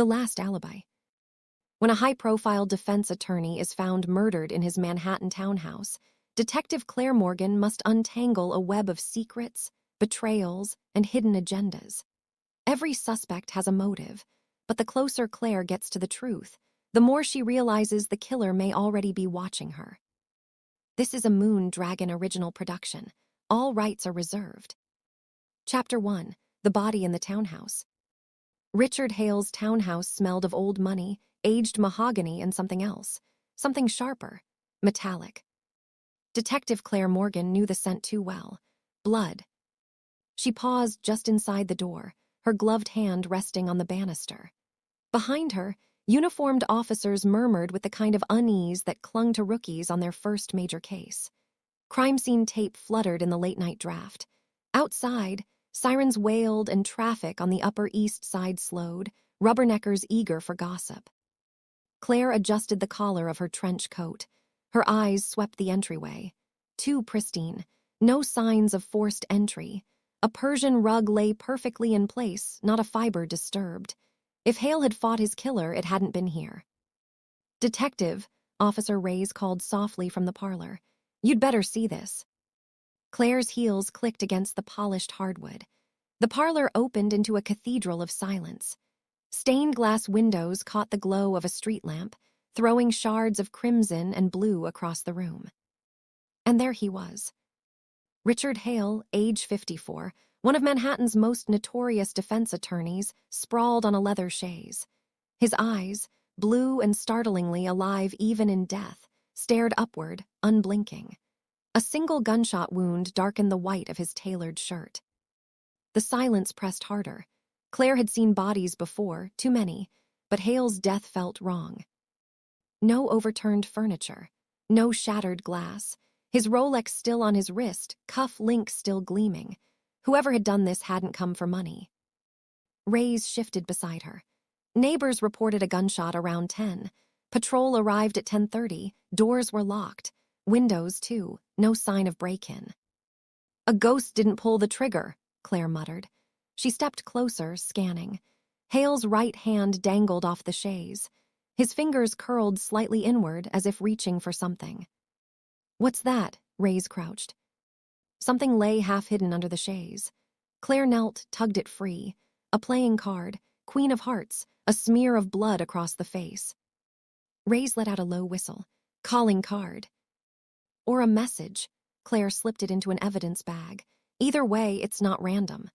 The last alibi. When a high-profile defense attorney is found murdered in his Manhattan townhouse, Detective Claire Morgan must untangle a web of secrets, betrayals, and hidden agendas. Every suspect has a motive, but the closer Claire gets to the truth, the more she realizes the killer may already be watching her. This is a Moon Dragon original production. All rights are reserved. Chapter 1. The Body in the Townhouse. Richard Hale's townhouse smelled of old money, aged mahogany, and something else. Something sharper. Metallic. Detective Claire Morgan knew the scent too well. Blood. She paused just inside the door, her gloved hand resting on the banister. Behind her, uniformed officers murmured with the kind of unease that clung to rookies on their first major case. Crime scene tape fluttered in the late-night draft. Outside, sirens wailed and traffic on the Upper East Side slowed, rubberneckers eager for gossip. Claire adjusted the collar of her trench coat. Her eyes swept the entryway. Too pristine, no signs of forced entry. A Persian rug lay perfectly in place, not a fiber disturbed. If Hale had fought his killer, it hadn't been here. "Detective," Officer Reyes called softly from the parlor. "You'd better see this." Claire's heels clicked against the polished hardwood. The parlor opened into a cathedral of silence. Stained glass windows caught the glow of a street lamp, throwing shards of crimson and blue across the room. And there he was. Richard Hale, age 54, one of Manhattan's most notorious defense attorneys, sprawled on a leather chaise. His eyes, blue and startlingly alive even in death, stared upward, unblinking. A single gunshot wound darkened the white of his tailored shirt. The silence pressed harder. Claire had seen bodies before, too many, but Hale's death felt wrong. No overturned furniture, no shattered glass, his Rolex still on his wrist, cuff link still gleaming. Whoever had done this hadn't come for money. Reyes shifted beside her. Neighbors reported a gunshot around 10. Patrol arrived at 10:30. Doors were locked. Windows, too. No sign of break-in. "A ghost didn't pull the trigger," Claire muttered. She stepped closer, scanning. Hale's right hand dangled off the chaise. His fingers curled slightly inward as if reaching for something. "What's that?" Reyes crouched. Something lay half-hidden under the chaise. Claire knelt, tugged it free. A playing card, Queen of Hearts, a smear of blood across the face. Reyes let out a low whistle. "Calling card." Or a message. Claire slipped it into an evidence bag. Either way, it's not random.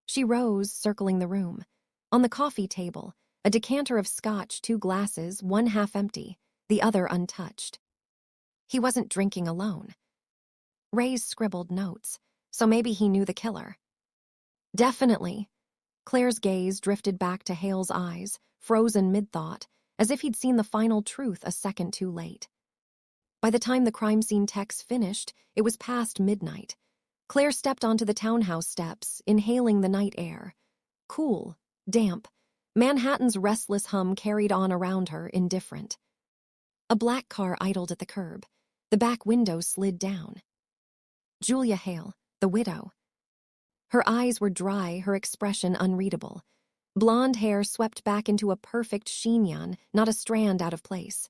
She rose, circling the room. On the coffee table, a decanter of scotch, 2 glasses, one half empty, the other untouched. He wasn't drinking alone. Reyes scribbled notes, so maybe he knew the killer. "Definitely." Claire's gaze drifted back to Hale's eyes, frozen mid-thought, as if he'd seen the final truth a second too late. By the time the crime scene text finished, it was past midnight. Claire stepped onto the townhouse steps, inhaling the night air. Cool, damp. Manhattan's restless hum carried on around her, indifferent. A black car idled at the curb. The back window slid down. Julia Hale, the widow. Her eyes were dry, her expression unreadable. Blonde hair swept back into a perfect chignon, not a strand out of place.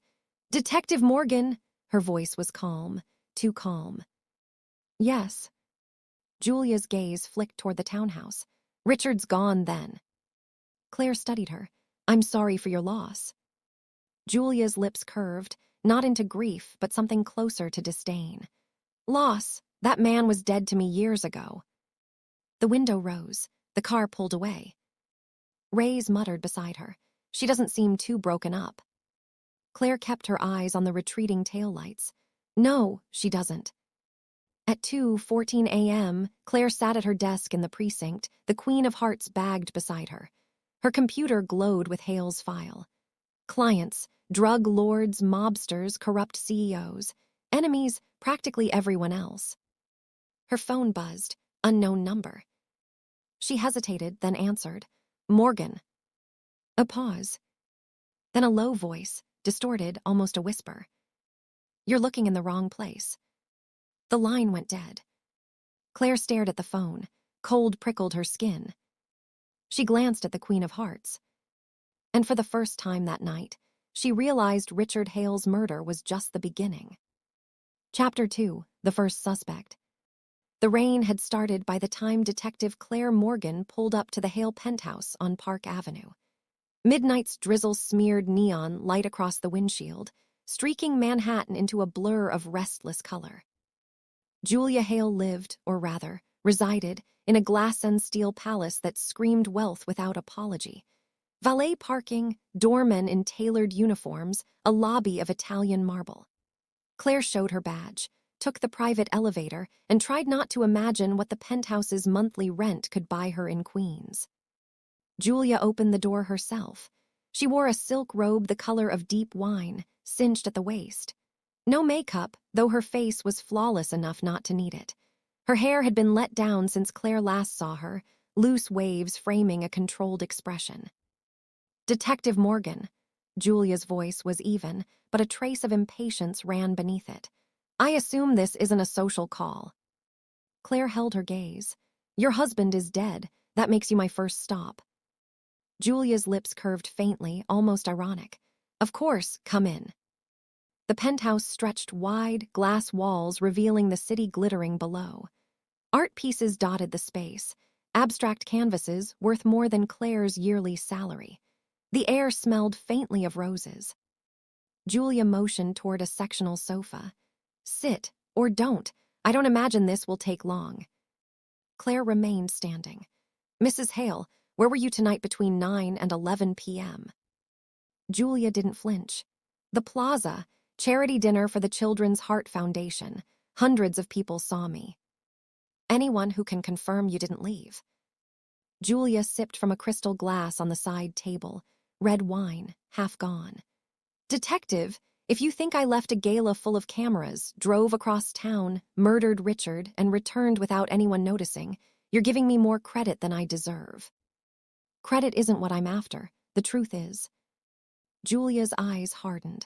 "Detective Morgan!" Her voice was calm, too calm. "Yes." Julia's gaze flicked toward the townhouse. "Richard's gone then." Claire studied her. "I'm sorry for your loss." Julia's lips curved, not into grief, but something closer to disdain. "Loss? That man was dead to me years ago." The window rose. The car pulled away. Reyes muttered beside her. "She doesn't seem too broken up." Claire kept her eyes on the retreating taillights. "No, she doesn't." At 2:14 a.m., Claire sat at her desk in the precinct, the Queen of Hearts bagged beside her. Her computer glowed with Hale's file. Clients, drug lords, mobsters, corrupt CEOs. Enemies, practically everyone else. Her phone buzzed, unknown number. She hesitated, then answered. "Morgan." A pause. Then a low voice, distorted, almost a whisper. "You're looking in the wrong place." The line went dead. Claire stared at the phone. Cold prickled her skin. She glanced at the Queen of Hearts. And for the first time that night, she realized Richard Hale's murder was just the beginning. Chapter 2, The First Suspect. The rain had started by the time Detective Claire Morgan pulled up to the Hale penthouse on Park Avenue. Midnight's drizzle smeared neon light across the windshield, streaking Manhattan into a blur of restless color. Julia Hale lived, or rather, resided, in a glass and steel palace that screamed wealth without apology. Valet parking, doormen in tailored uniforms, a lobby of Italian marble. Claire showed her badge, took the private elevator, and tried not to imagine what the penthouse's monthly rent could buy her in Queens. Julia opened the door herself. She wore a silk robe the color of deep wine, cinched at the waist. No makeup, though her face was flawless enough not to need it. Her hair had been let down since Claire last saw her, loose waves framing a controlled expression. "Detective Morgan." Julia's voice was even, but a trace of impatience ran beneath it. "I assume this isn't a social call." Claire held her gaze. "Your husband is dead. That makes you my first stop." Julia's lips curved faintly, almost ironic. "Of course, come in." The penthouse stretched wide, glass walls revealing the city glittering below. Art pieces dotted the space, abstract canvases worth more than Claire's yearly salary. The air smelled faintly of roses. Julia motioned toward a sectional sofa. "Sit, or don't. I don't imagine this will take long." Claire remained standing. "Mrs. Hale, where were you tonight between 9 and 11 p.m.? Julia didn't flinch. "The Plaza, charity dinner for the Children's Heart Foundation. Hundreds of people saw me." "Anyone who can confirm you didn't leave?" Julia sipped from a crystal glass on the side table, red wine, half gone. "Detective, if you think I left a gala full of cameras, drove across town, murdered Richard, and returned without anyone noticing, you're giving me more credit than I deserve." "Credit isn't what I'm after. The truth is." Julia's eyes hardened.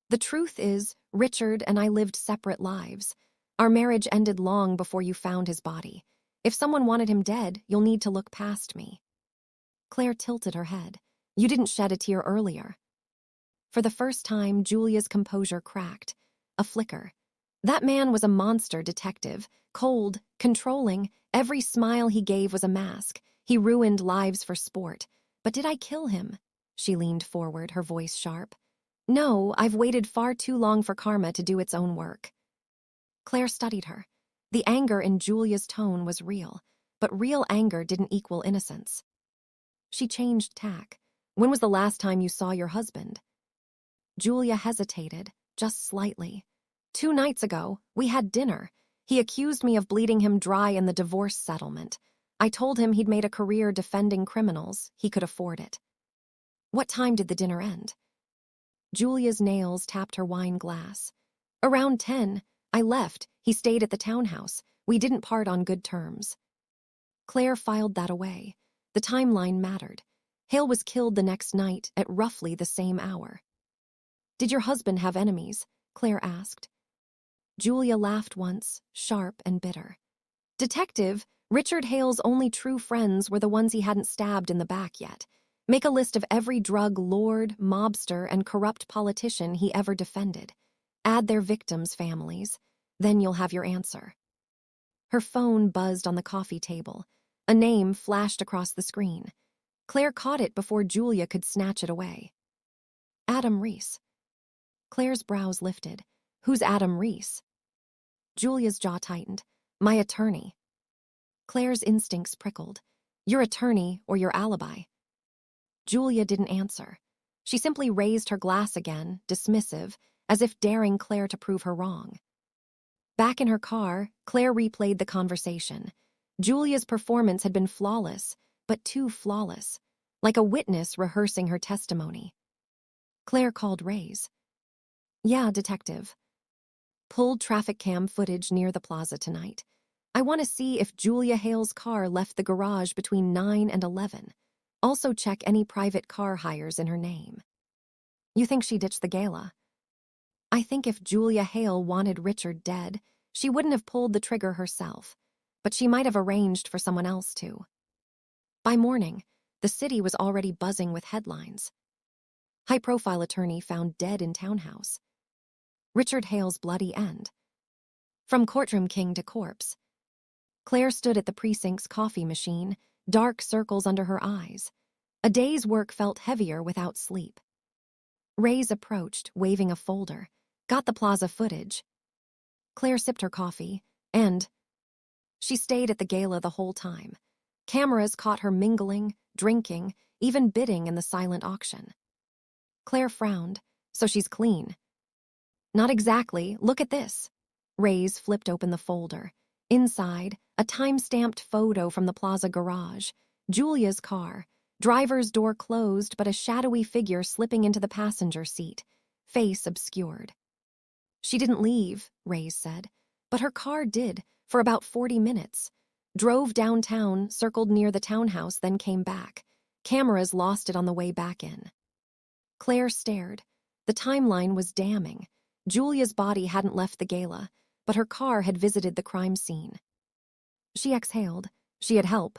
"The truth is, Richard and I lived separate lives. Our marriage ended long before you found his body. If someone wanted him dead, you'll need to look past me." Claire tilted her head. "You didn't shed a tear earlier." For the first time, Julia's composure cracked. A flicker. That man was a monster, detective. Cold, controlling. Every smile he gave was a mask. He ruined lives for sport. "But did I kill him?" She leaned forward, her voice sharp. "No, I've waited far too long for karma to do its own work." Claire studied her. The anger in Julia's tone was real, but real anger didn't equal innocence. She changed tack. "When was the last time you saw your husband?" Julia hesitated, just slightly. 2 nights ago, we had dinner. He accused me of bleeding him dry in the divorce settlement. I told him he'd made a career defending criminals. He could afford it." "What time did the dinner end?" Julia's nails tapped her wine glass. "Around 10. I left. He stayed at the townhouse. We didn't part on good terms." Claire filed that away. The timeline mattered. Hale was killed the next night at roughly the same hour. "Did your husband have enemies?" Claire asked. Julia laughed once, sharp and bitter. "Detective, Richard Hale's only true friends were the ones he hadn't stabbed in the back yet. Make a list of every drug lord, mobster, and corrupt politician he ever defended. Add their victims' families. Then you'll have your answer." Her phone buzzed on the coffee table. A name flashed across the screen. Claire caught it before Julia could snatch it away. Adam Reese. Claire's brows lifted. "Who's Adam Reese?" Julia's jaw tightened. "My attorney." Claire's instincts prickled. "Your attorney or your alibi?" Julia didn't answer. She simply raised her glass again, dismissive, as if daring Claire to prove her wrong. Back in her car, Claire replayed the conversation. Julia's performance had been flawless, but too flawless, like a witness rehearsing her testimony. Claire called Ray's. "Yeah, detective. Pulled traffic cam footage near the plaza tonight. I want to see if Julia Hale's car left the garage between 9 and 11. Also check any private car hires in her name." "You think she ditched the gala?" "I think if Julia Hale wanted Richard dead, she wouldn't have pulled the trigger herself, but she might have arranged for someone else to." By morning, the city was already buzzing with headlines. High-profile attorney found dead in townhouse. Richard Hale's bloody end. From courtroom king to corpse. Claire stood at the precinct's coffee machine, dark circles under her eyes. A day's work felt heavier without sleep. Reyes approached, waving a folder. Got the plaza footage. Claire sipped her coffee, and she stayed at the gala the whole time. Cameras caught her mingling, drinking, even bidding in the silent auction. Claire frowned. So she's clean. Not exactly. Look at this. Reyes flipped open the folder. Inside, a time-stamped photo from the plaza garage. Julia's car. Driver's door closed, but a shadowy figure slipping into the passenger seat. Face obscured. She didn't leave, Reyes said. But her car did, for about 40 minutes. Drove downtown, circled near the townhouse, then came back. Cameras lost it on the way back in. Claire stared. The timeline was damning. Julia's body hadn't left the gala, but her car had visited the crime scene. She exhaled. She had help.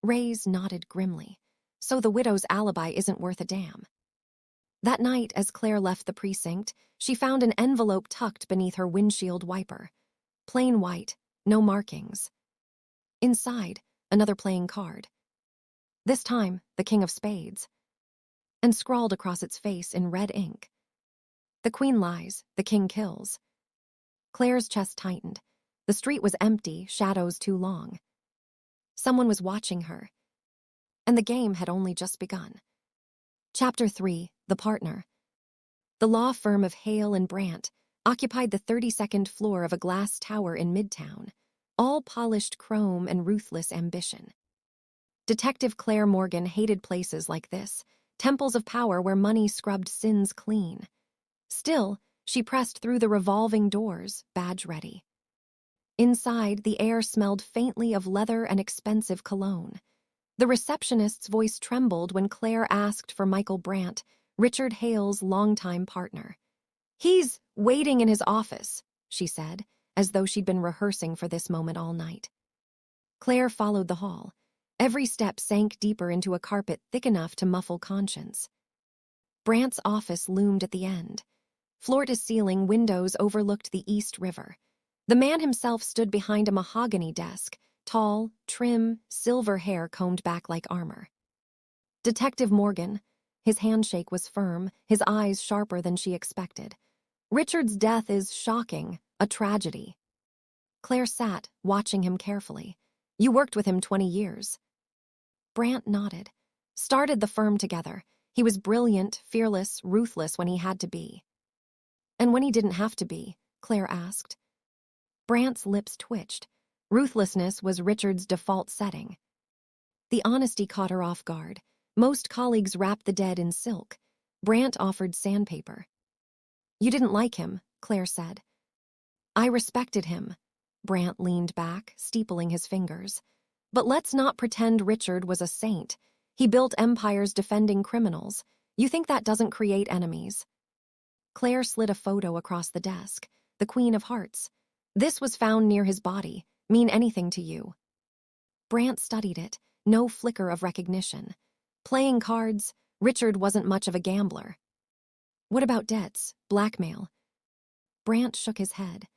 Reyes nodded grimly. So the widow's alibi isn't worth a damn. That night, as Claire left the precinct, she found an envelope tucked beneath her windshield wiper. Plain white, no markings. Inside, another playing card. This time, the King of Spades. And scrawled across its face in red ink. The queen lies, the king kills. Claire's chest tightened. The street was empty, shadows too long. Someone was watching her. And the game had only just begun. Chapter 3, The Partner. The law firm of Hale and Brandt occupied the 32nd floor of a glass tower in Midtown, all polished chrome and ruthless ambition. Detective Claire Morgan hated places like this, temples of power where money scrubbed sins clean. Still, she pressed through the revolving doors, badge ready. Inside, the air smelled faintly of leather and expensive cologne. The receptionist's voice trembled when Claire asked for Michael Brandt, Richard Hale's longtime partner. He's waiting in his office, she said, as though she'd been rehearsing for this moment all night. Claire followed the hall. Every step sank deeper into a carpet thick enough to muffle conscience. Brandt's office loomed at the end. Floor-to-ceiling windows overlooked the East River. The man himself stood behind a mahogany desk, tall, trim, silver hair combed back like armor. Detective Morgan. His handshake was firm, his eyes sharper than she expected. Richard's death is shocking, a tragedy. Claire sat, watching him carefully. You worked with him 20 years. Brandt nodded. Started the firm together. He was brilliant, fearless, ruthless when he had to be. And when he didn't have to be, Claire asked. Brandt's lips twitched. Ruthlessness was Richard's default setting. The honesty caught her off guard. Most colleagues wrapped the dead in silk. Brandt offered sandpaper. You didn't like him, Claire said. I respected him. Brandt leaned back, steepling his fingers. But let's not pretend Richard was a saint. He built empires defending criminals. You think that doesn't create enemies? Claire slid a photo across the desk. The Queen of Hearts. This was found near his body. Mean anything to you? Brandt studied it. No flicker of recognition. Playing cards, Richard wasn't much of a gambler. What about debts, blackmail? Brandt shook his head.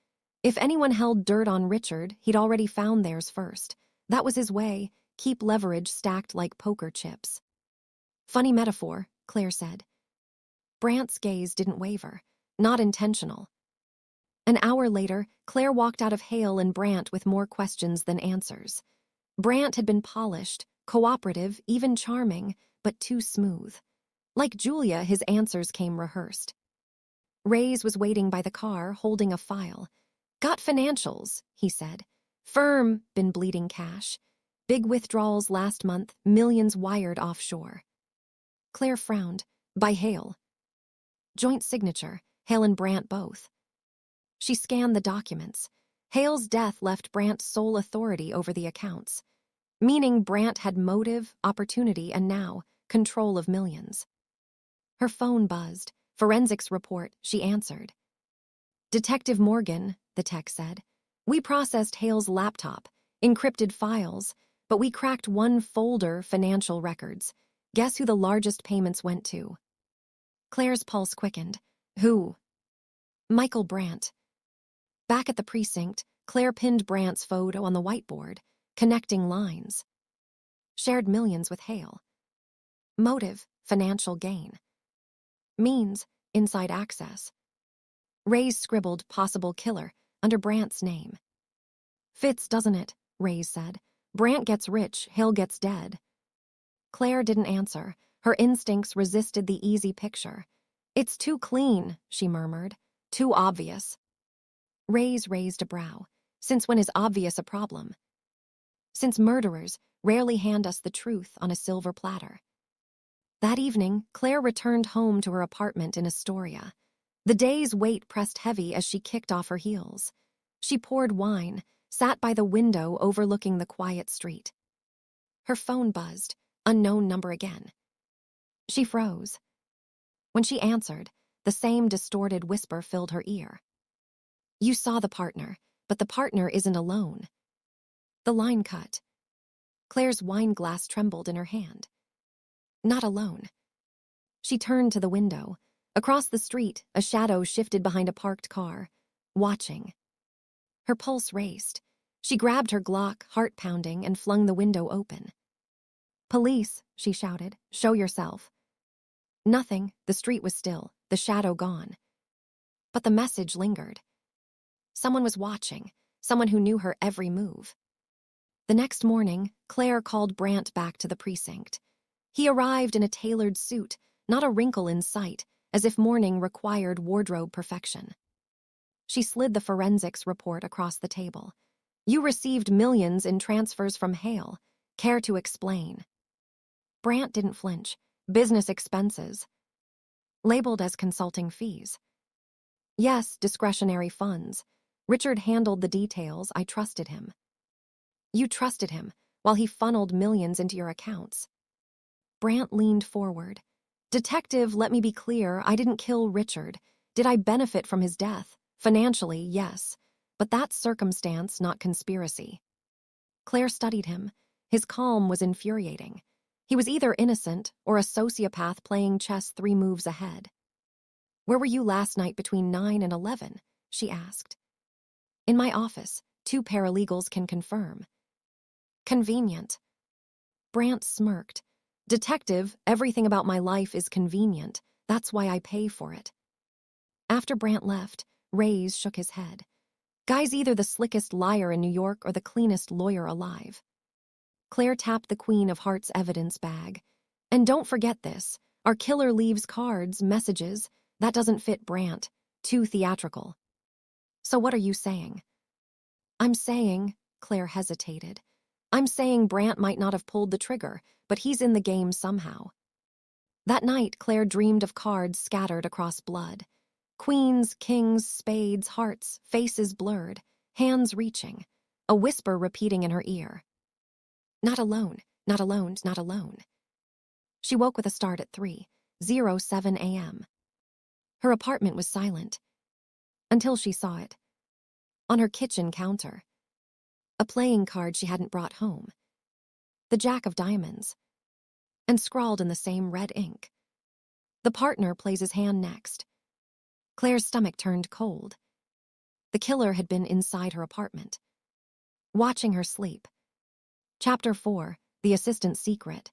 If anyone held dirt on Richard, he'd already found theirs first. That was his way, keep leverage stacked like poker chips. Funny metaphor, Claire said. Brandt's gaze didn't waver. Not intentional. An hour later, Claire walked out of Hale and Brandt with more questions than answers. Brandt had been polished, cooperative, even charming, but too smooth. Like Julia, his answers came rehearsed. Reyes was waiting by the car, holding a file. Got financials, he said. Firm, been bleeding cash. Big withdrawals last month, millions wired offshore. Claire frowned. By Hale. Joint signature, Hale and Brandt both. She scanned the documents. Hale's death left Brandt sole authority over the accounts, meaning Brandt had motive, opportunity, and now, control of millions. Her phone buzzed. Forensics report, she answered. Detective Morgan, the tech said. We processed Hale's laptop, encrypted files, but we cracked one folder, financial records. Guess who the largest payments went to? Claire's pulse quickened. Who? Michael Brandt. Back at the precinct, Claire pinned Brandt's photo on the whiteboard, connecting lines. Shared millions with Hale. Motive, financial gain. Means, inside access. Ray's scribbled possible killer under Brandt's name. Fits, doesn't it? Ray's said. Brandt gets rich, Hale gets dead. Claire didn't answer. Her instincts resisted the easy picture. It's too clean, she murmured. Too obvious. Ray's raised a brow. Since when is obvious a problem? Since murderers rarely hand us the truth on a silver platter. That evening, Claire returned home to her apartment in Astoria. The day's weight pressed heavy as she kicked off her heels. She poured wine, sat by the window overlooking the quiet street. Her phone buzzed, unknown number again. She froze. When she answered, the same distorted whisper filled her ear. You saw the partner, but the partner isn't alone. The line cut. Claire's wine glass trembled in her hand. Not alone. She turned to the window. Across the street, a shadow shifted behind a parked car, watching. Her pulse raced. She grabbed her Glock, heart pounding, and flung the window open. Police, she shouted. Show yourself. Nothing. The street was still, the shadow gone. But the message lingered. Someone was watching, someone who knew her every move. The next morning, Claire called Brandt back to the precinct. He arrived in a tailored suit, not a wrinkle in sight, as if mourning required wardrobe perfection. She slid the forensics report across the table. You received millions in transfers from Hale. Care to explain? Brandt didn't flinch. Business expenses. Labeled as consulting fees. Yes, discretionary funds. Richard handled the details. I trusted him. You trusted him while he funneled millions into your accounts. Brandt leaned forward. Detective, let me be clear, I didn't kill Richard. Did I benefit from his death? Financially, yes. But that's circumstance, not conspiracy. Claire studied him. His calm was infuriating. He was either innocent or a sociopath playing chess 3 moves ahead. Where were you last night between 9 and 11? She asked. In my office. 2 paralegals can confirm. Convenient. Brandt smirked. Detective, everything about my life is convenient. That's why I pay for it. After Brandt left, Ray's shook his head. Guy's either the slickest liar in New York or the cleanest lawyer alive. Claire tapped the Queen of Hearts evidence bag. And don't forget this. Our killer leaves cards, messages. That doesn't fit Brandt. Too theatrical. So what are you saying? I'm saying, Claire hesitated. I'm saying Brandt might not have pulled the trigger, but he's in the game somehow. That night, Claire dreamed of cards scattered across blood. Queens, kings, spades, hearts, faces blurred, hands reaching, a whisper repeating in her ear. Not alone, not alone, not alone. She woke with a start at 3:07 a.m. Her apartment was silent. Until she saw it. On her kitchen counter. A playing card she hadn't brought home. The Jack of Diamonds. And scrawled in the same red ink. The partner plays his hand next. Claire's stomach turned cold. The killer had been inside her apartment. Watching her sleep. Chapter 4, The Assistant's Secret.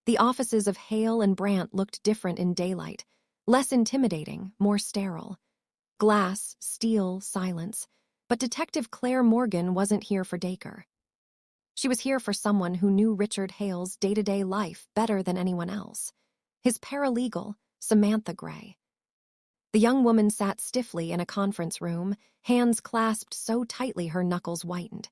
The offices of Hale and Brandt looked different in daylight. Less intimidating, more sterile. Glass, steel, silence. But Detective Claire Morgan wasn't here for Dacre. She was here for someone who knew Richard Hale's day-to-day life better than anyone else. His paralegal, Samantha Gray. The young woman sat stiffly in a conference room, hands clasped so tightly her knuckles whitened.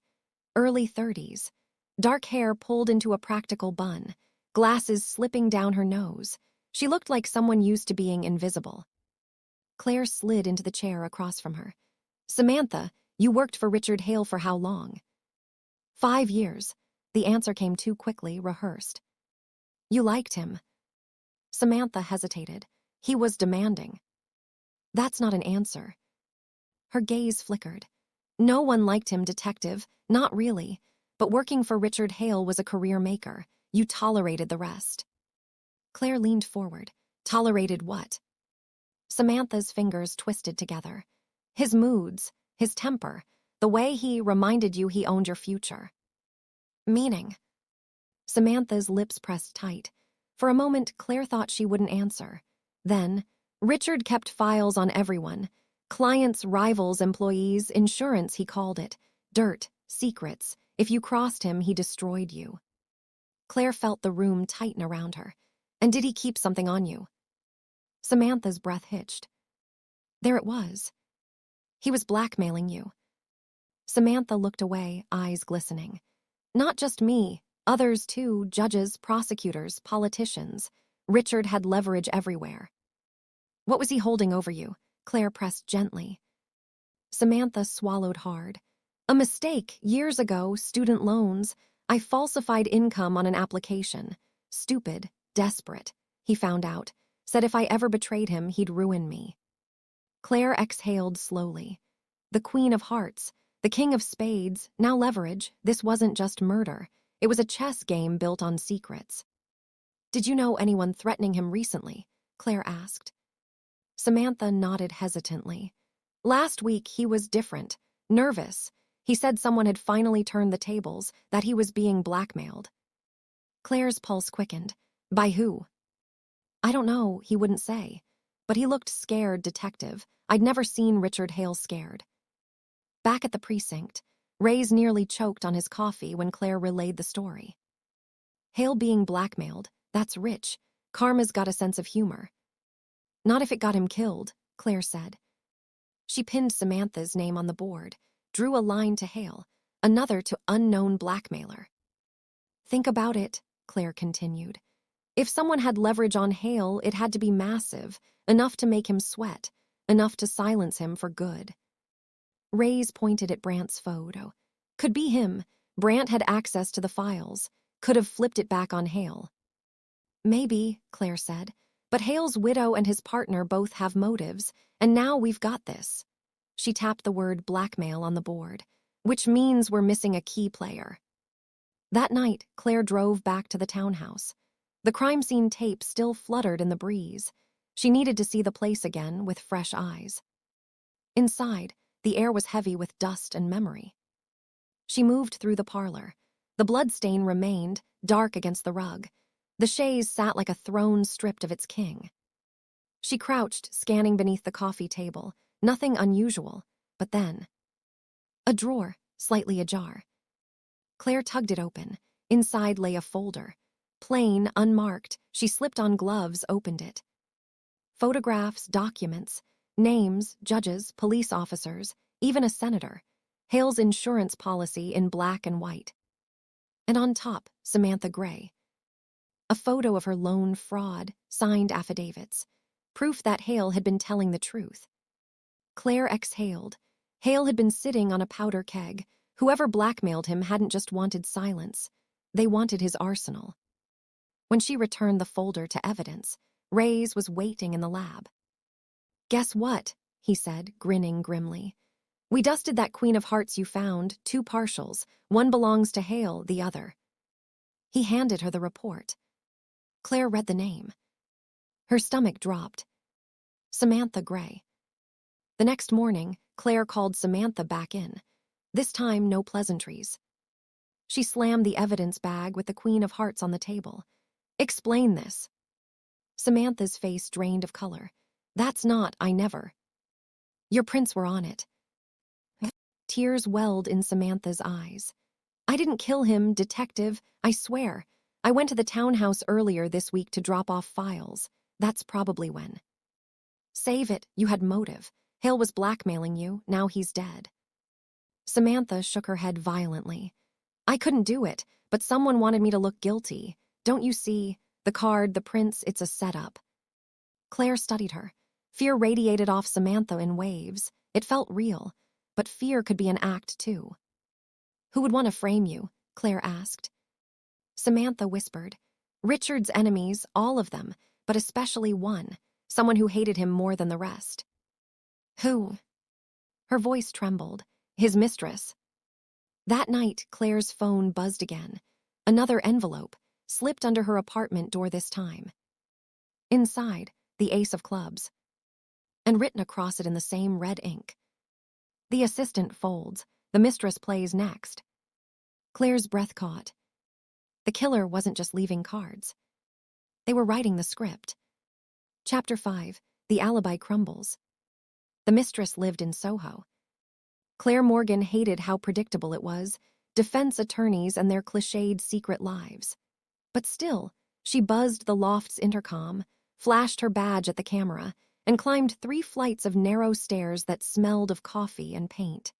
Early 30s. Dark hair pulled into a practical bun, glasses slipping down her nose. She looked like someone used to being invisible. Claire slid into the chair across from her. Samantha, you worked for Richard Hale for how long? 5 years. The answer came too quickly, rehearsed. You liked him. Samantha hesitated. He was demanding. That's not an answer. Her gaze flickered. No one liked him, detective. Not really. But working for Richard Hale was a career maker. You tolerated the rest. Claire leaned forward. Tolerated what? Samantha's fingers twisted together. His moods, his temper, the way he reminded you he owned your future. Meaning? Samantha's lips pressed tight. For a moment, Claire thought she wouldn't answer. Then, Richard kept files on everyone. Clients, rivals, employees, insurance, he called it. Dirt, secrets. If you crossed him, he destroyed you. Claire felt the room tighten around her. And did he keep something on you? Samantha's breath hitched. There it was. He was blackmailing you. Samantha looked away, eyes glistening. Not just me, others too, judges, prosecutors, politicians. Richard had leverage everywhere. What was he holding over you? Claire pressed gently. Samantha swallowed hard. A mistake, years ago, student loans. I falsified income on an application. Stupid, desperate. He found out. Said if I ever betrayed him, he'd ruin me. Claire exhaled slowly. The Queen of Hearts, the King of Spades, now leverage. This wasn't just murder. It was a chess game built on secrets. Did you know anyone threatening him recently? Claire asked. Samantha nodded hesitantly. Last week, he was different, nervous. He said someone had finally turned the tables, that he was being blackmailed. Claire's pulse quickened. By who? I don't know, he wouldn't say. But he looked scared, detective. I'd never seen Richard Hale scared. Back at the precinct, Ray's nearly choked on his coffee when Claire relayed the story. Hale being blackmailed, that's rich. Karma's got a sense of humor. Not if it got him killed, Claire said. She pinned Samantha's name on the board, drew a line to Hale, another to unknown blackmailer. Think about it, Claire continued. If someone had leverage on Hale, it had to be massive, enough to make him sweat, enough to silence him for good. Ray's pointed at Brant's photo. Could be him. Brant had access to the files. Could have flipped it back on Hale. Maybe, Claire said, but Hale's widow and his partner both have motives, and now we've got this. She tapped the word blackmail on the board, which means we're missing a key player. That night, Claire drove back to the townhouse. The crime scene tape still fluttered in the breeze. She needed to see the place again with fresh eyes. Inside, the air was heavy with dust and memory. She moved through the parlor. The bloodstain remained, dark against the rug. The chaise sat like a throne stripped of its king. She crouched, scanning beneath the coffee table. Nothing unusual, but then... a drawer, slightly ajar. Claire tugged it open. Inside lay a folder. Plain, unmarked, she slipped on gloves, opened it. Photographs, documents, names, judges, police officers, even a senator. Hale's insurance policy in black and white. And on top, Samantha Gray. A photo of her lone fraud, signed affidavits. Proof that Hale had been telling the truth. Claire exhaled. Hale had been sitting on a powder keg. Whoever blackmailed him hadn't just wanted silence. They wanted his arsenal. When she returned the folder to evidence, Ray's was waiting in the lab. Guess what? He said, grinning grimly. We dusted that Queen of Hearts you found, 2 partials. One belongs to Hale, the other. He handed her the report. Claire read the name. Her stomach dropped. Samantha Gray. The next morning, Claire called Samantha back in. This time, no pleasantries. She slammed the evidence bag with the Queen of Hearts on the table. Explain this. Samantha's face drained of color. That's not, I never. Your prints were on it. Tears welled in Samantha's eyes. I didn't kill him, detective, I swear. I went to the townhouse earlier this week to drop off files. That's probably when. Save it, you had motive. Hale was blackmailing you, now he's dead. Samantha shook her head violently. I couldn't do it, but someone wanted me to look guilty. Don't you see? The card, the prints, it's a setup. Claire studied her. Fear radiated off Samantha in waves. It felt real, but fear could be an act too. Who would want to frame you? Claire asked. Samantha whispered. Richard's enemies, all of them, but especially one, someone who hated him more than the rest. Who? Her voice trembled. His mistress. That night, Claire's phone buzzed again. Another envelope, slipped under her apartment door this time. Inside, the ace of clubs, and written across it in the same red ink. The assistant folds. The mistress plays next. Claire's breath caught. The killer wasn't just leaving cards. They were writing the script. Chapter 5. The Alibi crumbles. The mistress lived in Soho. Claire Morgan hated how predictable it was, defense attorneys and their cliched secret lives. But still, she buzzed the loft's intercom, flashed her badge at the camera, and climbed 3 flights of narrow stairs that smelled of coffee and paint.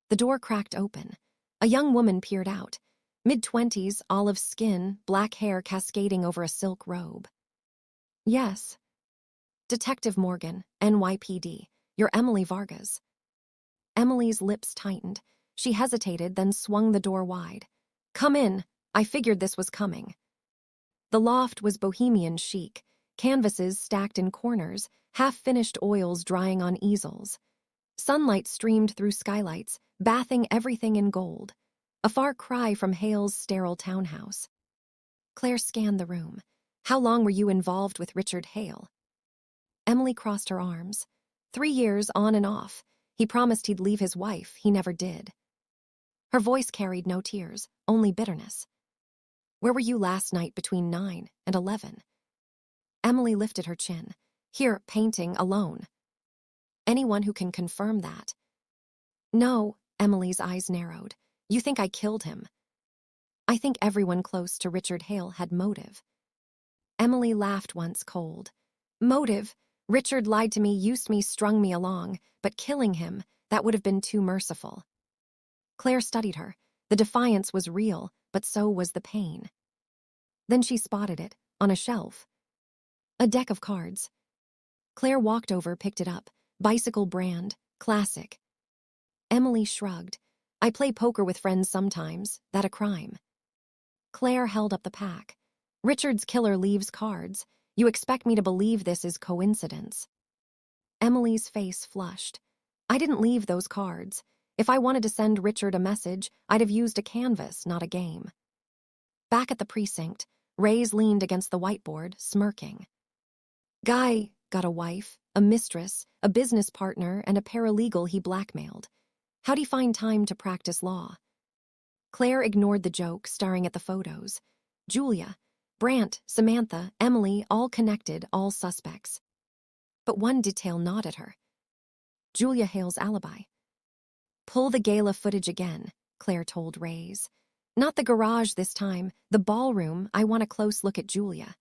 The door cracked open. A young woman peered out, mid-20s, olive skin, black hair cascading over a silk robe. "Yes. Detective Morgan, NYPD. You're Emily Vargas." Emily's lips tightened. She hesitated, then swung the door wide. "Come in. I figured this was coming." The loft was bohemian chic, canvases stacked in corners, half-finished oils drying on easels. Sunlight streamed through skylights, bathing everything in gold. A far cry from Hale's sterile townhouse. Claire scanned the room. "How long were you involved with Richard Hale?" Emily crossed her arms. 3 years on and off. He promised he'd leave his wife. He never did. Her voice carried no tears, only bitterness. "Where were you last night between 9 and 11? Emily lifted her chin. "Here, painting, alone." "Anyone who can confirm that?" "No," Emily's eyes narrowed. "You think I killed him." "I think everyone close to Richard Hale had motive." Emily laughed once cold. "Motive? Richard lied to me, used me, strung me along, but killing him, that would have been too merciful." Claire studied her. The defiance was real, but so was the pain. Then she spotted it, on a shelf. A deck of cards. Claire walked over, picked it up. Bicycle brand, classic. Emily shrugged. "I play poker with friends sometimes. That a crime?" Claire held up the pack. "Richard's killer leaves cards. You expect me to believe this is coincidence?" Emily's face flushed. "I didn't leave those cards. If I wanted to send Richard a message, I'd have used a canvas, not a game." Back at the precinct, Reyes leaned against the whiteboard, smirking. "Guy got a wife, a mistress, a business partner, and a paralegal he blackmailed. How'd he find time to practice law?" Claire ignored the joke, staring at the photos. Julia, Brant, Samantha, Emily, all connected, all suspects. But one detail gnawed at her. Julia Hale's alibi. "Pull the gala footage again," Claire told Reyes. "Not the garage this time, the ballroom. I want a close look at Julia."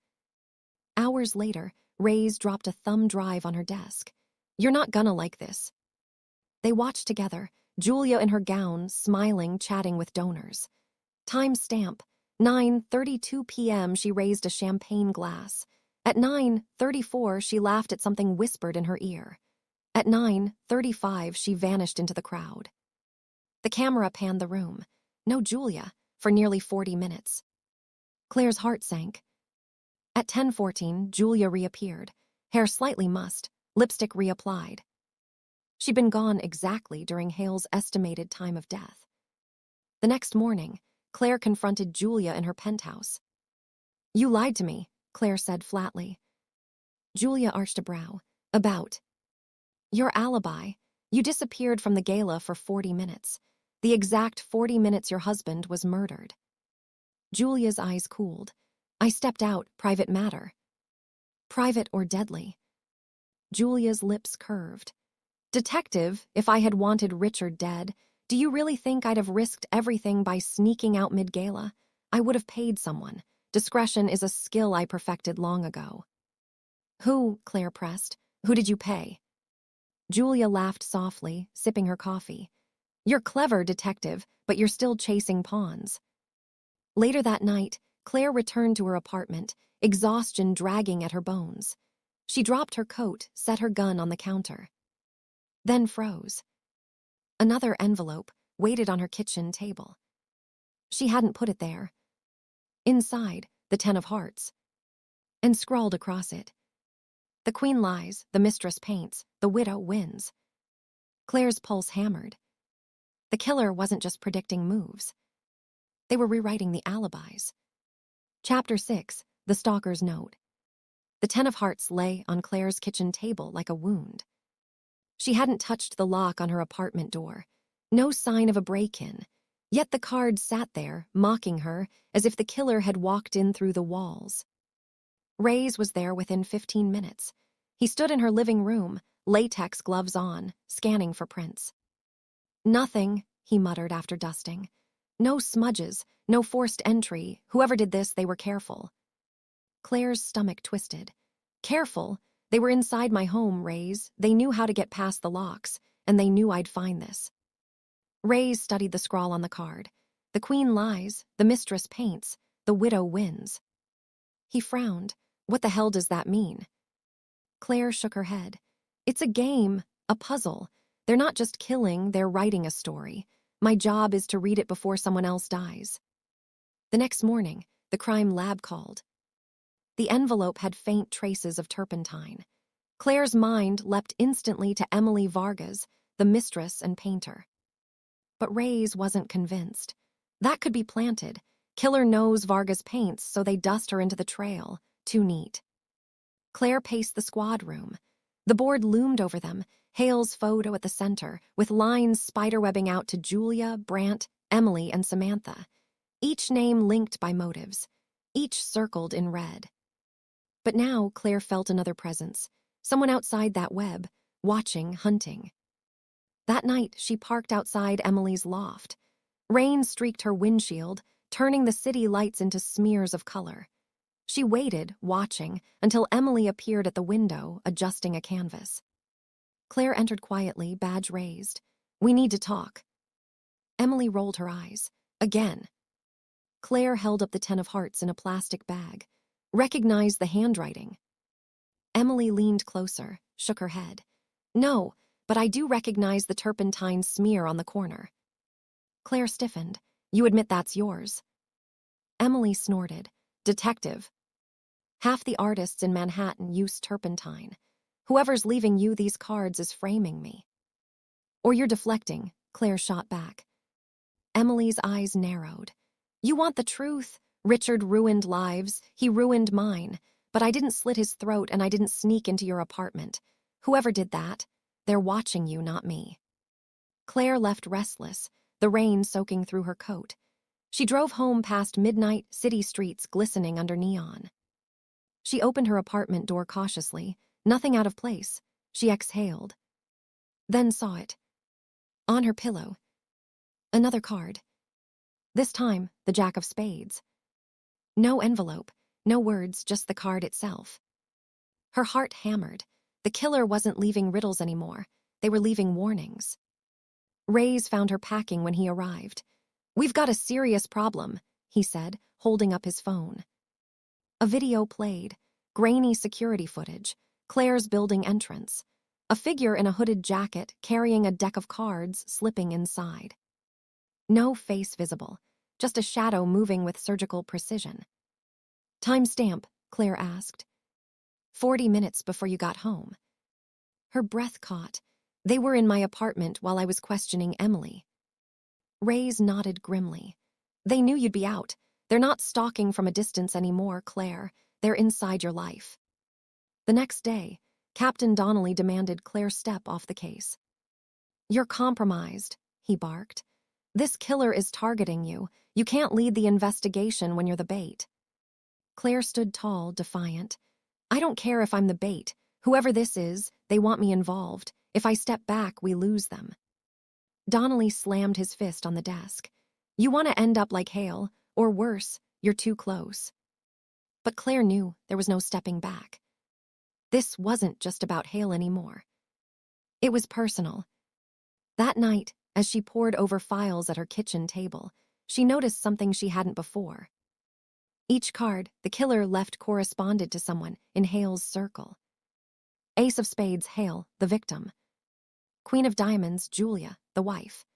Hours later, Reyes dropped a thumb drive on her desk. "You're not gonna like this." They watched together, Julia in her gown, smiling, chatting with donors. Time stamp. 9:32 p.m. she raised a champagne glass. At 9:34 she laughed at something whispered in her ear. At 9:35 she vanished into the crowd. The camera panned the room. No Julia, for nearly 40 minutes. Claire's heart sank. At 10:14, Julia reappeared, hair slightly mussed, lipstick reapplied. She'd been gone exactly during Hale's estimated time of death. The next morning, Claire confronted Julia in her penthouse. "You lied to me," Claire said flatly. Julia arched a brow. "About?" "Your alibi. You disappeared from the gala for 40 minutes. The exact 40 minutes your husband was murdered." Julia's eyes cooled. "I stepped out, private matter." "Private or deadly?" Julia's lips curved. "Detective, if I had wanted Richard dead, do you really think I'd have risked everything by sneaking out mid-gala? I would have paid someone. Discretion is a skill I perfected long ago." "Who?" Claire pressed. "Who did you pay?" Julia laughed softly, sipping her coffee. "You're clever, detective, but you're still chasing pawns." Later that night, Claire returned to her apartment, exhaustion dragging at her bones. She dropped her coat, set her gun on the counter. Then froze. Another envelope waited on her kitchen table. She hadn't put it there. Inside, the 10 of hearts. And scrawled across it, "The queen lies, the mistress paints, the widow wins." Claire's pulse hammered. The killer wasn't just predicting moves. They were rewriting the alibis. Chapter 6, The Stalker's Note. The 10 of hearts lay on Claire's kitchen table like a wound. She hadn't touched the lock on her apartment door. No sign of a break-in. Yet the card sat there, mocking her, as if the killer had walked in through the walls. Reyes was there within 15 minutes. He stood in her living room, latex gloves on, scanning for prints. "Nothing," he muttered after dusting. "No smudges, no forced entry. Whoever did this, they were careful." Claire's stomach twisted. "Careful? They were inside my home, Reyes. They knew how to get past the locks, and they knew I'd find this." Reyes studied the scrawl on the card. "The queen lies, the mistress paints, the widow wins." He frowned. "What the hell does that mean?" Claire shook her head. "It's a game, a puzzle. They're not just killing, they're writing a story. My job is to read it before someone else dies." The next morning, the crime lab called. The envelope had faint traces of turpentine. Claire's mind leapt instantly to Emily Vargas, the mistress and painter. But Reyes wasn't convinced. That could be planted. Killer knows Vargas paints, so they dust her into the trail. Too neat. Claire paced the squad room. The board loomed over them, Hale's photo at the center, with lines spiderwebbing out to Julia, Brant, Emily, and Samantha. Each name linked by motives. Each circled in red. But now Claire felt another presence. Someone outside that web, watching, hunting. That night, she parked outside Emily's loft. Rain streaked her windshield, turning the city lights into smears of color. She waited, watching, until Emily appeared at the window, adjusting a canvas. Claire entered quietly, badge raised. "We need to talk." Emily rolled her eyes. Again. Claire held up the 10 of hearts in a plastic bag. Recognized the handwriting. Emily leaned closer, shook her head. "No, but I do recognize the turpentine smear on the corner." Claire stiffened. "You admit that's yours?" Emily snorted. "Detective. Half the artists in Manhattan use turpentine. Whoever's leaving you these cards is framing me." "Or you're deflecting," Claire shot back. Emily's eyes narrowed. "You want the truth? Richard ruined lives. He ruined mine. But I didn't slit his throat and I didn't sneak into your apartment. Whoever did that, they're watching you, not me." Claire left restless, the rain soaking through her coat. She drove home past midnight city streets glistening under neon. She opened her apartment door cautiously, nothing out of place. She exhaled. Then saw it. On her pillow. Another card. This time, the Jack of Spades. No envelope, no words, just the card itself. Her heart hammered. The killer wasn't leaving riddles anymore. They were leaving warnings. Reyes found her packing when he arrived. "We've got a serious problem," he said, holding up his phone. A video played, grainy security footage, Claire's building entrance. A figure in a hooded jacket carrying a deck of cards slipping inside. No face visible, just a shadow moving with surgical precision. "Timestamp," Claire asked. 40 minutes before you got home." Her breath caught. "They were in my apartment while I was questioning Emily." Reyes nodded grimly. "They knew you'd be out. They're not stalking from a distance anymore, Claire. They're inside your life." The next day, Captain Donnelly demanded Claire step off the case. "You're compromised," he barked. "This killer is targeting you. You can't lead the investigation when you're the bait." Claire stood tall, defiant. "I don't care if I'm the bait. Whoever this is, they want me involved. If I step back, we lose them." Donnelly slammed his fist on the desk. "You want to end up like Hale, or worse, you're too close." But Claire knew there was no stepping back. This wasn't just about Hale anymore. It was personal. That night, as she pored over files at her kitchen table, she noticed something she hadn't before. Each card the killer left corresponded to someone in Hale's circle. Ace of Spades, Hale, the victim. Queen of Diamonds, Julia, the wife.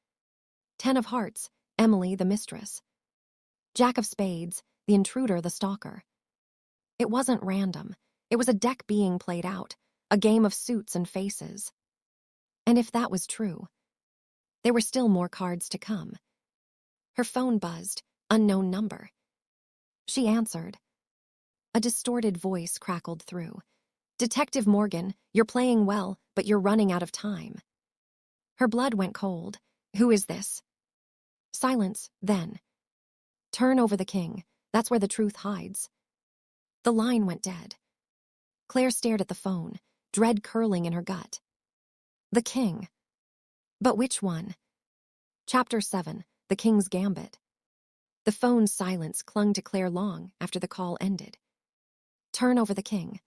10 of Hearts, Emily, the mistress. Jack of Spades, the intruder, the stalker. It wasn't random. It was a deck being played out, a game of suits and faces. And if that was true, there were still more cards to come. Her phone buzzed, unknown number. She answered. A distorted voice crackled through. "Detective Morgan, you're playing well, but you're running out of time." Her blood went cold. "Who is this?" Silence, then. "Turn over the king. That's where the truth hides." The line went dead. Claire stared at the phone, dread curling in her gut. The king. But which one? Chapter 7, The King's Gambit. The phone's silence clung to Claire long after the call ended. Turn over the king.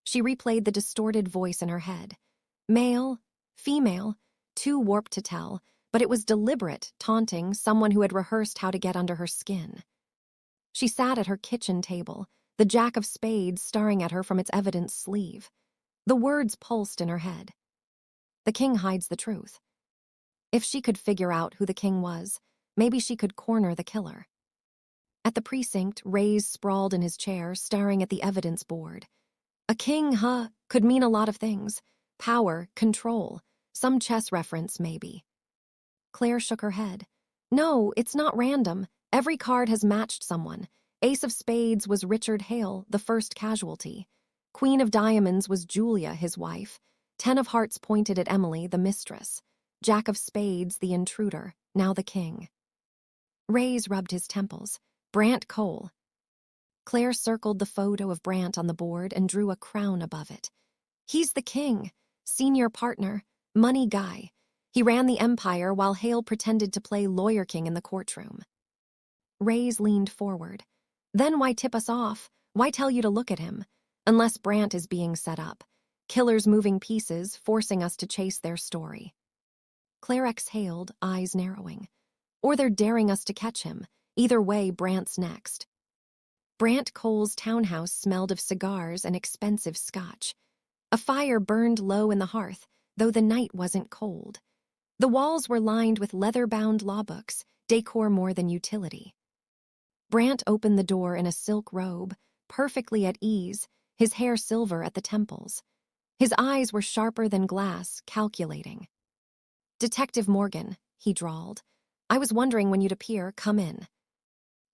She replayed the distorted voice in her head. Male, female, too warped to tell, but it was deliberate, taunting someone who had rehearsed how to get under her skin. She sat at her kitchen table, the jack of spades staring at her from its evidence sleeve. The words pulsed in her head. The king hides the truth. If she could figure out who the king was, maybe she could corner the killer. At the precinct, Ray's sprawled in his chair, staring at the evidence board. A king, could mean a lot of things. Power, control, some chess reference, maybe. Claire shook her head. No, it's not random. Every card has matched someone. Ace of spades was Richard Hale, the first casualty. Queen of diamonds was Julia, his wife. 10 of hearts pointed at Emily, the mistress. Jack of spades, the intruder, now the king. Ray's rubbed his temples. Brant Cole. Claire circled the photo of Brant on the board and drew a crown above it. He's the king, senior partner, money guy. He ran the empire while Hale pretended to play lawyer king in the courtroom. Ray's leaned forward. Then why tip us off? Why tell you to look at him? Unless Brant is being set up. Killers moving pieces, forcing us to chase their story. Claire exhaled, eyes narrowing. Or they're daring us to catch him. Either way, Brant's next. Brant Cole's townhouse smelled of cigars and expensive scotch. A fire burned low in the hearth, though the night wasn't cold. The walls were lined with leather-bound law books, decor more than utility. Brant opened the door in a silk robe, perfectly at ease, his hair silver at the temples. His eyes were sharper than glass, calculating. "Detective Morgan," he drawled. "I was wondering when you'd appear. Come in."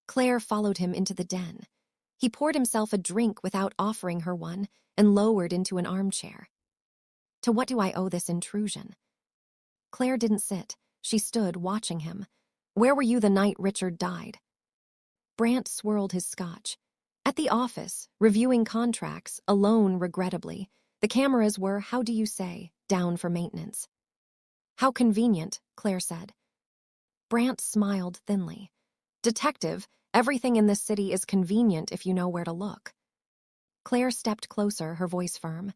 Claire followed him into the den. He poured himself a drink without offering her one and lowered into an armchair. To what do I owe this intrusion? Claire didn't sit. She stood, watching him. Where were you the night Richard died? Brant swirled his scotch. At the office, reviewing contracts, alone, regrettably. The cameras were, how do you say, down for maintenance. How convenient, Claire said. Brant smiled thinly. Detective, everything in this city is convenient if you know where to look. Claire stepped closer, her voice firm.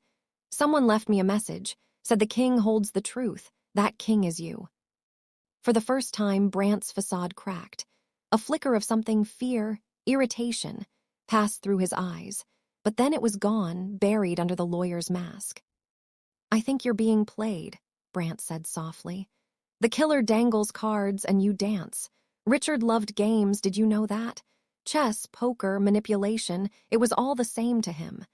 Someone left me a message, said the king holds the truth. That king is you. For the first time, Brant's facade cracked. A flicker of something, fear, irritation, passed through his eyes, but then it was gone, buried under the lawyer's mask. I think you're being played, Brant said softly. The killer dangles cards and you dance. Richard loved games, did you know that? Chess, poker, manipulation, it was all the same to him.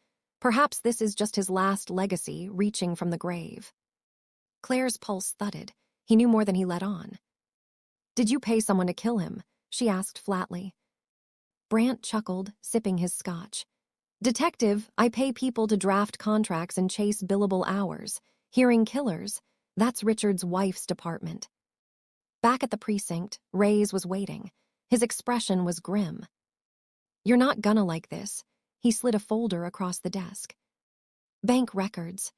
Perhaps this is just his last legacy, reaching from the grave. Claire's pulse thudded. He knew more than he let on. Did you pay someone to kill him? She asked flatly. Brant chuckled, sipping his scotch. Detective, I pay people to draft contracts and chase billable hours. Hearing killers, that's Richard's wife's department. Back at the precinct, Ray's was waiting. His expression was grim. You're not gonna like this. He slid a folder across the desk. Bank records.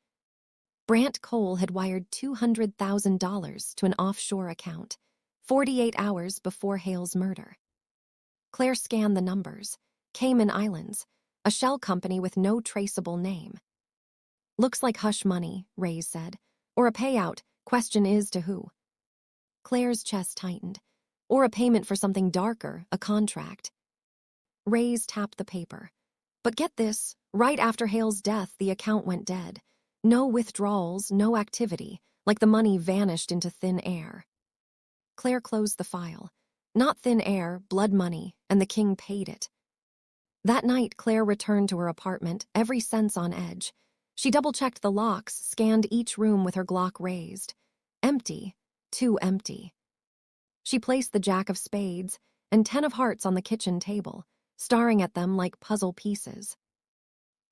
Brant Cole had wired $200,000 to an offshore account, 48 hours before Hale's murder. Claire scanned the numbers. Cayman Islands, a shell company with no traceable name. Looks like hush money, Ray's said. Or a payout, question is to who? Claire's chest tightened. Or a payment for something darker, a contract. Ray's tapped the paper. But get this, right after Hale's death, the account went dead. No withdrawals, no activity, like the money vanished into thin air. Claire closed the file. Not thin air, blood money, and the king paid it. That night, Claire returned to her apartment, every sense on edge. She double-checked the locks, scanned each room with her Glock raised. Empty, too empty. She placed the jack of spades and 10 of hearts on the kitchen table, staring at them like puzzle pieces.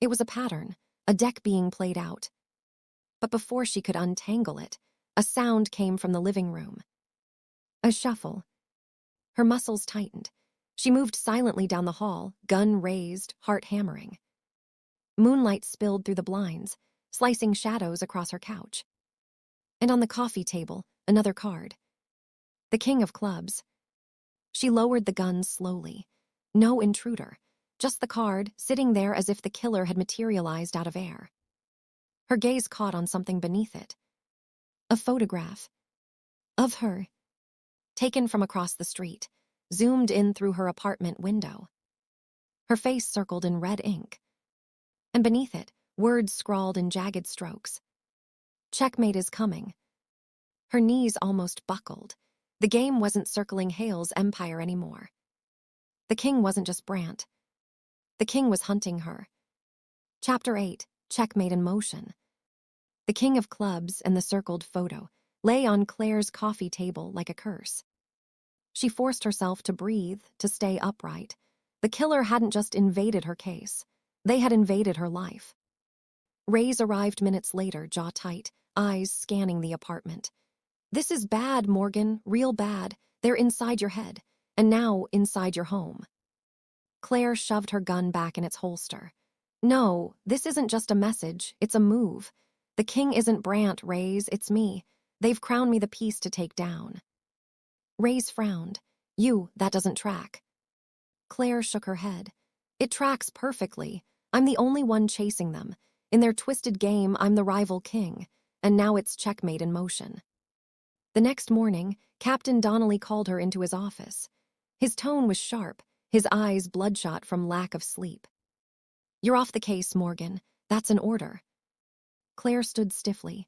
It was a pattern, a deck being played out. But before she could untangle it, a sound came from the living room. A shuffle. Her muscles tightened. She moved silently down the hall, gun raised, heart hammering. Moonlight spilled through the blinds, slicing shadows across her couch. And on the coffee table, another card. The King of Clubs. She lowered the gun slowly. No intruder, just the card sitting there as if the killer had materialized out of air. Her gaze caught on something beneath it. A photograph. Of her. Taken from across the street, zoomed in through her apartment window. Her face circled in red ink. And beneath it, words scrawled in jagged strokes. Checkmate is coming. Her knees almost buckled. The game wasn't circling Hale's empire anymore. The king wasn't just Brant. The king was hunting her. Chapter 8, Checkmate in Motion. The King of Clubs and the circled photo lay on Claire's coffee table like a curse. She forced herself to breathe, to stay upright. The killer hadn't just invaded her case. They had invaded her life. Ray's arrived minutes later, jaw tight, eyes scanning the apartment. This is bad, Morgan, real bad. They're inside your head, and now inside your home. Claire shoved her gun back in its holster. No, this isn't just a message, it's a move. The king isn't Brant, Rays, it's me. They've crowned me the piece to take down. Rays frowned. That doesn't track. Claire shook her head. It tracks perfectly. I'm the only one chasing them. In their twisted game, I'm the rival king, and now it's checkmate in motion. The next morning, Captain Donnelly called her into his office. His tone was sharp, his eyes bloodshot from lack of sleep. You're off the case, Morgan. That's an order. Claire stood stiffly.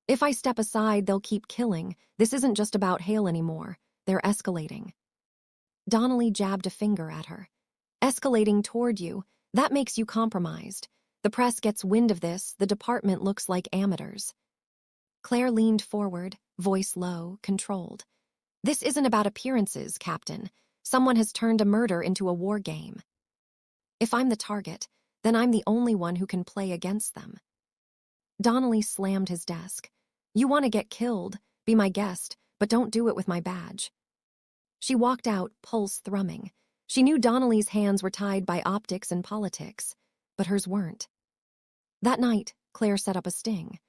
If I step aside, they'll keep killing. This isn't just about Hale anymore. They're escalating. Donnelly jabbed a finger at her. Escalating toward you, that makes you compromised. The press gets wind of this, the department looks like amateurs. Claire leaned forward, voice low, controlled. This isn't about appearances, Captain. Someone has turned a murder into a war game. If I'm the target, then I'm the only one who can play against them. Donnelly slammed his desk. You want to get killed, be my guest, but don't do it with my badge. She walked out, pulse thrumming. She knew Donnelly's hands were tied by optics and politics, but hers weren't. That night, Claire set up a sting.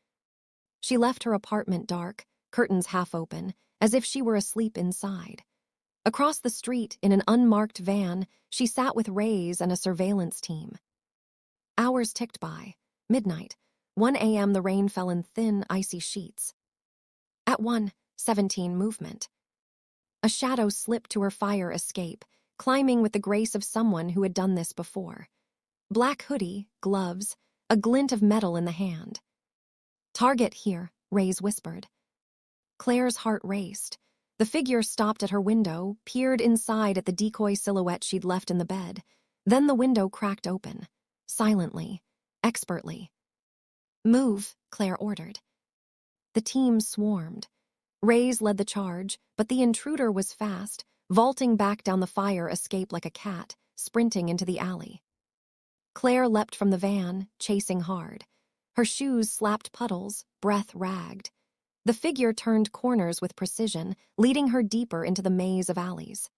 She left her apartment dark, curtains half open, as if she were asleep inside. Across the street, in an unmarked van, she sat with Rays and a surveillance team. Hours ticked by. Midnight. 1 a.m. the rain fell in thin, icy sheets. At 1:17 movement. A shadow slipped to her fire escape, climbing with the grace of someone who had done this before. Black hoodie, gloves, a glint of metal in the hand. Target here, Rays whispered. Claire's heart raced. The figure stopped at her window, peered inside at the decoy silhouette she'd left in the bed. Then the window cracked open. Silently, expertly. Move, Claire ordered. The team swarmed. Rays led the charge, but the intruder was fast, vaulting back down the fire escape like a cat, sprinting into the alley. Claire leapt from the van, chasing hard. Her shoes slapped puddles, breath ragged. The figure turned corners with precision, leading her deeper into the maze of alleys.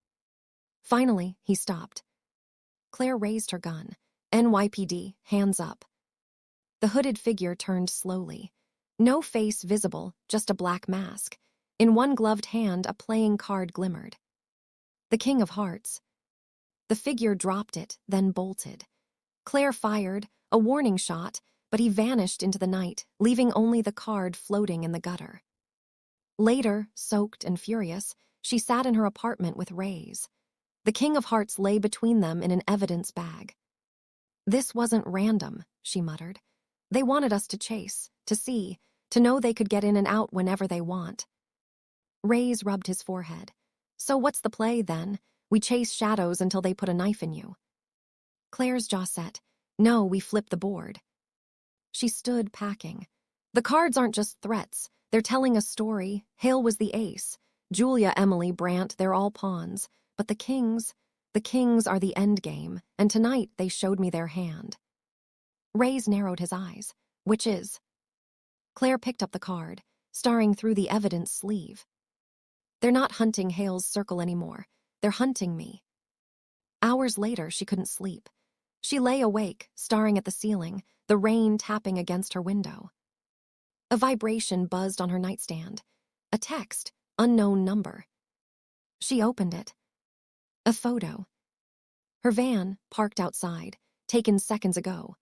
Finally, he stopped. Claire raised her gun. NYPD, hands up. The hooded figure turned slowly. No face visible, just a black mask. In one gloved hand, a playing card glimmered. The King of Hearts. The figure dropped it, then bolted. Claire fired, a warning shot, but he vanished into the night, leaving only the card floating in the gutter. Later, soaked and furious, she sat in her apartment with Rays. The King of Hearts lay between them in an evidence bag. This wasn't random, she muttered. They wanted us to chase, to see, to know they could get in and out whenever they want. Rays rubbed his forehead. So what's the play, then? We chase shadows until they put a knife in you. Claire's jaw set. No, we flip the board. She stood packing. The cards aren't just threats. They're telling a story. Hale was the ace. Julia, Emily, Brant, they're all pawns. But the The kings are the end game, and tonight they showed me their hand. Ray's narrowed his eyes. Which is? Claire picked up the card, staring through the evidence sleeve. They're not hunting Hale's circle anymore. They're hunting me. Hours later, she couldn't sleep. She lay awake, staring at the ceiling, the rain tapping against her window. A vibration buzzed on her nightstand. A text, unknown number. She opened it. A photo. Her van, parked outside, taken seconds ago.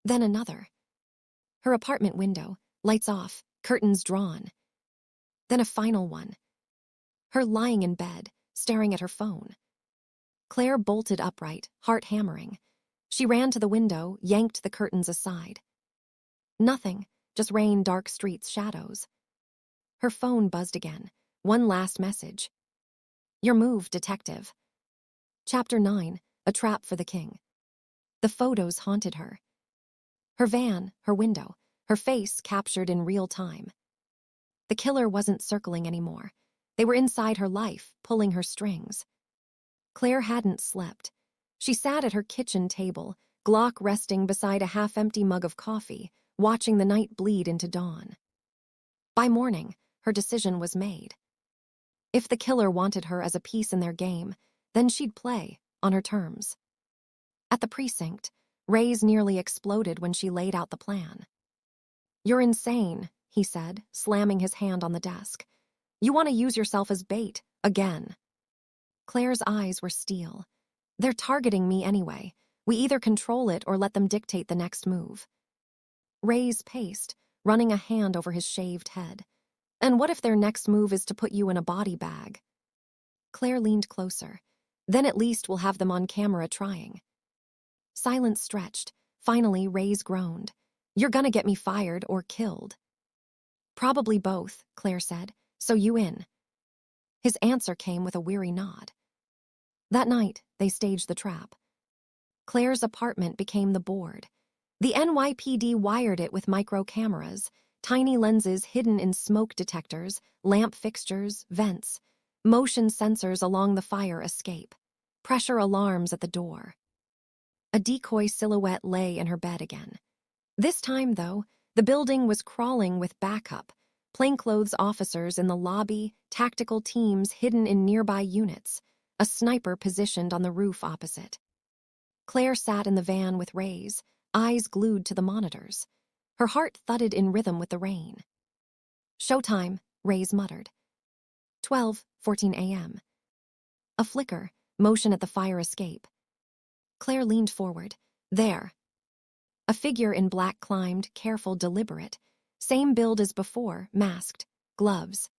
Then another. Her apartment window, lights off, curtains drawn. Then a final one. Her lying in bed, staring at her phone. Claire bolted upright, heart hammering. She ran to the window, yanked the curtains aside. Nothing, just rain, dark streets, shadows. Her phone buzzed again. One last message. Your move, detective. Chapter 9, A Trap for the King. The photos haunted her. Her van, her window, her face captured in real time. The killer wasn't circling anymore. They were inside her life, pulling her strings. Claire hadn't slept. She sat at her kitchen table, Glock resting beside a half-empty mug of coffee, watching the night bleed into dawn. By morning, her decision was made. If the killer wanted her as a piece in their game, then she'd play, on her terms. At the precinct, Ray's nearly exploded when she laid out the plan. You're insane, he said, slamming his hand on the desk. You want to use yourself as bait, again. Claire's eyes were steel. They're targeting me anyway. We either control it or let them dictate the next move. Ray's paced, running a hand over his shaved head. And what if their next move is to put you in a body bag? Claire leaned closer. Then at least we'll have them on camera trying. Silence stretched. Finally, Ray's groaned. You're gonna get me fired or killed. Probably both, Claire said. So you in? His answer came with a weary nod. That night, they staged the trap. Claire's apartment became the board. The NYPD wired it with micro cameras, tiny lenses hidden in smoke detectors, lamp fixtures, vents, motion sensors along the fire escape, pressure alarms at the door. A decoy silhouette lay in her bed again. This time, though, the building was crawling with backup, plainclothes officers in the lobby, tactical teams hidden in nearby units, a sniper positioned on the roof opposite. Claire sat in the van with Ray's, eyes glued to the monitors. Her heart thudded in rhythm with the rain. Showtime, Ray's muttered. 12:14 a.m. A flicker, motion at the fire escape. Claire leaned forward. There. A figure in black climbed, careful, deliberate. Same build as before, masked, gloves.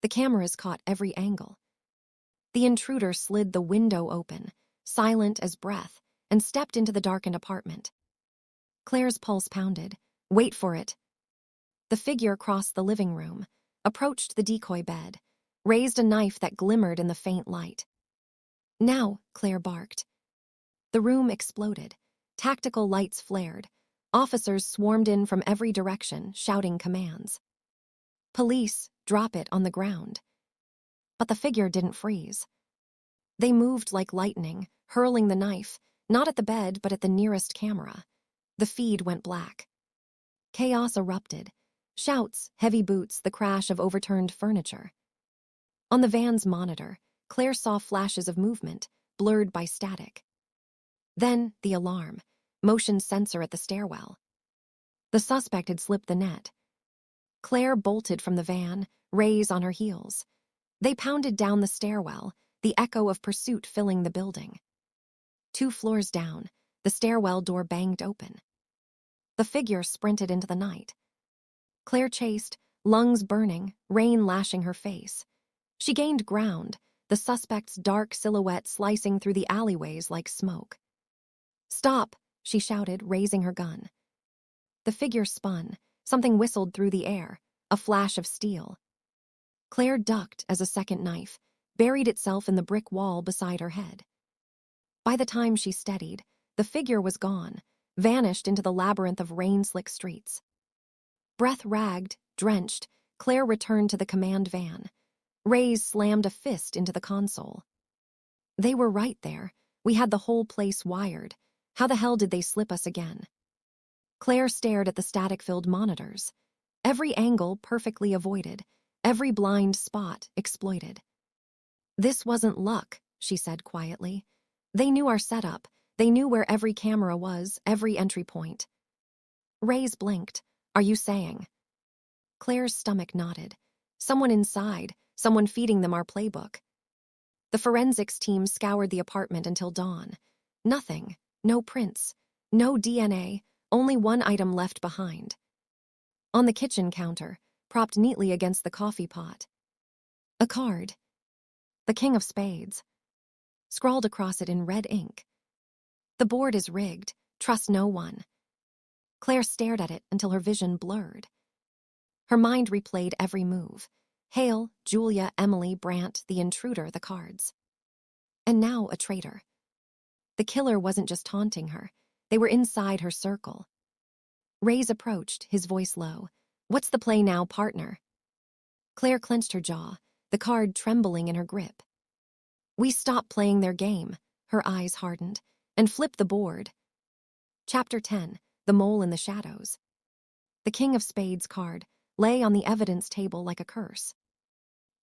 The cameras caught every angle. The intruder slid the window open, silent as breath, and stepped into the darkened apartment. Claire's pulse pounded. Wait for it. The figure crossed the living room, approached the decoy bed, raised a knife that glimmered in the faint light. Now, Claire barked. The room exploded. Tactical lights flared. Officers swarmed in from every direction, shouting commands. Police, drop it on the ground. But the figure didn't freeze. They moved like lightning, hurling the knife, not at the bed but at the nearest camera. The feed went black. Chaos erupted. Shouts, heavy boots, the crash of overturned furniture. On the van's monitor, Claire saw flashes of movement, blurred by static. Then, the alarm, motion sensor at the stairwell. The suspect had slipped the net. Claire bolted from the van, Ray's on her heels. They pounded down the stairwell, the echo of pursuit filling the building. 2 floors down, the stairwell door banged open. The figure sprinted into the night. Claire chased, lungs burning, rain lashing her face. She gained ground, the suspect's dark silhouette slicing through the alleyways like smoke. Stop, she shouted, raising her gun. The figure spun. Something whistled through the air, a flash of steel. Claire ducked as a second knife buried itself in the brick wall beside her head. By the time she steadied, the figure was gone, vanished into the labyrinth of rain-slick streets. Breath ragged, drenched, Claire returned to the command van. Ray's slammed a fist into the console. They were right there. We had the whole place wired. How the hell did they slip us again? Claire stared at the static-filled monitors. Every angle perfectly avoided, every blind spot exploited. This wasn't luck, she said quietly. They knew our setup. They knew where every camera was, every entry point. Ray's blinked. Are you saying? Claire's stomach nodded. Someone inside, someone feeding them our playbook. The forensics team scoured the apartment until dawn. Nothing. No prints. No DNA. Only one item left behind. On the kitchen counter, propped neatly against the coffee pot. A card. The King of Spades. Scrawled across it in red ink. The board is rigged. Trust no one. Claire stared at it until her vision blurred. Her mind replayed every move. Hale, Julia, Emily, Brant, the intruder, the cards. And now a traitor. The killer wasn't just taunting her. They were inside her circle. Ray's approached, his voice low. What's the play now, partner? Claire clenched her jaw, the card trembling in her grip. We stopped playing their game, her eyes hardened, and flipped the board. Chapter 10, The Mole in the Shadows. The King of Spades card lay on the evidence table like a curse.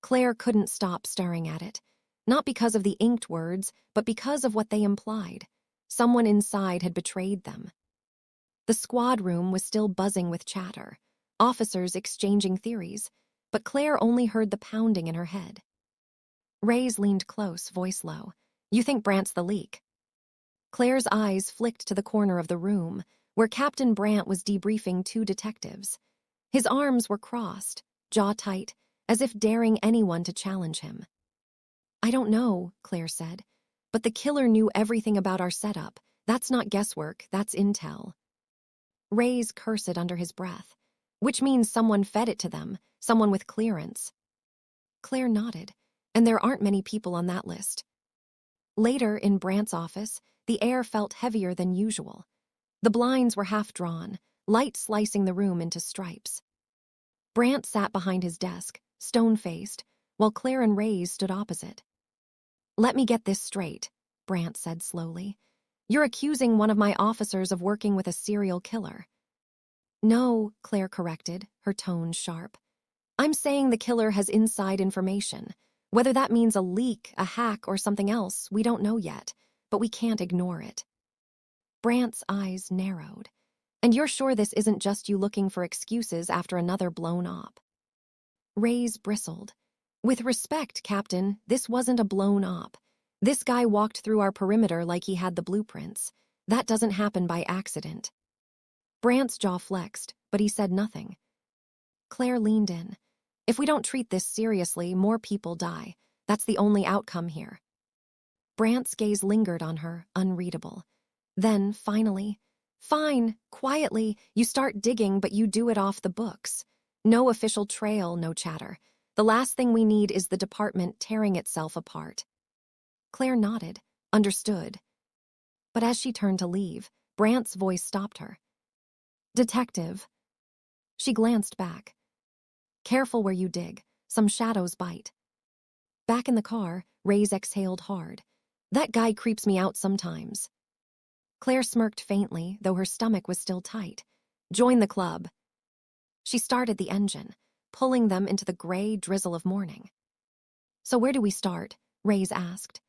Claire couldn't stop staring at it, not because of the inked words, but because of what they implied. Someone inside had betrayed them. The squad room was still buzzing with chatter, officers exchanging theories, but Claire only heard the pounding in her head. Ray's leaned close, voice low. You think Brant's the leak? Claire's eyes flicked to the corner of the room, where Captain Brant was debriefing two detectives. His arms were crossed, jaw tight, as if daring anyone to challenge him. I don't know, Claire said, but the killer knew everything about our setup. That's not guesswork, that's intel. Ray's cursed under his breath, which means someone fed it to them, someone with clearance. Claire nodded, and there aren't many people on that list. Later, in Brant's office, the air felt heavier than usual. The blinds were half drawn, light slicing the room into stripes. Brant sat behind his desk, stone-faced, while Claire and Ray stood opposite. Let me get this straight, Brant said slowly. You're accusing one of my officers of working with a serial killer. No, Claire corrected, her tone sharp. I'm saying the killer has inside information. Whether that means a leak, a hack, or something else, we don't know yet, but we can't ignore it. Brant's eyes narrowed. And you're sure this isn't just you looking for excuses after another blown op? Ray's bristled. With respect, Captain, this wasn't a blown op. This guy walked through our perimeter like he had the blueprints. That doesn't happen by accident. Brant's jaw flexed, but he said nothing. Claire leaned in. If we don't treat this seriously, more people die. That's the only outcome here. Brant's gaze lingered on her, unreadable. Then, finally, fine, quietly, you start digging, but you do it off the books. No official trail, no chatter. The last thing we need is the department tearing itself apart. Claire nodded, understood. But as she turned to leave, Brant's voice stopped her. Detective. She glanced back. Careful where you dig. Some shadows bite. Back in the car, Ray's exhaled hard. That guy creeps me out sometimes. Claire smirked faintly, though her stomach was still tight. Join the club. She started the engine, pulling them into the gray drizzle of morning. So where do we start? Ray's asked.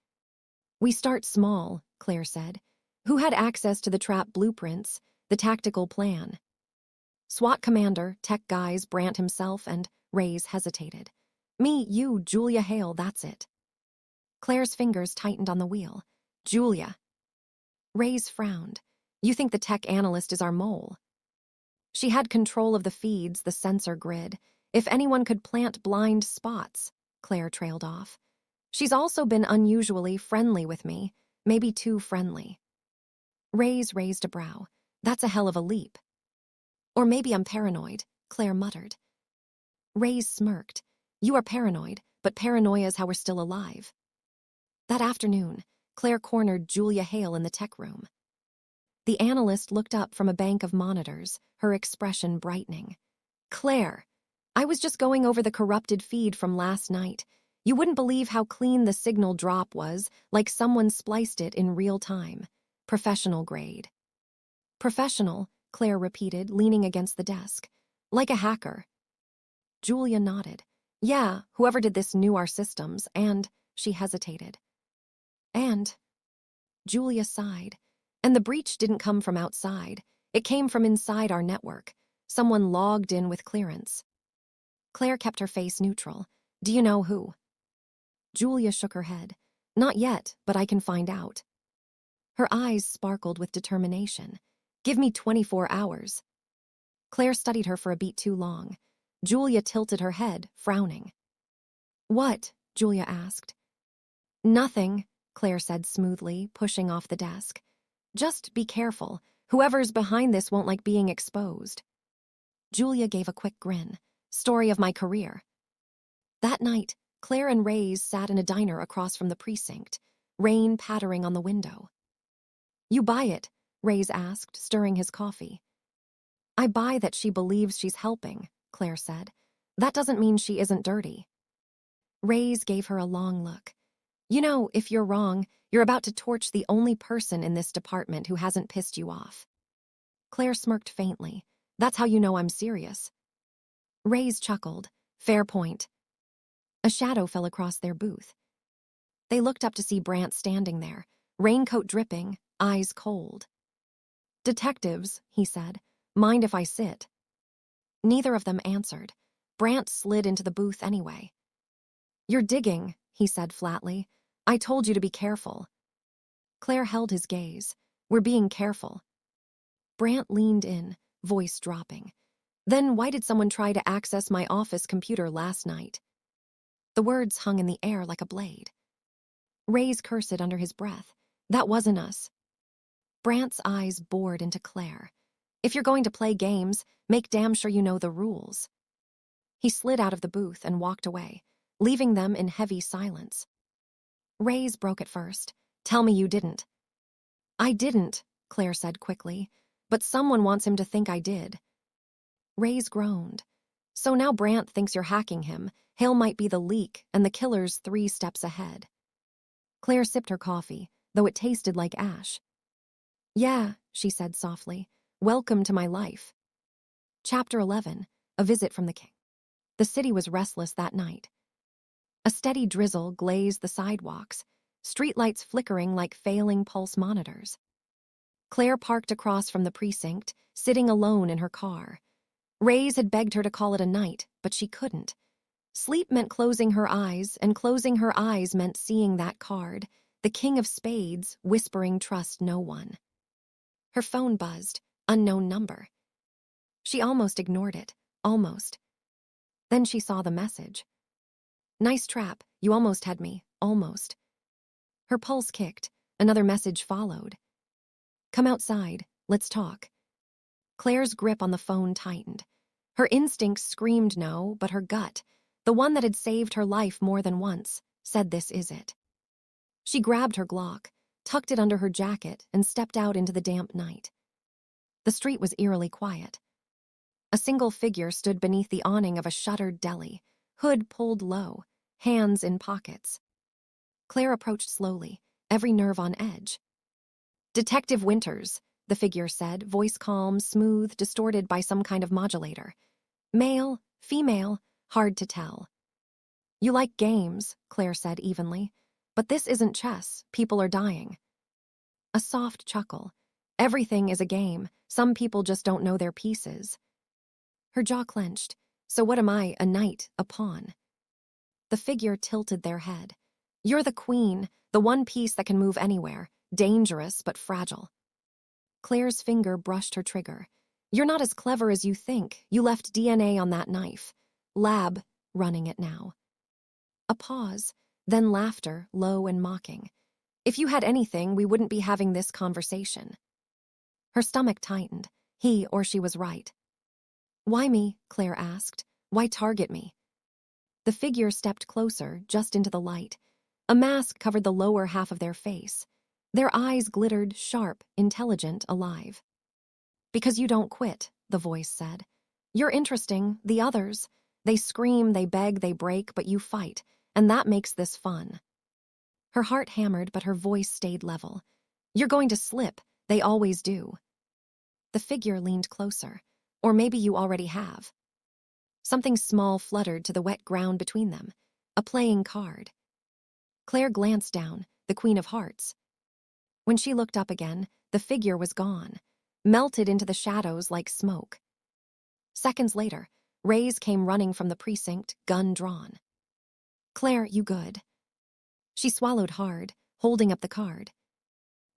We start small, Claire said. Who had access to the trap blueprints, the tactical plan? SWAT commander, tech guys, Brant himself, and Ray's hesitated. Me, you, Julia Hale, that's it. Claire's fingers tightened on the wheel. Julia. Ray's frowned. You think the tech analyst is our mole? She had control of the feeds, the sensor grid. If anyone could plant blind spots, Claire trailed off. She's also been unusually friendly with me, maybe too friendly. Ray's raised a brow. That's a hell of a leap. Or maybe I'm paranoid, Claire muttered. Ray's smirked. You are paranoid, but paranoia's how we're still alive. That afternoon, Claire cornered Julia Hale in the tech room. The analyst looked up from a bank of monitors, her expression brightening. Claire, I was just going over the corrupted feed from last night. You wouldn't believe how clean the signal drop was, like someone spliced it in real time. Professional grade. Professional, Claire repeated, leaning against the desk. Like a hacker. Julia nodded. Yeah, whoever did this knew our systems, and she hesitated. And Julia sighed. And the breach didn't come from outside. It came from inside our network. Someone logged in with clearance. Claire kept her face neutral. Do you know who? Julia shook her head. Not yet, but I can find out. Her eyes sparkled with determination. Give me 24 hours. Claire studied her for a beat too long. Julia tilted her head, frowning. What? Julia asked. Nothing, Claire said smoothly, pushing off the desk. Just be careful. Whoever's behind this won't like being exposed. Julia gave a quick grin. Story of my career. That night, Claire and Reyes sat in a diner across from the precinct, rain pattering on the window. You buy it? Reyes asked, stirring his coffee. I buy that she believes she's helping, Claire said. That doesn't mean she isn't dirty. Reyes gave her a long look. You know, if you're wrong, you're about to torch the only person in this department who hasn't pissed you off. Claire smirked faintly. That's how you know I'm serious. Reyes chuckled. Fair point. A shadow fell across their booth. They looked up to see Brant standing there, raincoat dripping, eyes cold. Detectives, he said. Mind if I sit? Neither of them answered. Brant slid into the booth anyway. You're digging, he said flatly. I told you to be careful. Claire held his gaze. We're being careful. Brant leaned in, voice dropping. Then why did someone try to access my office computer last night? The words hung in the air like a blade. Reyes cursed under his breath. That wasn't us. Brant's eyes bored into Claire. If you're going to play games, make damn sure you know the rules. He slid out of the booth and walked away, leaving them in heavy silence. Reyes broke it first. Tell me you didn't. I didn't, Claire said quickly, but someone wants him to think I did. Reyes groaned. So now Brant thinks you're hacking him. Hale might be the leak, and the killer's 3 steps ahead. Claire sipped her coffee, though it tasted like ash. Yeah, she said softly. Welcome to my life. Chapter 11, A Visit from the King. The city was restless that night. A steady drizzle glazed the sidewalks, streetlights flickering like failing pulse monitors. Claire parked across from the precinct, sitting alone in her car. Reyes had begged her to call it a night, but she couldn't. Sleep meant closing her eyes, and closing her eyes meant seeing that card, the King of Spades, whispering trust no one. Her phone buzzed, unknown number. She almost ignored it, almost. Then she saw the message. Nice trap, you almost had me, almost. Her pulse kicked, another message followed. Come outside, let's talk. Claire's grip on the phone tightened. Her instincts screamed no, but her gut, the one that had saved her life more than once, said this is it. She grabbed her Glock, tucked it under her jacket, and stepped out into the damp night. The street was eerily quiet. A single figure stood beneath the awning of a shuttered deli, hood pulled low, hands in pockets. Claire approached slowly, every nerve on edge. Detective Winters, the figure said, voice calm, smooth, distorted by some kind of modulator. Male, female, hard to tell. You like games, Claire said evenly, but this isn't chess, people are dying. A soft chuckle. Everything is a game, some people just don't know their pieces. Her jaw clenched. So what am I, a knight, a pawn? The figure tilted their head. You're the queen, the one piece that can move anywhere, dangerous but fragile. Claire's finger brushed her trigger. You're not as clever as you think. You left DNA on that knife. Lab, running it now. A pause, then laughter, low and mocking. If you had anything, we wouldn't be having this conversation. Her stomach tightened. He or she was right. Why me? Claire asked. Why target me? The figure stepped closer, just into the light. A mask covered the lower half of their face. Their eyes glittered, sharp, intelligent, alive. Because you don't quit, the voice said. You're interesting, the others. They scream, they beg, they break, but you fight. and that makes this fun." Her heart hammered, but her voice stayed level. "You're going to slip. They always do." The figure leaned closer. "Or maybe you already have." Something small fluttered to the wet ground between them. A playing card. Claire glanced down, the Queen of Hearts. When she looked up again, the figure was gone, melted into the shadows like smoke. Seconds later, Rays came running from the precinct, gun drawn. "Claire, you good?" She swallowed hard, holding up the card.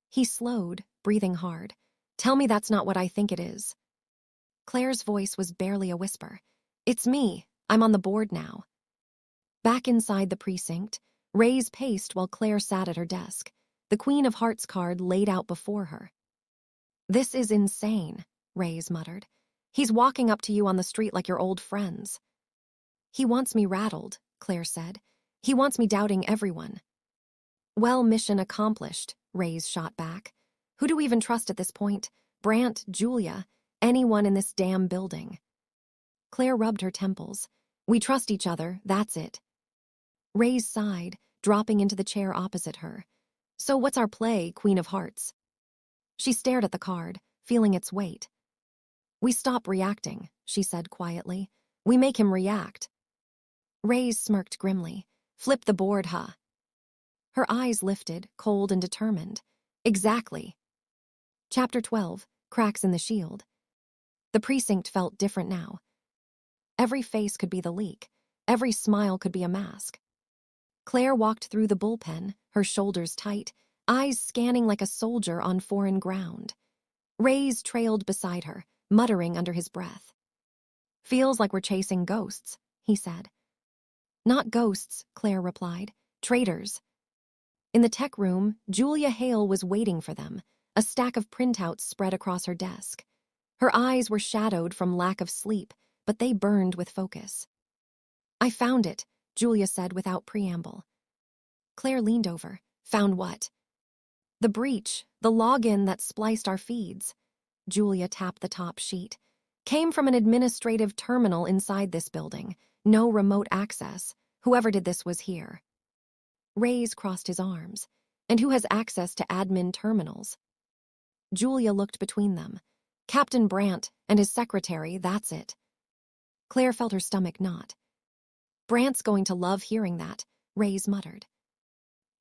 He slowed, breathing hard. "Tell me that's not what I think it is." Claire's voice was barely a whisper. "It's me. I'm on the board now." Back inside the precinct, Rays paced while Claire sat at her desk, the Queen of Hearts card laid out before her. "This is insane," Rays muttered. "He's walking up to you on the street like you're old friends." "He wants me rattled," Claire said. "He wants me doubting everyone." "Well, mission accomplished," Rays shot back. "Who do we even trust at this point? Brant, Julia, anyone in this damn building?" Claire rubbed her temples. "We trust each other, that's it." Rays sighed, dropping into the chair opposite her. "So what's our play, Queen of Hearts?" She stared at the card, feeling its weight. "We stop reacting," she said quietly. "We make him react." Rays smirked grimly. "Flip the board, huh?" Her eyes lifted, cold and determined. "Exactly." Chapter 12, Cracks in the Shield. The precinct felt different now. Every face could be the leak. Every smile could be a mask. Claire walked through the bullpen, her shoulders tight, eyes scanning like a soldier on foreign ground. Rays trailed beside her, muttering under his breath. "Feels like we're chasing ghosts," he said. "Not ghosts," Claire replied. "Traitors." In the tech room, Julia Hale was waiting for them, a stack of printouts spread across her desk. Her eyes were shadowed from lack of sleep, but they burned with focus. "I found it," Julia said without preamble. Claire leaned over. "Found what?" "The breach, the login that spliced our feeds." Julia tapped the top sheet. "Came from an administrative terminal inside this building. No remote access. Whoever did this was here." Rays crossed his arms. "And who has access to admin terminals?" Julia looked between them. "Captain Brant and his secretary, that's it." Claire felt her stomach knot. "Brant's going to love hearing that," Rays muttered.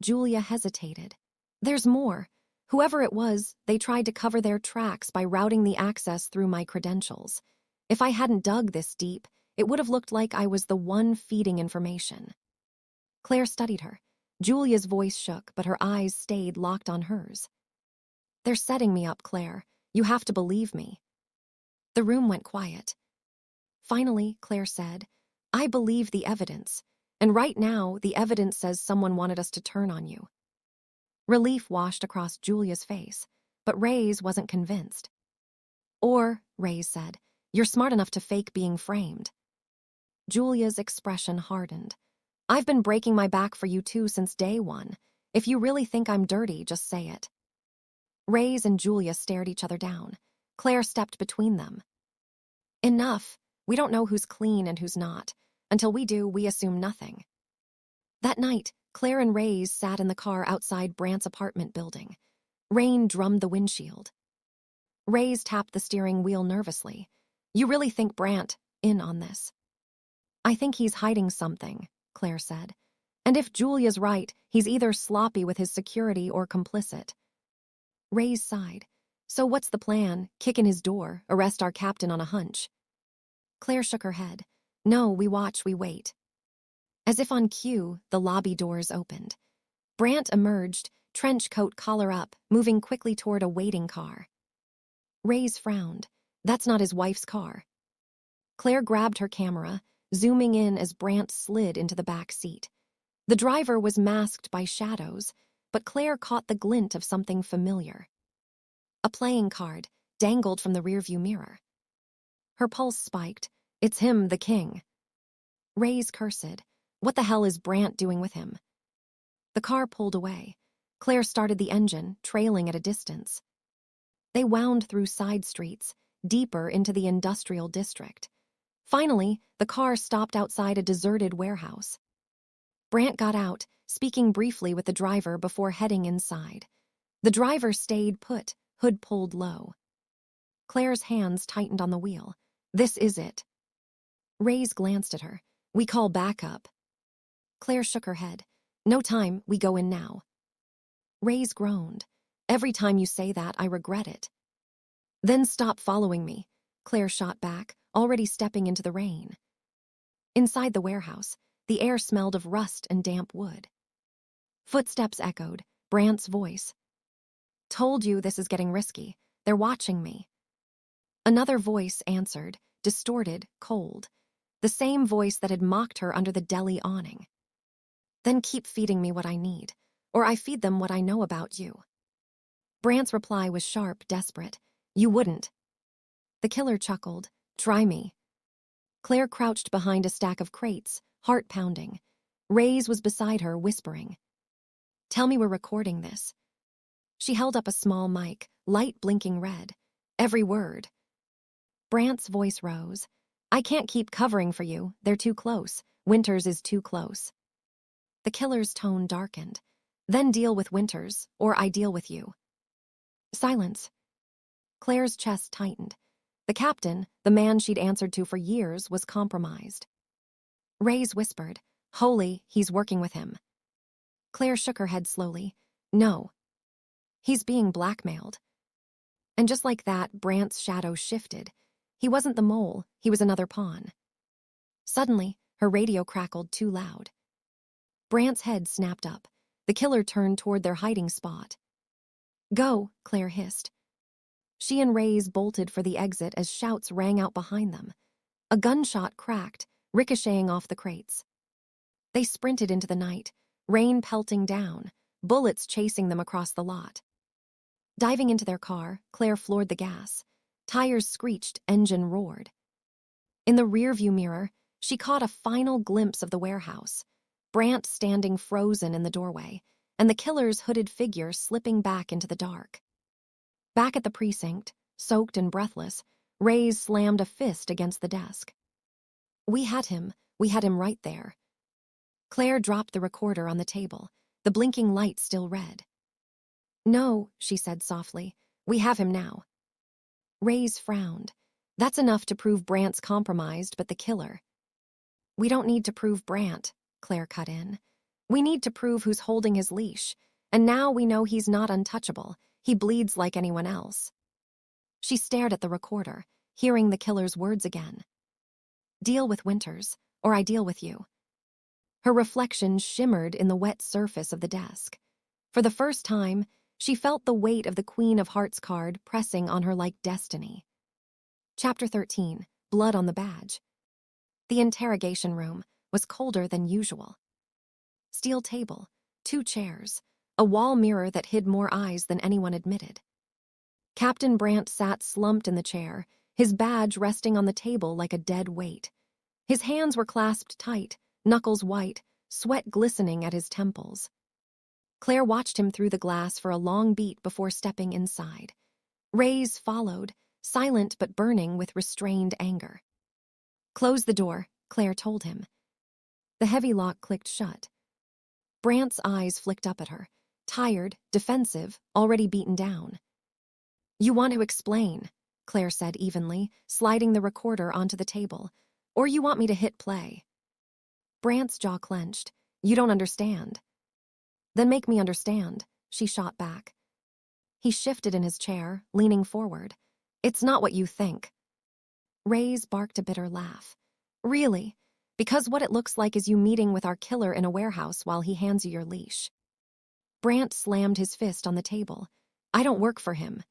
Julia hesitated. "There's more. Whoever it was, they tried to cover their tracks by routing the access through my credentials. If I hadn't dug this deep, it would have looked like I was the one feeding information." Claire studied her. Julia's voice shook, but her eyes stayed locked on hers. "They're setting me up, Claire. You have to believe me." The room went quiet. Finally, Claire said, "I believe the evidence, and right now the evidence says someone wanted us to turn on you." Relief washed across Julia's face, but Rays wasn't convinced. "Or," Rays said, "you're smart enough to fake being framed." Julia's expression hardened. "I've been breaking my back for you two since day one. If you really think I'm dirty, just say it." Rays and Julia stared each other down. Claire stepped between them. "Enough. We don't know who's clean and who's not. Until we do, we assume nothing." That night, Claire and Rays sat in the car outside Brant's apartment building. Rain drummed the windshield. Rays tapped the steering wheel nervously. "You really think Brant in on this?" "I think he's hiding something," Claire said. "And if Julia's right, he's either sloppy with his security or complicit." Rays sighed. "So what's the plan? Kick in his door, arrest our captain on a hunch?" Claire shook her head. "No, we watch, we wait." As if on cue, the lobby doors opened. Brant emerged, trench coat collar up, moving quickly toward a waiting car. Rays frowned. That's not his wife's car. Claire grabbed her camera, zooming in as Brant slid into the back seat. The driver was masked by shadows, but Claire caught the glint of something familiar. A playing card, dangled from the rearview mirror. Her pulse spiked. It's him, the king. Rays cursed. What the hell is Brant doing with him? The car pulled away. Claire started the engine, trailing at a distance. They wound through side streets, deeper into the industrial district. Finally, the car stopped outside a deserted warehouse. Brant got out, speaking briefly with the driver before heading inside. The driver stayed put, hood pulled low. Claire's hands tightened on the wheel. This is it. Ray's glanced at her. We call backup. Claire shook her head. No time, we go in now. Ray's groaned. Every time you say that, I regret it. Then stop following me, Claire shot back, already stepping into the rain. Inside the warehouse, the air smelled of rust and damp wood. Footsteps echoed, Brant's voice. Told you this is getting risky. They're watching me. Another voice answered, distorted, cold. The same voice that had mocked her under the deli awning. Then keep feeding me what I need, or I feed them what I know about you. Brant's reply was sharp, desperate. You wouldn't. The killer chuckled. Try me. Claire crouched behind a stack of crates, heart pounding. Ray's was beside her, whispering. Tell me we're recording this. She held up a small mic, light blinking red. Every word. Brant's voice rose. I can't keep covering for you. They're too close. Winters is too close. The killer's tone darkened. Then deal with Winters, or I deal with you. Silence. Claire's chest tightened. The captain, the man she'd answered to for years, was compromised. Ray's whispered, Holy, he's working with him. Claire shook her head slowly. No. He's being blackmailed. And just like that, Brant's shadow shifted. He wasn't the mole, he was another pawn. Suddenly, her radio crackled too loud. Brant's head snapped up. The killer turned toward their hiding spot. Go, Claire hissed. She and Ray's bolted for the exit as shouts rang out behind them. A gunshot cracked, ricocheting off the crates. They sprinted into the night, rain pelting down, bullets chasing them across the lot. Diving into their car, Claire floored the gas. Tires screeched, engine roared. In the rearview mirror, she caught a final glimpse of the warehouse, Brant standing frozen in the doorway, and the killer's hooded figure slipping back into the dark. Back at the precinct, soaked and breathless, Ray's slammed a fist against the desk. We had him right there. Claire dropped the recorder on the table, the blinking light still red. No, she said softly, we have him now. Ray's frowned. That's enough to prove Brant's compromised, but the killer. We don't need to prove Brant, Claire cut in. We need to prove who's holding his leash, and now we know he's not untouchable. He bleeds like anyone else. She stared at the recorder, hearing the killer's words again. Deal with Winters, or I deal with you. Her reflection shimmered in the wet surface of the desk. For the first time, she felt the weight of the Queen of Hearts card pressing on her like destiny. Chapter 13, Blood on the Badge. The interrogation room was colder than usual. Steel table, 2 chairs, a wall mirror that hid more eyes than anyone admitted. Captain Brant sat slumped in the chair, his badge resting on the table like a dead weight. His hands were clasped tight, knuckles white, sweat glistening at his temples. Claire watched him through the glass for a long beat before stepping inside. Ray's followed, silent but burning with restrained anger. Close the door, Claire told him. The heavy lock clicked shut. Brant's eyes flicked up at her, tired, defensive, already beaten down. You want to explain, Claire said evenly, sliding the recorder onto the table. Or you want me to hit play? Brant's jaw clenched. You don't understand. Then make me understand, she shot back. He shifted in his chair, leaning forward. It's not what you think. Ray's barked a bitter laugh. Really? Because what it looks like is you meeting with our killer in a warehouse while he hands you your leash. Brant slammed his fist on the table. I don't work for him.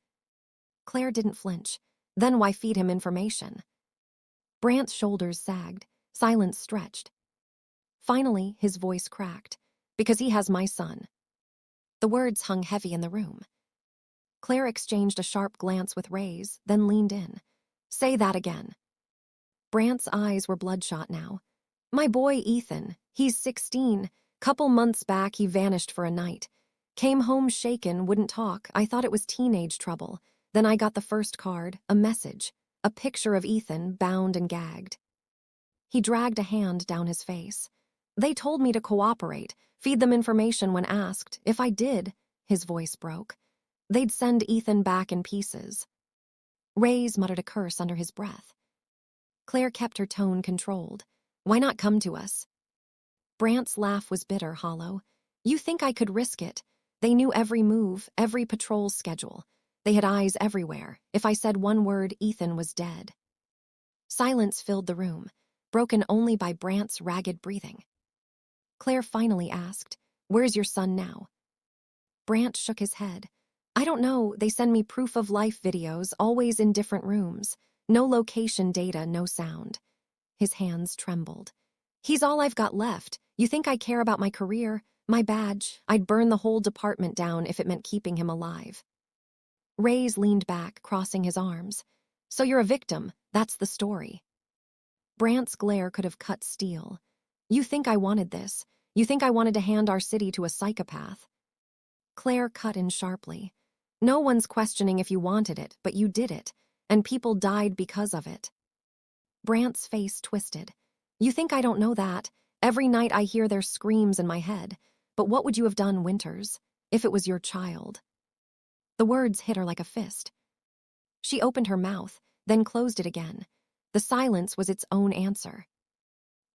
Claire didn't flinch. Then why feed him information? Brant's shoulders sagged, silence stretched. Finally, his voice cracked. Because he has my son. The words hung heavy in the room. Claire exchanged a sharp glance with Ray's, then leaned in. Say that again. Brant's eyes were bloodshot now. My boy Ethan, he's 16. Couple months back he vanished for a night. Came home shaken, wouldn't talk. I thought it was teenage trouble. Then I got the first card, a message, a picture of Ethan bound and gagged. He dragged a hand down his face. They told me to cooperate, feed them information when asked. If I did, his voice broke, they'd send Ethan back in pieces. Reyes muttered a curse under his breath. Claire kept her tone controlled. Why not come to us? Brant's laugh was bitter, hollow. You think I could risk it? They knew every move, every patrol schedule. They had eyes everywhere. If I said one word, Ethan was dead. Silence filled the room, broken only by Brant's ragged breathing. Claire finally asked, "Where's your son now?" Brant shook his head. "I don't know. They send me proof of life videos, always in different rooms. No location data, no sound." His hands trembled. "He's all I've got left. You think I care about my career, my badge? I'd burn the whole department down if it meant keeping him alive." Reyes leaned back, crossing his arms. "So you're a victim. That's the story." Brant's glare could have cut steel. "You think I wanted this? You think I wanted to hand our city to a psychopath?" Claire cut in sharply. "No one's questioning if you wanted it, but you did it, and people died because of it." Brant's face twisted. "You think I don't know that? Every night I hear their screams in my head. But what would you have done, Winters, if it was your child?" The words hit her like a fist. She opened her mouth, then closed it again. The silence was its own answer.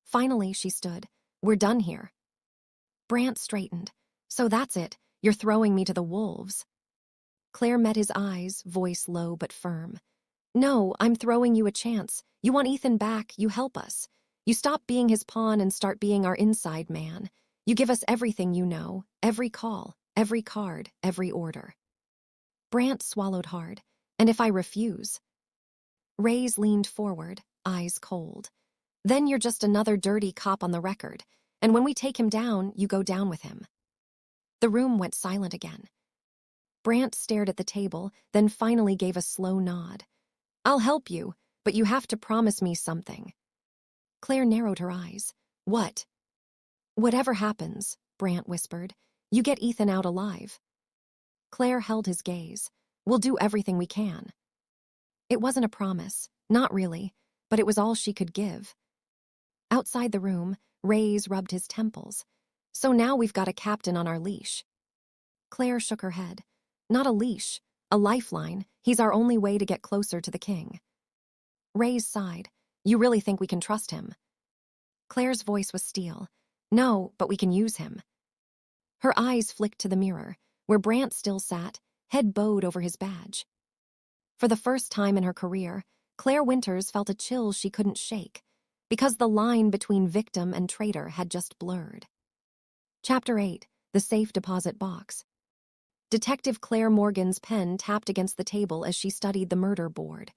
Finally, she stood. "We're done here." Brant straightened. "So that's it. You're throwing me to the wolves." Claire met his eyes, voice low but firm. "No, I'm throwing you a chance. You want Ethan back, you help us. You stop being his pawn and start being our inside man. You give us everything you know, every call, every card, every order." Brant swallowed hard. "And if I refuse?" Reyes leaned forward, eyes cold. "Then you're just another dirty cop on the record, and when we take him down, you go down with him." The room went silent again. Brant stared at the table, then finally gave a slow nod. "I'll help you, but you have to promise me something." Claire narrowed her eyes. "What?" "Whatever happens," Brant whispered, "you get Ethan out alive." Claire held his gaze. "We'll do everything we can." It wasn't a promise, not really, but it was all she could give. Outside the room, Reyes rubbed his temples. "So now we've got a captain on our leash." Claire shook her head. "Not a leash, a lifeline. He's our only way to get closer to the king." Reyes sighed. "You really think we can trust him?" Claire's voice was steel. "No, but we can use him." Her eyes flicked to the mirror, where Brant still sat, head bowed over his badge. For the first time in her career, Claire Winters felt a chill she couldn't shake, because the line between victim and traitor had just blurred. Chapter 8, The Safe Deposit Box. Detective Claire Morgan's pen tapped against the table as she studied the murder board.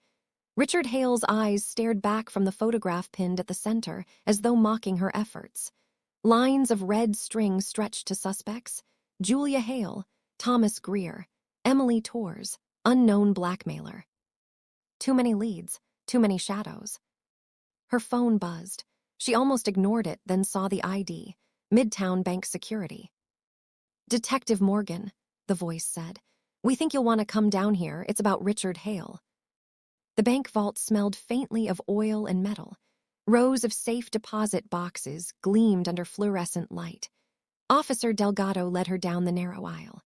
Richard Hale's eyes stared back from the photograph pinned at the center, as though mocking her efforts. Lines of red string stretched to suspects: Julia Hale, Thomas Greer, Emily Torres, unknown blackmailer. Too many leads, too many shadows. Her phone buzzed. She almost ignored it, then saw the ID, Midtown Bank Security. "Detective Morgan," the voice said. "We think you'll want to come down here. It's about Richard Hale." The bank vault smelled faintly of oil and metal. Rows of safe deposit boxes gleamed under fluorescent light. Officer Delgado led her down the narrow aisle.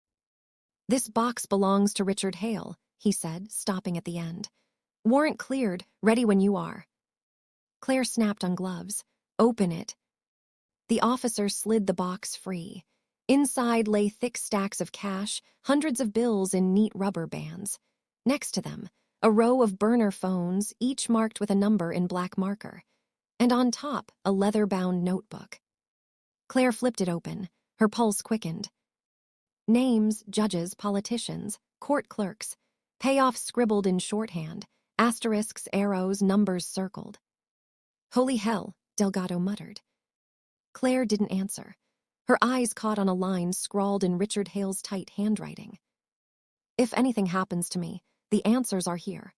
"This box belongs to Richard Hale," he said, stopping at the end. "Warrant cleared, ready when you are." Claire snapped on gloves. "Open it." The officer slid the box free. Inside lay thick stacks of cash, hundreds of bills in neat rubber bands. Next to them, a row of burner phones, each marked with a number in black marker. And on top, a leather-bound notebook. Claire flipped it open. Her pulse quickened. Names, judges, politicians, court clerks. Payoffs scribbled in shorthand. Asterisks, arrows, numbers circled. "Holy hell," Delgado muttered. Claire didn't answer. Her eyes caught on a line scrawled in Richard Hale's tight handwriting. "If anything happens to me, the answers are here."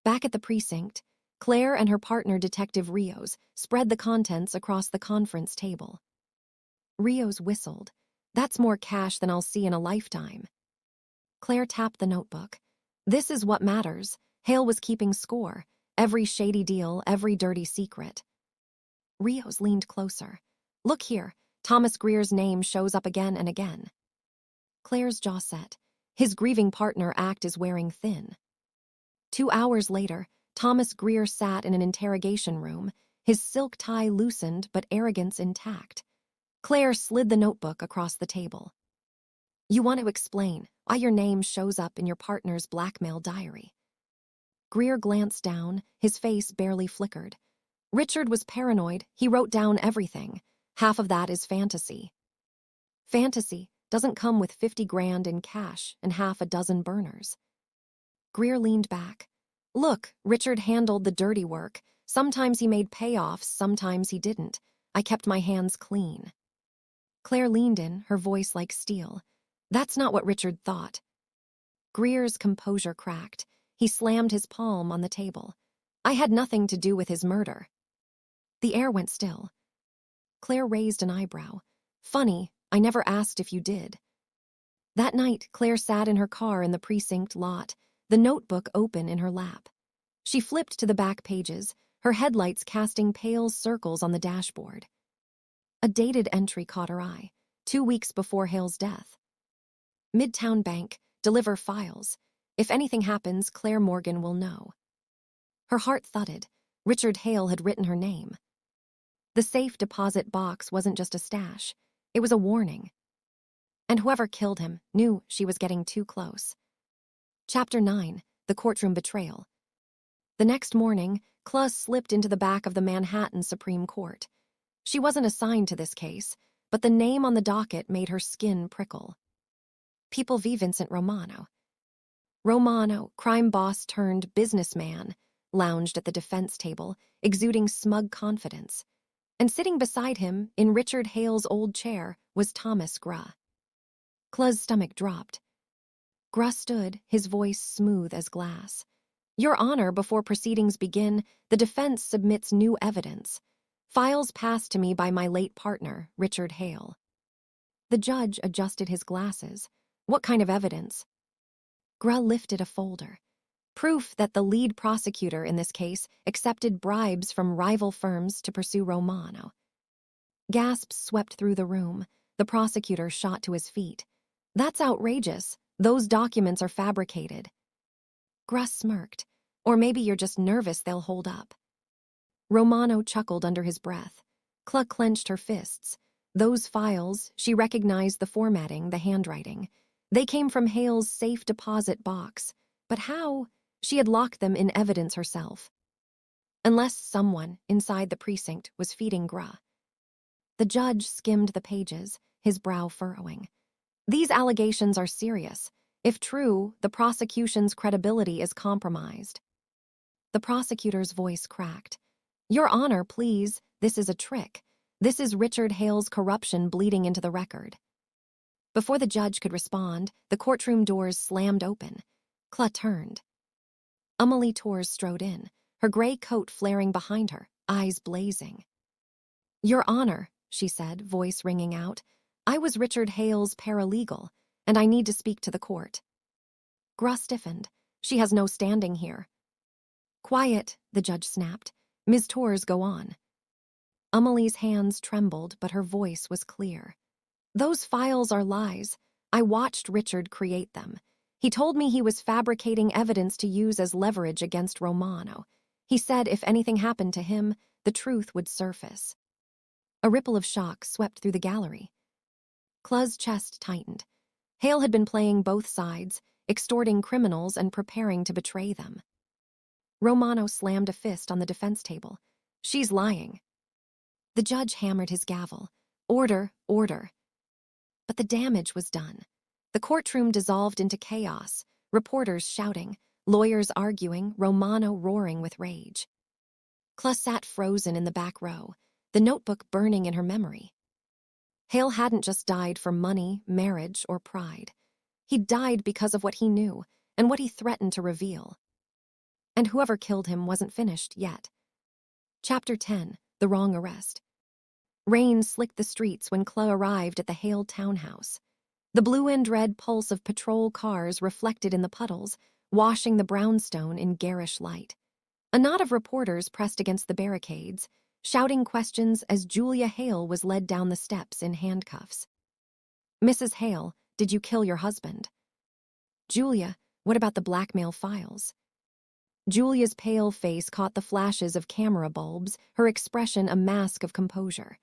Back at the precinct, Claire and her partner Detective Rios spread the contents across the conference table. Rios whistled. "That's more cash than I'll see in a lifetime." Claire tapped the notebook. "This is what matters." Hale was keeping score. Every shady deal, every dirty secret. Rios leaned closer. Look here, Thomas Greer's name shows up again and again. Claire's jaw set. His grieving partner act is wearing thin. 2 hours later, Thomas Greer sat in an interrogation room, his silk tie loosened but arrogance intact. Claire slid the notebook across the table. You want to explain why your name shows up in your partner's blackmail diary. Greer glanced down, his face barely flickered. Richard was paranoid, he wrote down everything. Half of that is fantasy. Fantasy doesn't come with 50 grand in cash and half a dozen burners. Greer leaned back. Look, Richard handled the dirty work. Sometimes he made payoffs, sometimes he didn't. I kept my hands clean. Claire leaned in, her voice like steel. That's not what Richard thought. Greer's composure cracked. He slammed his palm on the table. I had nothing to do with his murder. The air went still. Claire raised an eyebrow. Funny, I never asked if you did. That night, Claire sat in her car in the precinct lot, the notebook open in her lap. She flipped to the back pages, her headlights casting pale circles on the dashboard. A dated entry caught her eye, 2 weeks before Hale's death. Midtown Bank, deliver files. If anything happens, Claire Morgan will know. Her heart thudded. Richard Hale had written her name. The safe deposit box wasn't just a stash. It was a warning. And whoever killed him knew she was getting too close. Chapter 9, The Courtroom Betrayal. The next morning, Cla slipped into the back of the Manhattan Supreme Court. She wasn't assigned to this case, but the name on the docket made her skin prickle. People v. Vincent Romano. Romano, crime boss turned businessman, lounged at the defense table, exuding smug confidence. And sitting beside him, in Richard Hale's old chair, was Thomas Gra. Cla's stomach dropped. Gra stood, his voice smooth as glass. Your Honor, before proceedings begin, the defense submits new evidence. Files passed to me by my late partner, Richard Hale. The judge adjusted his glasses. What kind of evidence? Gra lifted a folder. Proof that the lead prosecutor in this case accepted bribes from rival firms to pursue Romano. Gasps swept through the room. The prosecutor shot to his feet. That's outrageous. Those documents are fabricated. Gra smirked. Or maybe you're just nervous they'll hold up. Romano chuckled under his breath. Cla clenched her fists. Those files, she recognized the formatting, the handwriting. They came from Hale's safe deposit box. But how? She had locked them in evidence herself. Unless someone inside the precinct was feeding Gra. The judge skimmed the pages, his brow furrowing. These allegations are serious. If true, the prosecution's credibility is compromised. The prosecutor's voice cracked. Your Honor, please, this is a trick. This is Richard Hale's corruption bleeding into the record. Before the judge could respond, the courtroom doors slammed open. Cla turned. Amelie Tors strode in, her gray coat flaring behind her, eyes blazing. Your Honor, she said, voice ringing out, I was Richard Hale's paralegal, and I need to speak to the court. Gra stiffened. She has no standing here. Quiet, the judge snapped. Ms. Tors, go on. Amelie's hands trembled, but her voice was clear. Those files are lies. I watched Richard create them. He told me he was fabricating evidence to use as leverage against Romano. He said if anything happened to him, the truth would surface. A ripple of shock swept through the gallery. Cla's chest tightened. Hale had been playing both sides, extorting criminals and preparing to betray them. Romano slammed a fist on the defense table. She's lying. The judge hammered his gavel. Order, order. But the damage was done. The courtroom dissolved into chaos, reporters shouting, lawyers arguing, Romano roaring with rage. Cla sat frozen in the back row, the notebook burning in her memory. Hale hadn't just died for money, marriage, or pride. He'd died because of what he knew and what he threatened to reveal. And whoever killed him wasn't finished yet. Chapter 10, The Wrong Arrest. Rain slicked the streets when Cla arrived at the Hale townhouse. The blue and red pulse of patrol cars reflected in the puddles, washing the brownstone in garish light. A knot of reporters pressed against the barricades, shouting questions as Julia Hale was led down the steps in handcuffs. "Mrs. Hale, did you kill your husband?" "Julia, what about the blackmail files?" Julia's pale face caught the flashes of camera bulbs, her expression a mask of composure.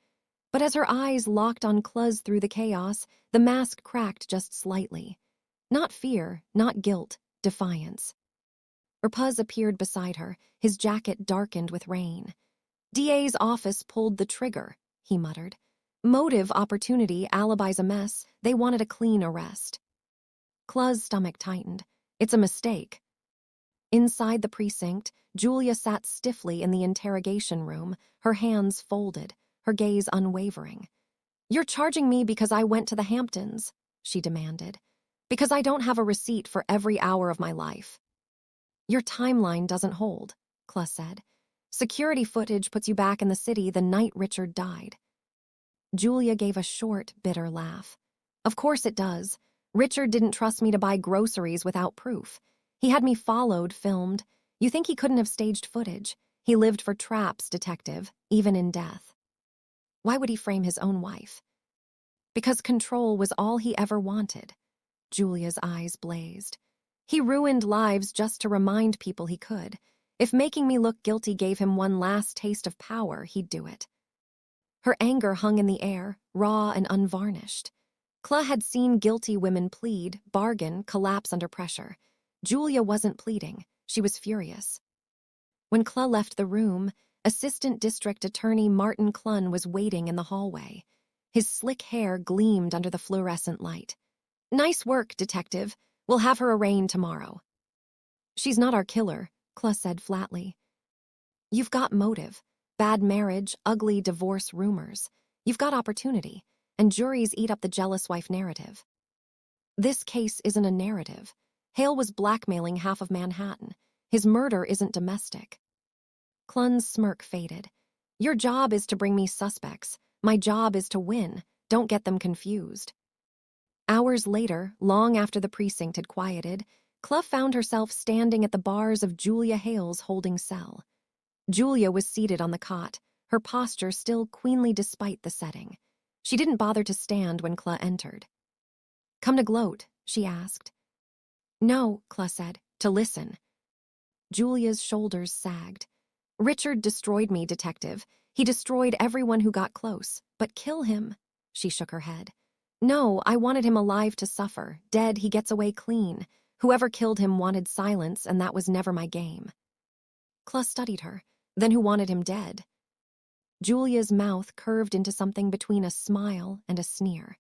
But as her eyes locked on Cluz through the chaos, the mask cracked just slightly. Not fear, not guilt, defiance. Urpuz appeared beside her, his jacket darkened with rain. "DA's office pulled the trigger," he muttered. "Motive, opportunity, alibi's a mess. They wanted a clean arrest." Cluz's stomach tightened. "It's a mistake." Inside the precinct, Julia sat stiffly in the interrogation room, her hands folded, her gaze unwavering. "You're charging me because I went to the Hamptons," she demanded. "Because I don't have a receipt for every hour of my life." "Your timeline doesn't hold," Cluz said. "Security footage puts you back in the city the night Richard died." Julia gave a short, bitter laugh. "Of course it does. Richard didn't trust me to buy groceries without proof. He had me followed, filmed. You think he couldn't have staged footage? He lived for traps, detective, even in death." "Why would he frame his own wife?" "Because control was all he ever wanted." Julia's eyes blazed. "He ruined lives just to remind people he could. If making me look guilty gave him one last taste of power, he'd do it." Her anger hung in the air, raw and unvarnished. Cluz had seen guilty women plead, bargain, collapse under pressure. Julia wasn't pleading. She was furious. When Cluz left the room, Assistant District Attorney Martin Clun was waiting in the hallway. His slick hair gleamed under the fluorescent light. "Nice work, detective. We'll have her arraigned tomorrow." "She's not our killer," Cluz said flatly. "You've got motive. Bad marriage, ugly divorce rumors. You've got opportunity, and juries eat up the jealous wife narrative." "This case isn't a narrative. Hale was blackmailing half of Manhattan. His murder isn't domestic." Clun's smirk faded. "Your job is to bring me suspects. My job is to win. Don't get them confused." Hours later, long after the precinct had quieted, Cluz found herself standing at the bars of Julia Hale's holding cell. Julia was seated on the cot, her posture still queenly despite the setting. She didn't bother to stand when Cluz entered. "Come to gloat?" she asked. "No," Cluz said, "to listen." Julia's shoulders sagged. "Richard destroyed me, detective. He destroyed everyone who got close. But kill him?" She shook her head. "No, I wanted him alive to suffer. Dead, he gets away clean. Whoever killed him wanted silence, and that was never my game." Cluz studied her. "Then who wanted him dead?" Julia's mouth curved into something between a smile and a sneer.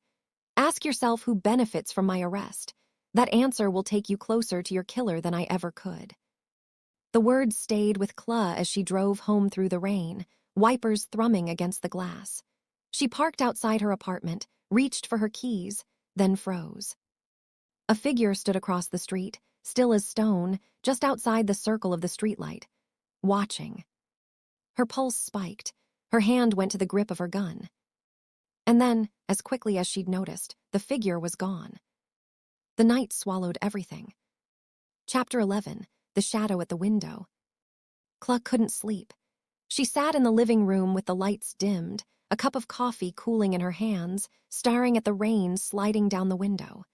"Ask yourself who benefits from my arrest. That answer will take you closer to your killer than I ever could." The words stayed with Cluz as she drove home through the rain, wipers thrumming against the glass. She parked outside her apartment, reached for her keys, then froze. A figure stood across the street, still as stone, just outside the circle of the streetlight, watching. Her pulse spiked. Her hand went to the grip of her gun. And then, as quickly as she'd noticed, the figure was gone. The night swallowed everything. Chapter 11. The Shadow at the Window. Cluz couldn't sleep. She sat in the living room with the lights dimmed, a cup of coffee cooling in her hands, staring at the rain sliding down the window.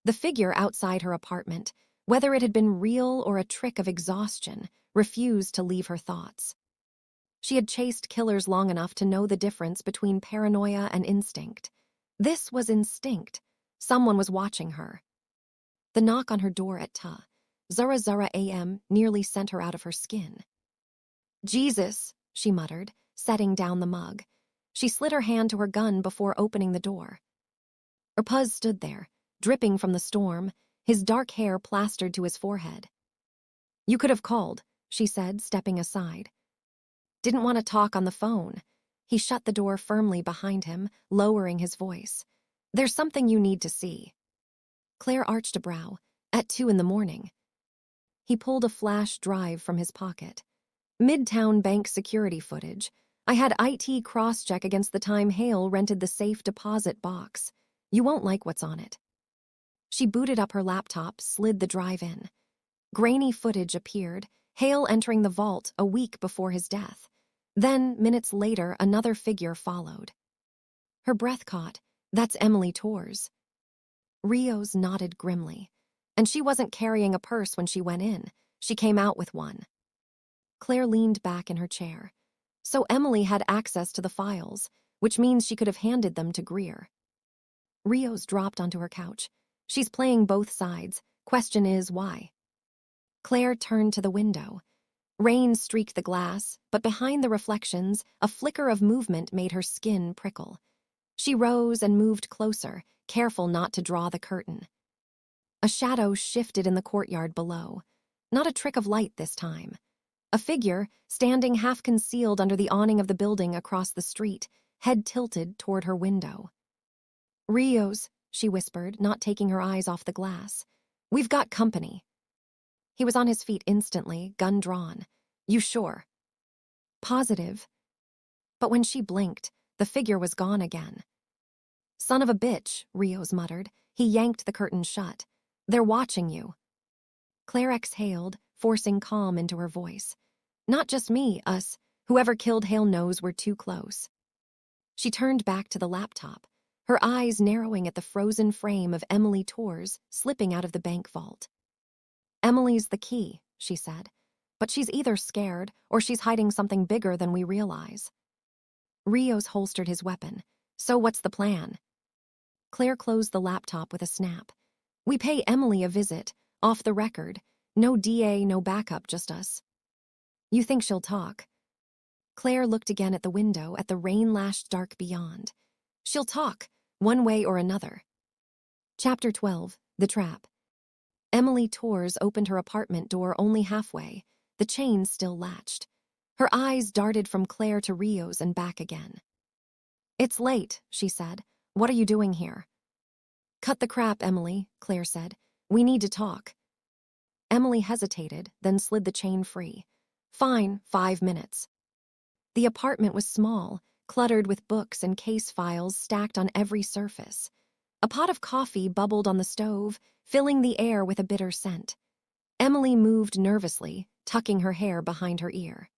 The figure outside her apartment, whether it had been real or a trick of exhaustion, refused to leave her thoughts. She had chased killers long enough to know the difference between paranoia and instinct. This was instinct. Someone was watching her. The knock on her door at Ta. Zura Zura AM nearly sent her out of her skin. "Jesus," she muttered, setting down the mug. She slid her hand to her gun before opening the door. Urpuz stood there, dripping from the storm, his dark hair plastered to his forehead. "You could have called," she said, stepping aside. "Didn't want to talk on the phone." He shut the door firmly behind him, lowering his voice. "There's something you need to see." Claire arched a brow. "At 2 a.m. He pulled a flash drive from his pocket. "Midtown bank security footage. I had IT cross-check against the time Hale rented the safe deposit box. You won't like what's on it." She booted up her laptop, slid the drive in. Grainy footage appeared, Hale entering the vault a week before his death. Then, minutes later, another figure followed. Her breath caught. That's Emily Torres. Rios nodded grimly. And she wasn't carrying a purse when she went in. She came out with one. Claire leaned back in her chair. So Emily had access to the files, which means she could have handed them to Greer. Rios dropped onto her couch. She's playing both sides. Question is, why? Claire turned to the window. Rain streaked the glass, but behind the reflections, a flicker of movement made her skin prickle. She rose and moved closer, careful not to draw the curtain. A shadow shifted in the courtyard below. Not a trick of light this time. A figure, standing half concealed under the awning of the building across the street, head tilted toward her window. "Rios," she whispered, not taking her eyes off the glass. "We've got company." He was on his feet instantly, gun drawn. "You sure?" "Positive." But when she blinked, the figure was gone again. "Son of a bitch," Rios muttered. He yanked the curtain shut. "They're watching you." Claire exhaled, forcing calm into her voice. "Not just me, us. Whoever killed Hale knows we're too close." She turned back to the laptop, her eyes narrowing at the frozen frame of Emily Torres slipping out of the bank vault. "Emily's the key," she said. "But she's either scared or she's hiding something bigger than we realize." Rios holstered his weapon. "So what's the plan?" Claire closed the laptop with a snap. "We pay Emily a visit, off the record. No DA, no backup, just us." "You think she'll talk?" Claire looked again at the window, at the rain-lashed dark beyond. "She'll talk, one way or another." Chapter 12, The Trap. Emily Torres opened her apartment door only halfway, the chain still latched. Her eyes darted from Claire to Rios and back again. "It's late," she said. "What are you doing here?" "Cut the crap, Emily," Claire said. "We need to talk." Emily hesitated, then slid the chain free. "Fine, 5 minutes." The apartment was small, cluttered with books and case files stacked on every surface. A pot of coffee bubbled on the stove, filling the air with a bitter scent. Emily moved nervously, tucking her hair behind her ear.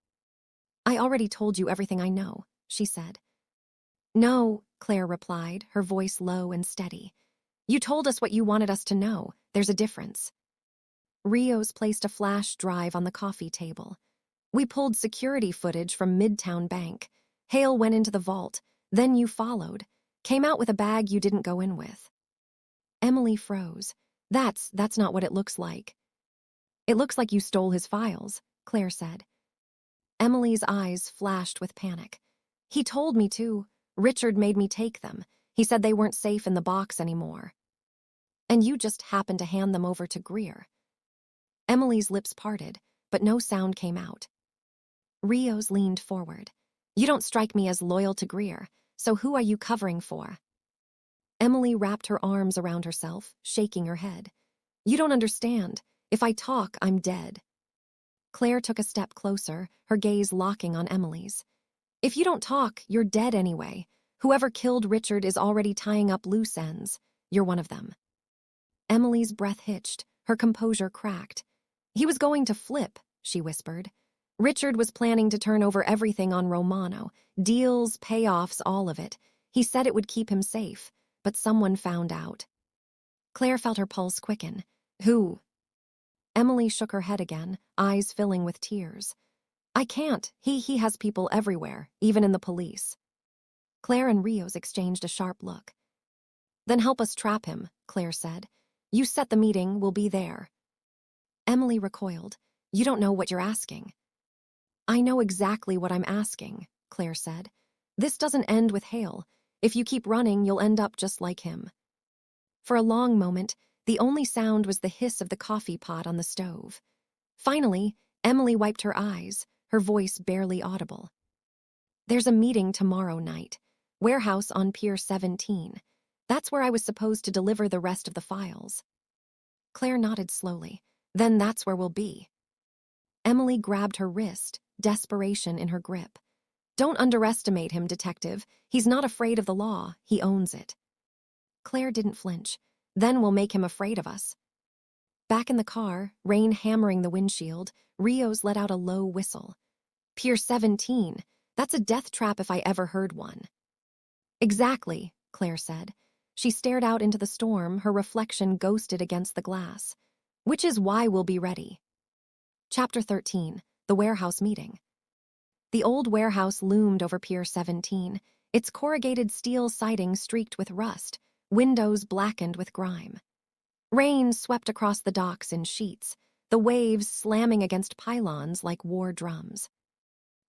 "I already told you everything I know," she said. "No," Claire replied, her voice low and steady. "You told us what you wanted us to know. There's a difference." Rios placed a flash drive on the coffee table. "We pulled security footage from Midtown Bank. Hale went into the vault. Then you followed. Came out with a bag you didn't go in with." Emily froze. That's not what it looks like." "It looks like you stole his files," Claire said. Emily's eyes flashed with panic. "He told me to. Richard made me take them. He said they weren't safe in the box anymore." "And you just happened to hand them over to Greer." Emily's lips parted, but no sound came out. Rios leaned forward. "You don't strike me as loyal to Greer, so who are you covering for?" Emily wrapped her arms around herself, shaking her head. "You don't understand. If I talk, I'm dead." Claire took a step closer, her gaze locking on Emily's. "If you don't talk, you're dead anyway. Whoever killed Richard is already tying up loose ends. You're one of them." Emily's breath hitched, her composure cracked. "He was going to flip," she whispered. "Richard was planning to turn over everything on Romano. Deals, payoffs, all of it. He said it would keep him safe, but someone found out." Claire felt her pulse quicken. "Who?" Emily shook her head again, eyes filling with tears. "I can't. He has people everywhere, even in the police." Claire and Rios exchanged a sharp look. "Then help us trap him," Claire said. "You set the meeting, we'll be there." Emily recoiled. "You don't know what you're asking." "I know exactly what I'm asking," Claire said. "This doesn't end with Hale. If you keep running, you'll end up just like him." For a long moment, the only sound was the hiss of the coffee pot on the stove. Finally, Emily wiped her eyes, her voice barely audible. "There's a meeting tomorrow night. Warehouse on Pier 17. That's where I was supposed to deliver the rest of the files." Claire nodded slowly. "Then that's where we'll be." Emily grabbed her wrist, desperation in her grip. "Don't underestimate him, detective. He's not afraid of the law. He owns it." Claire didn't flinch. "Then we'll make him afraid of us." Back in the car, rain hammering the windshield, Rios let out a low whistle. "Pier 17. That's a death trap if I ever heard one. Exactly, Claire said. She stared out into the storm, her reflection ghosted against the glass. Which is why we'll be ready. Chapter 13, The Warehouse Meeting. The old warehouse loomed over Pier 17, its corrugated steel siding streaked with rust, windows blackened with grime. Rain swept across the docks in sheets, the waves slamming against pylons like war drums.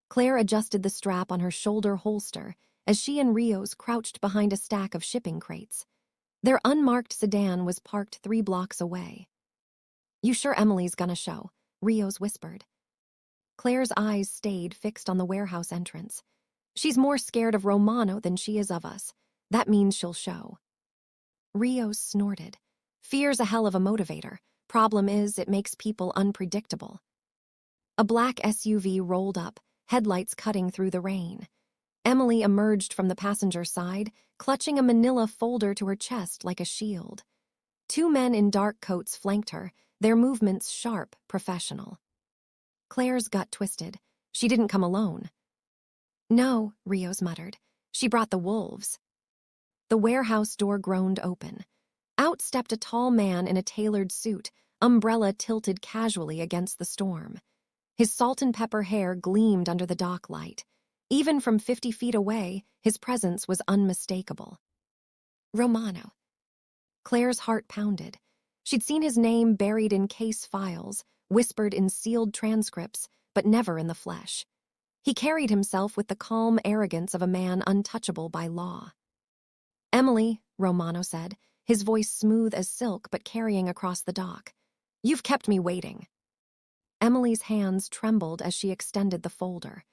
Claire adjusted the strap on her shoulder holster as she and Rios crouched behind a stack of shipping crates. Their unmarked sedan was parked 3 blocks away. "You sure Emily's gonna show?" Rios whispered. Claire's eyes stayed fixed on the warehouse entrance. "She's more scared of Romano than she is of us. That means she'll show." Rios snorted. "Fear's a hell of a motivator. Problem is, it makes people unpredictable." A black SUV rolled up, headlights cutting through the rain. Emily emerged from the passenger side, clutching a manila folder to her chest like a shield. 2 men in dark coats flanked her, their movements sharp, professional. Claire's gut twisted. She didn't come alone. "No," Rios muttered. "She brought the wolves." The warehouse door groaned open. Out stepped a tall man in a tailored suit, umbrella tilted casually against the storm. His salt and pepper hair gleamed under the dock light. Even from 50 feet away, his presence was unmistakable. Romano. Claire's heart pounded. She'd seen his name buried in case files, whispered in sealed transcripts, but never in the flesh. He carried himself with the calm arrogance of a man untouchable by law. "Emily," Romano said, his voice smooth as silk but carrying across the dock. "You've kept me waiting." Emily's hands trembled as she extended the folder.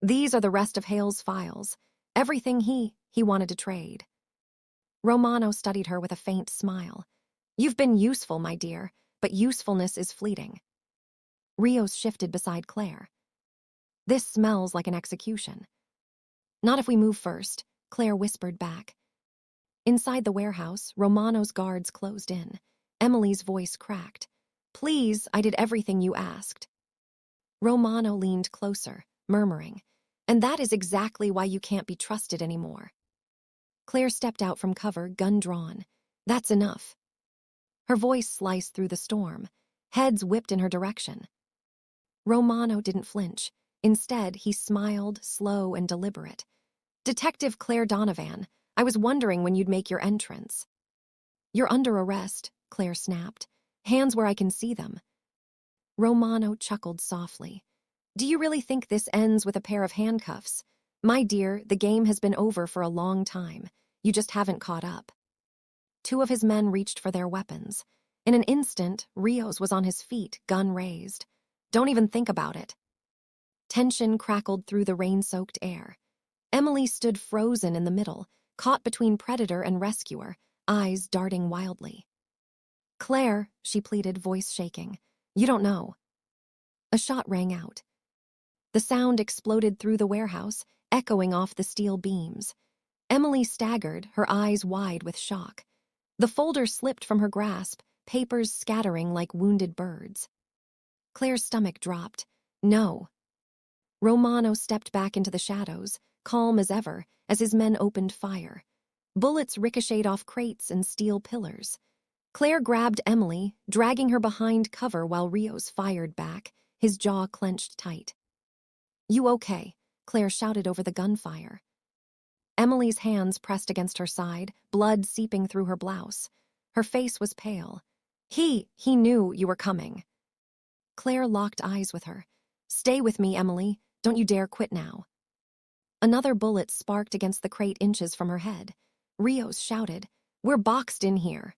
"These are the rest of Hale's files. Everything he wanted to trade." Romano studied her with a faint smile. "You've been useful, my dear, but usefulness is fleeting." Rios shifted beside Claire. "This smells like an execution." "Not if we move first," Claire whispered back. Inside the warehouse, Romano's guards closed in. Emily's voice cracked. "Please, I did everything you asked." Romano leaned closer, murmuring, "And that is exactly why you can't be trusted anymore." Claire stepped out from cover, gun drawn. "That's enough." Her voice sliced through the storm. Heads whipped in her direction. Romano didn't flinch. Instead, he smiled, slow and deliberate. "Detective Claire Donovan, I was wondering when you'd make your entrance." "You're under arrest," Claire snapped. "Hands where I can see them." Romano chuckled softly. "Do you really think this ends with a pair of handcuffs? My dear, the game has been over for a long time. You just haven't caught up." 2 of his men reached for their weapons. In an instant, Rios was on his feet, gun raised. "Don't even think about it." Tension crackled through the rain-soaked air. Emily stood frozen in the middle, caught between predator and rescuer, eyes darting wildly. "Claire," she pleaded, voice shaking. "You don't know." A shot rang out. The sound exploded through the warehouse, echoing off the steel beams. Emily staggered, her eyes wide with shock. The folder slipped from her grasp, papers scattering like wounded birds. Claire's stomach dropped. "No." Romano stepped back into the shadows, calm as ever, as his men opened fire. Bullets ricocheted off crates and steel pillars. Claire grabbed Emily, dragging her behind cover while Rios fired back, his jaw clenched tight. "You okay?" Claire shouted over the gunfire. Emily's hands pressed against her side, blood seeping through her blouse. Her face was pale. He knew you were coming." Claire locked eyes with her. "Stay with me, Emily. Don't you dare quit now." Another bullet sparked against the crate inches from her head. Rios shouted, "We're boxed in here."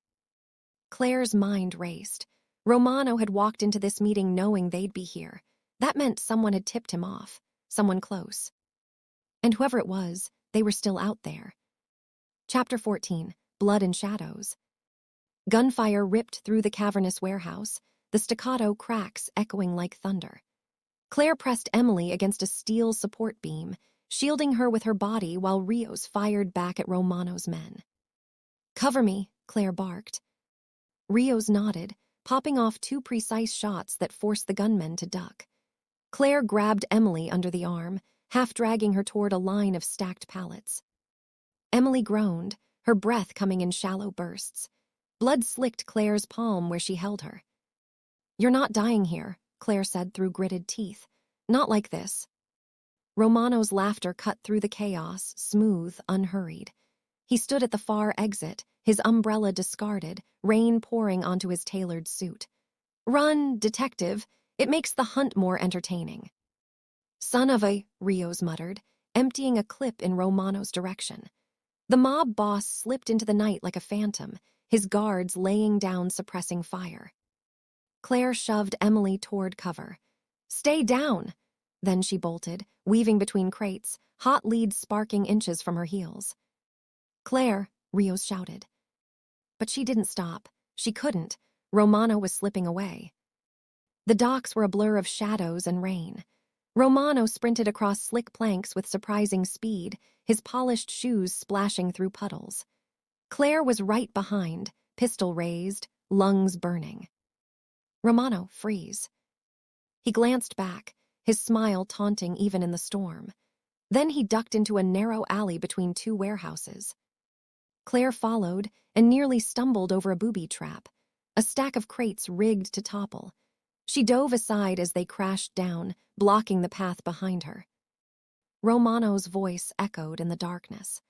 Claire's mind raced. Romano had walked into this meeting knowing they'd be here. That meant someone had tipped him off, someone close. And whoever it was, they were still out there. Chapter 14, Blood and Shadows. Gunfire ripped through the cavernous warehouse, the staccato cracks echoing like thunder. Claire pressed Emily against a steel support beam, shielding her with her body while Rios fired back at Romano's men. "Cover me," Claire barked. Rios nodded, popping off 2 precise shots that forced the gunmen to duck. Claire grabbed Emily under the arm, half dragging her toward a line of stacked pallets. Emily groaned, her breath coming in shallow bursts. Blood slicked Claire's palm where she held her. "You're not dying here," Claire said through gritted teeth. "Not like this." Romano's laughter cut through the chaos, smooth, unhurried. He stood at the far exit, his umbrella discarded, rain pouring onto his tailored suit. "Run, detective. It makes the hunt more entertaining." "Son of a," Rios muttered, emptying a clip in Romano's direction. The mob boss slipped into the night like a phantom, his guards laying down suppressing fire. Claire shoved Emily toward cover. "Stay down!" Then she bolted, weaving between crates, hot leads sparking inches from her heels. "Claire," Rios shouted. But she didn't stop. She couldn't. Romano was slipping away. The docks were a blur of shadows and rain. Romano sprinted across slick planks with surprising speed, his polished shoes splashing through puddles. Claire was right behind, pistol raised, lungs burning. "Romano, freeze." He glanced back, his smile taunting even in the storm. Then he ducked into a narrow alley between two warehouses. Claire followed and nearly stumbled over a booby trap, a stack of crates rigged to topple. She dove aside as they crashed down, blocking the path behind her. Romano's voice echoed in the darkness.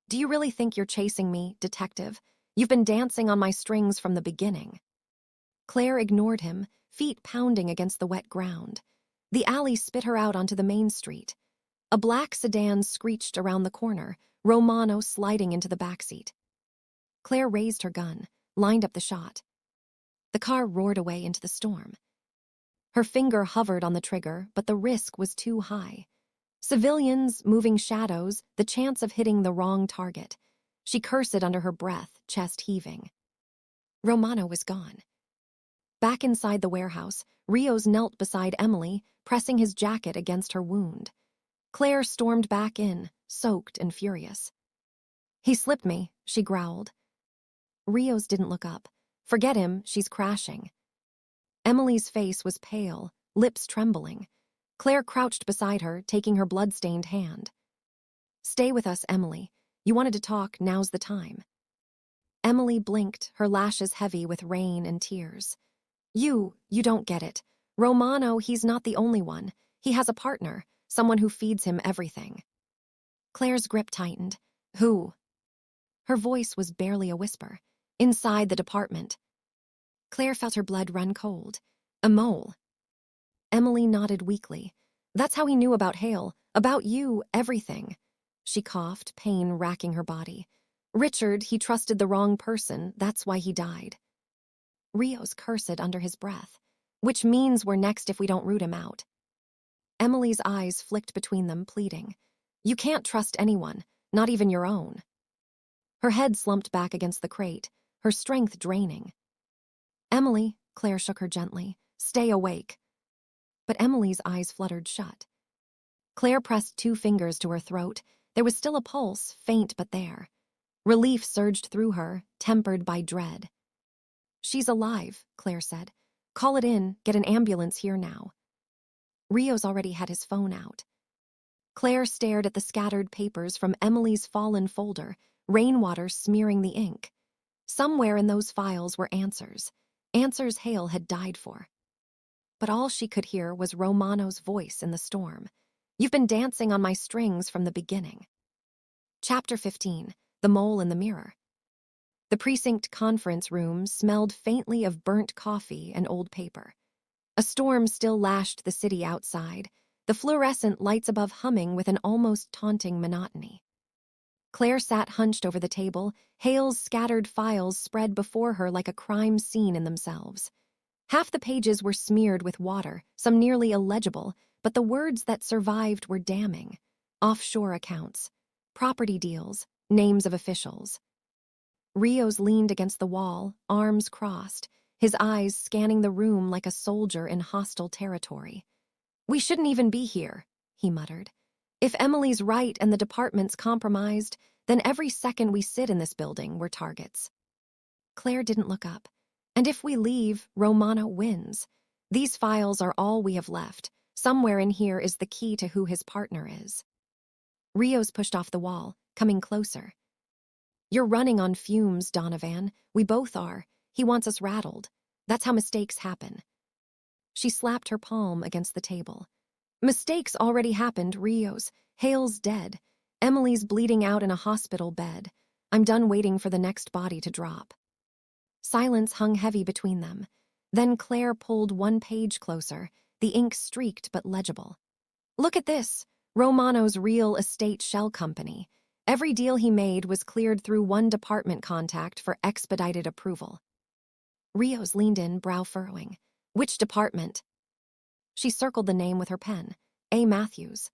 "Do you really think you're chasing me, detective? You've been dancing on my strings from the beginning." Claire ignored him, feet pounding against the wet ground. The alley spit her out onto the main street. A black sedan screeched around the corner, Romano sliding into the backseat. Claire raised her gun, lined up the shot. The car roared away into the storm. Her finger hovered on the trigger, but the risk was too high. Civilians, moving shadows, the chance of hitting the wrong target. She cursed under her breath, chest heaving. Romano was gone. Back inside the warehouse, Rios knelt beside Emily, pressing his jacket against her wound. Claire stormed back in, soaked and furious. "He slipped me," she growled. Rios didn't look up. "Forget him, she's crashing." Emily's face was pale, lips trembling. Claire crouched beside her, taking her blood-stained hand. "Stay with us, Emily. You wanted to talk, now's the time." Emily blinked, her lashes heavy with rain and tears. You don't get it. Romano, he's not the only one. He has a partner, someone who feeds him everything." Claire's grip tightened. "Who?" Her voice was barely a whisper. "Inside the department." Claire felt her blood run cold. "A mole." Emily nodded weakly. "That's how he knew about Hale, about you, everything." She coughed, pain racking her body. "Richard, he trusted the wrong person, that's why he died." Rios cursed under his breath. "Which means we're next if we don't root him out." Emily's eyes flicked between them, pleading. "You can't trust anyone, not even your own." Her head slumped back against the crate, her strength draining. "Emily," Claire shook her gently, "stay awake." But Emily's eyes fluttered shut. Claire pressed 2 fingers to her throat. There was still a pulse, faint but there. Relief surged through her, tempered by dread. "She's alive," Claire said. "Call it in, get an ambulance here now." Rios already had his phone out. Claire stared at the scattered papers from Emily's fallen folder, rainwater smearing the ink. Somewhere in those files were answers Hale had died for. But all she could hear was Romano's voice in the storm. "You've been dancing on my strings from the beginning." Chapter 15, The Mole in the Mirror. The precinct conference room smelled faintly of burnt coffee and old paper. A storm still lashed the city outside, the fluorescent lights above humming with an almost taunting monotony. Claire sat hunched over the table, Hale's scattered files spread before her like a crime scene in themselves. Half the pages were smeared with water, some nearly illegible, but the words that survived were damning. Offshore accounts, property deals, names of officials. Rios leaned against the wall, arms crossed, his eyes scanning the room like a soldier in hostile territory. "We shouldn't even be here," he muttered. "If Emily's right and the department's compromised, then every second we sit in this building, we're targets." Claire didn't look up. "And if we leave, Romano wins. These files are all we have left. Somewhere in here is the key to who his partner is. Rios pushed off the wall, coming closer. You're running on fumes, Donovan. We both are. He wants us rattled. That's how mistakes happen. She slapped her palm against the table. Mistakes already happened, Rios. Hale's dead. Emily's bleeding out in a hospital bed. I'm done waiting for the next body to drop. Silence hung heavy between them. Then Claire pulled one page closer, the ink streaked but legible. Look at this. Romano's real estate shell company. Every deal he made was cleared through one department contact for expedited approval. Rios leaned in, brow furrowing. Which department? She circled the name with her pen. A. Matthews.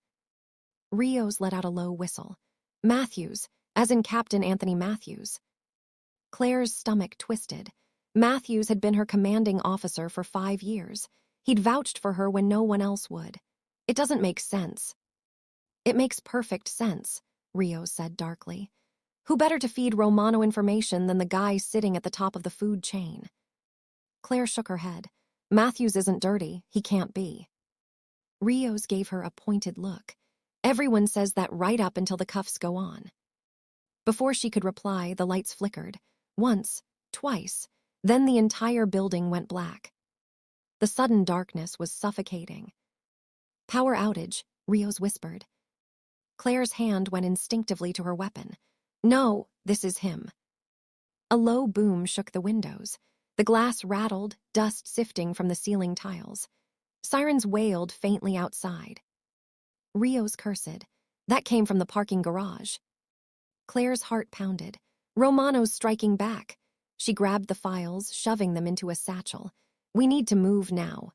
Rios let out a low whistle. Matthews, as in Captain Anthony Matthews. Claire's stomach twisted. Matthews had been her commanding officer for 5 years. He'd vouched for her when no one else would. It doesn't make sense. It makes perfect sense, Rios said darkly. Who better to feed Romano information than the guy sitting at the top of the food chain? Claire shook her head. Matthews isn't dirty. He can't be. Rios gave her a pointed look. Everyone says that right up until the cuffs go on. Before she could reply, the lights flickered. Once, twice, then the entire building went black. The sudden darkness was suffocating. Power outage, Rios whispered. Claire's hand went instinctively to her weapon. No, this is him. A low boom shook the windows. The glass rattled, dust sifting from the ceiling tiles. Sirens wailed faintly outside. Rios cursed. That came from the parking garage. Claire's heart pounded. Romano's striking back. She grabbed the files, shoving them into a satchel. We need to move now.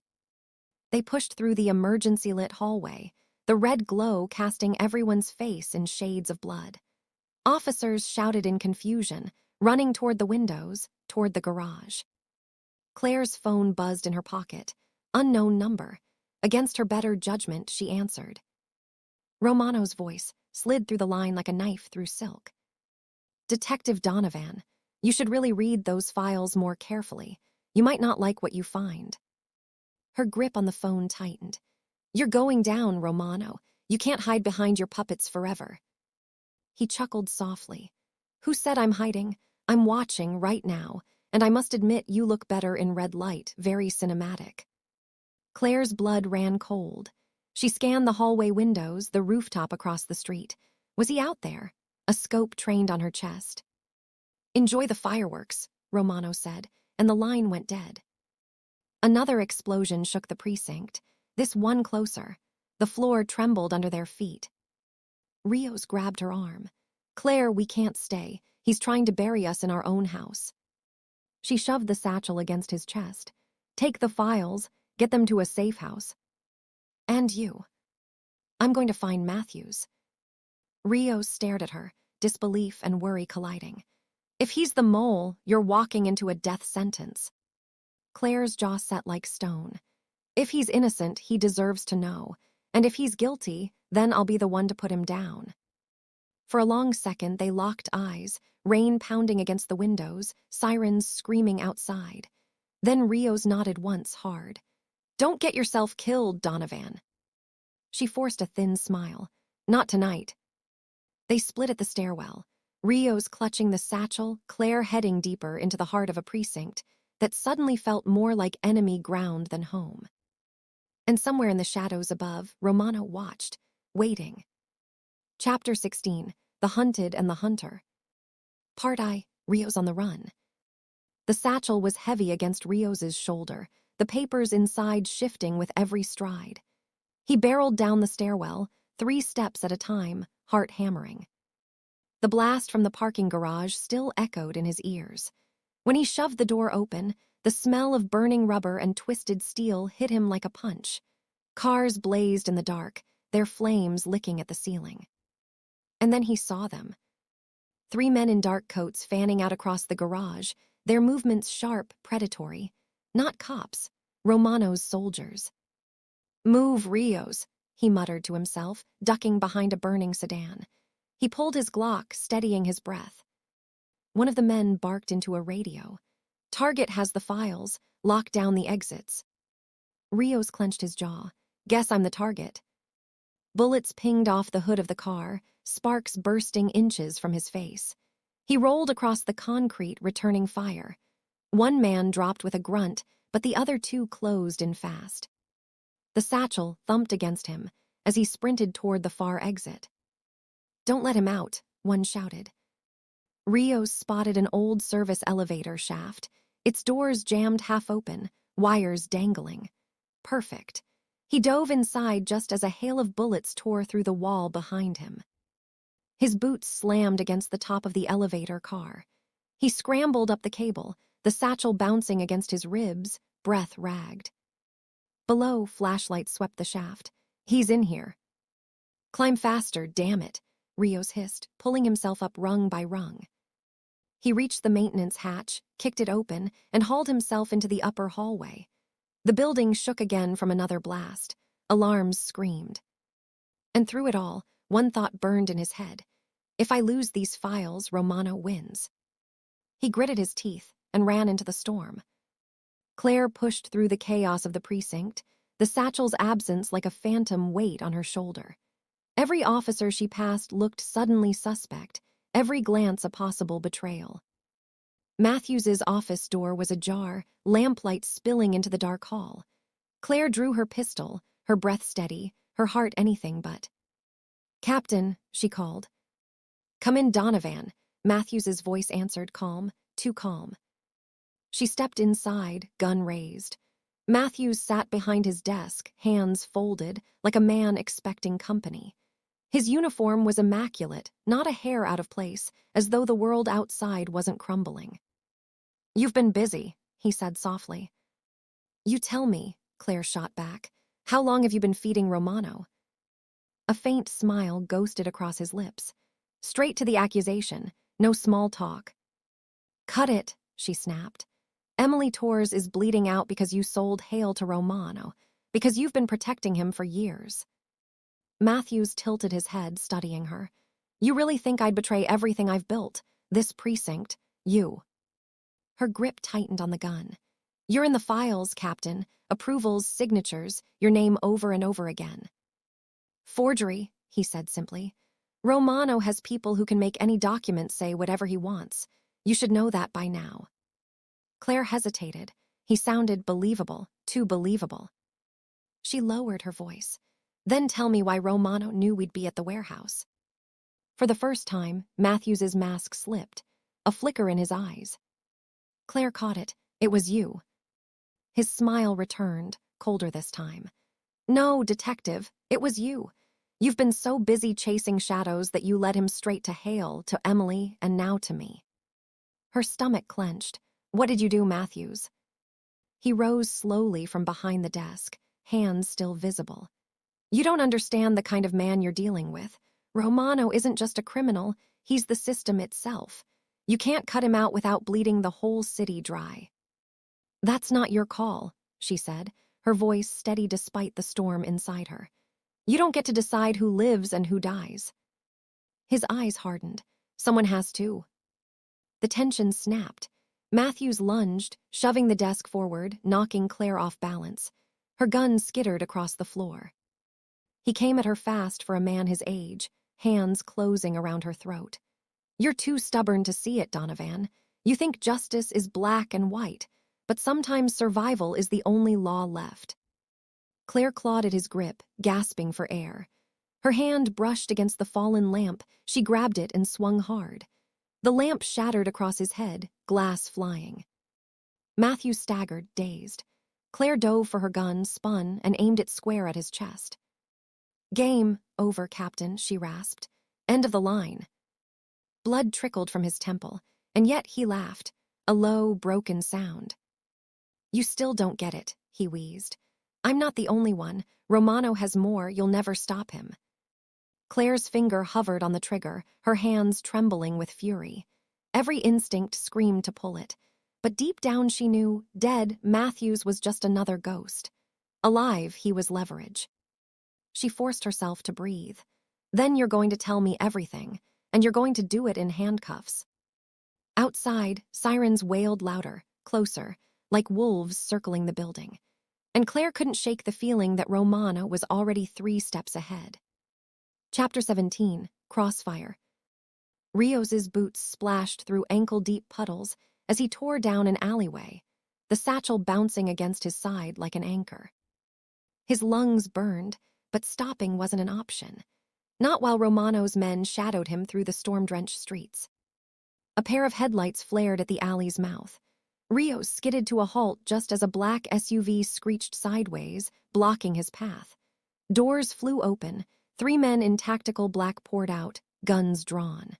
They pushed through the emergency-lit hallway, the red glow casting everyone's face in shades of blood. Officers shouted in confusion, running toward the windows, toward the garage. Claire's phone buzzed in her pocket. Unknown number. Against her better judgment, she answered. Romano's voice slid through the line like a knife through silk. Detective Donovan, you should really read those files more carefully. You might not like what you find. Her grip on the phone tightened. You're going down, Romano. You can't hide behind your puppets forever. He chuckled softly. Who said I'm hiding? I'm watching right now, and I must admit you look better in red light, very cinematic. Claire's blood ran cold. She scanned the hallway windows, the rooftop across the street. Was he out there? A scope trained on her chest. Enjoy the fireworks, Romano said, and the line went dead. Another explosion shook the precinct, this one closer. The floor trembled under their feet. Rios grabbed her arm. Claire, we can't stay. He's trying to bury us in our own house. She shoved the satchel against his chest. Take the files, get them to a safe house. And you. I'm going to find Matthews. Rios stared at her, disbelief and worry colliding. If he's the mole, you're walking into a death sentence. Claire's jaw set like stone. If he's innocent, he deserves to know. And if he's guilty, then I'll be the one to put him down. For a long second, they locked eyes, rain pounding against the windows, sirens screaming outside. Then Rios nodded once hard. Don't get yourself killed, Donovan. She forced a thin smile. Not tonight. They split at the stairwell, Rios clutching the satchel, Claire heading deeper into the heart of a precinct that suddenly felt more like enemy ground than home. And somewhere in the shadows above, Romano watched, waiting. Chapter 16, The Hunted and the Hunter. Part I, Rios on the run. The satchel was heavy against Rios's shoulder, the papers inside shifting with every stride. He barreled down the stairwell, 3 steps at a time, heart hammering. The blast from the parking garage still echoed in his ears. When he shoved the door open, the smell of burning rubber and twisted steel hit him like a punch. Cars blazed in the dark, their flames licking at the ceiling. And then he saw them. 3 men in dark coats fanning out across the garage, their movements sharp, predatory. Not cops, Romano's soldiers. Move, Rios, he muttered to himself, ducking behind a burning sedan. He pulled his Glock, steadying his breath. One of the men barked into a radio. Target has the files, lock down the exits. Rios clenched his jaw. Guess I'm the target. Bullets pinged off the hood of the car, sparks bursting inches from his face. He rolled across the concrete, returning fire. One man dropped with a grunt, but the other two closed in fast. The satchel thumped against him as he sprinted toward the far exit. "Don't let him out," one shouted. Rios spotted an old service elevator shaft, its doors jammed half open, wires dangling. Perfect. He dove inside just as a hail of bullets tore through the wall behind him. His boots slammed against the top of the elevator car. He scrambled up the cable, the satchel bouncing against his ribs, breath ragged. Below, flashlights swept the shaft. "He's in here." "Climb faster, damn it," Rios hissed, pulling himself up rung by rung. He reached the maintenance hatch, kicked it open, and hauled himself into the upper hallway. The building shook again from another blast. Alarms screamed. And through it all, one thought burned in his head. If I lose these files, Romano wins. He gritted his teeth and ran into the storm. Claire pushed through the chaos of the precinct, the satchel's absence like a phantom weight on her shoulder. Every officer she passed looked suddenly suspect, every glance a possible betrayal. Matthews's office door was ajar, lamplight spilling into the dark hall. Claire drew her pistol, her breath steady, her heart anything but. "Captain," she called. "Come in, Donovan," Matthews's voice answered, calm, too calm. She stepped inside, gun raised. Matthews sat behind his desk, hands folded, like a man expecting company. His uniform was immaculate, not a hair out of place, as though the world outside wasn't crumbling. "You've been busy," he said softly. "You tell me," Claire shot back. "How long have you been feeding Romano?" A faint smile ghosted across his lips. Straight to the accusation, no small talk. "Cut it," she snapped. "Emily Torres is bleeding out because you sold Hale to Romano, because you've been protecting him for years." Matthews tilted his head, studying her. "You really think I'd betray everything I've built? This precinct? You?" Her grip tightened on the gun. "You're in the files, Captain. Approvals, signatures, your name over and over again." "Forgery," he said simply. "Romano has people who can make any document say whatever he wants. You should know that by now." Claire hesitated. He sounded believable, too believable. She lowered her voice. "Then tell me why Romano knew we'd be at the warehouse." For the first time, Matthews's mask slipped, a flicker in his eyes. Claire caught it. "It was you." His smile returned, colder this time. "No, detective, it was you. You've been so busy chasing shadows that you led him straight to Hale, to Emily, and now to me." Her stomach clenched. "What did you do, Matthews?" He rose slowly from behind the desk, hands still visible. "You don't understand the kind of man you're dealing with. Romano isn't just a criminal, he's the system itself. You can't cut him out without bleeding the whole city dry." "That's not your call," she said, her voice steady despite the storm inside her. "You don't get to decide who lives and who dies." His eyes hardened. "Someone has to." The tension snapped. Matthews lunged, shoving the desk forward, knocking Claire off balance. Her gun skittered across the floor. He came at her fast for a man his age, hands closing around her throat. "You're too stubborn to see it, Donovan. You think justice is black and white, but sometimes survival is the only law left." Claire clawed at his grip, gasping for air. Her hand brushed against the fallen lamp. She grabbed it and swung hard. The lamp shattered across his head, glass flying. Matthew staggered, dazed. Claire dove for her gun, spun, and aimed it square at his chest. "Game over, Captain," she rasped. "End of the line." Blood trickled from his temple, and yet he laughed, a low, broken sound. "You still don't get it," he wheezed. "I'm not the only one. Romano has more, you'll never stop him." Claire's finger hovered on the trigger, her hands trembling with fury. Every instinct screamed to pull it. But deep down she knew, dead, Matthews was just another ghost. Alive, he was leverage. She forced herself to breathe. "Then you're going to tell me everything, and you're going to do it in handcuffs." Outside, sirens wailed louder, closer, like wolves circling the building. and Claire couldn't shake the feeling that Romana was already 3 steps ahead. Chapter 17, Crossfire. Rios's boots splashed through ankle-deep puddles as he tore down an alleyway, the satchel bouncing against his side like an anchor. His lungs burned, but stopping wasn't an option. Not while Romano's men shadowed him through the storm-drenched streets. A pair of headlights flared at the alley's mouth. Rios skidded to a halt just as a black SUV screeched sideways, blocking his path. Doors flew open. 3 men in tactical black poured out, guns drawn.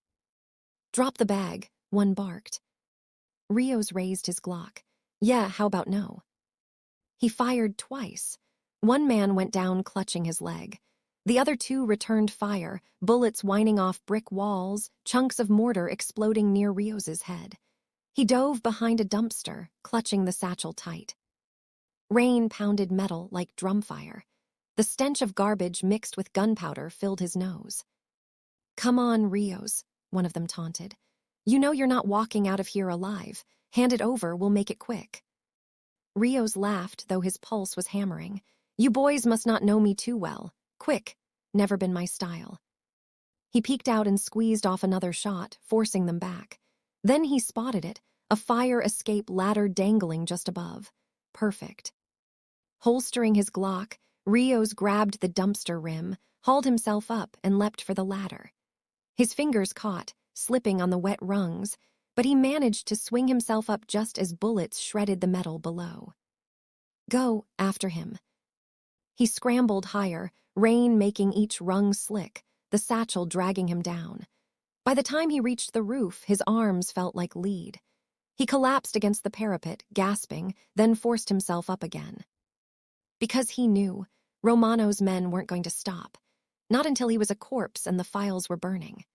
"Drop the bag," one barked. Rios raised his Glock. "Yeah, how about no?" He fired twice. One man went down clutching his leg. The other 2 returned fire, bullets whining off brick walls, chunks of mortar exploding near Rios's head. He dove behind a dumpster, clutching the satchel tight. Rain pounded metal like drumfire. The stench of garbage mixed with gunpowder filled his nose. "Come on, Rios," one of them taunted. "You know you're not walking out of here alive. Hand it over, we'll make it quick." Rios laughed, though his pulse was hammering. "You boys must not know me too well. Quick, never been my style." He peeked out and squeezed off another shot, forcing them back. Then he spotted it, a fire escape ladder dangling just above. Perfect. Holstering his Glock, Rios grabbed the dumpster rim, hauled himself up, and leapt for the ladder. His fingers caught, slipping on the wet rungs, but he managed to swing himself up just as bullets shredded the metal below. "Go, after him." He scrambled higher, rain making each rung slick, the satchel dragging him down. By the time he reached the roof, his arms felt like lead. He collapsed against the parapet, gasping, then forced himself up again. Because he knew, Romano's men weren't going to stop. Not until he was a corpse and the files were burning.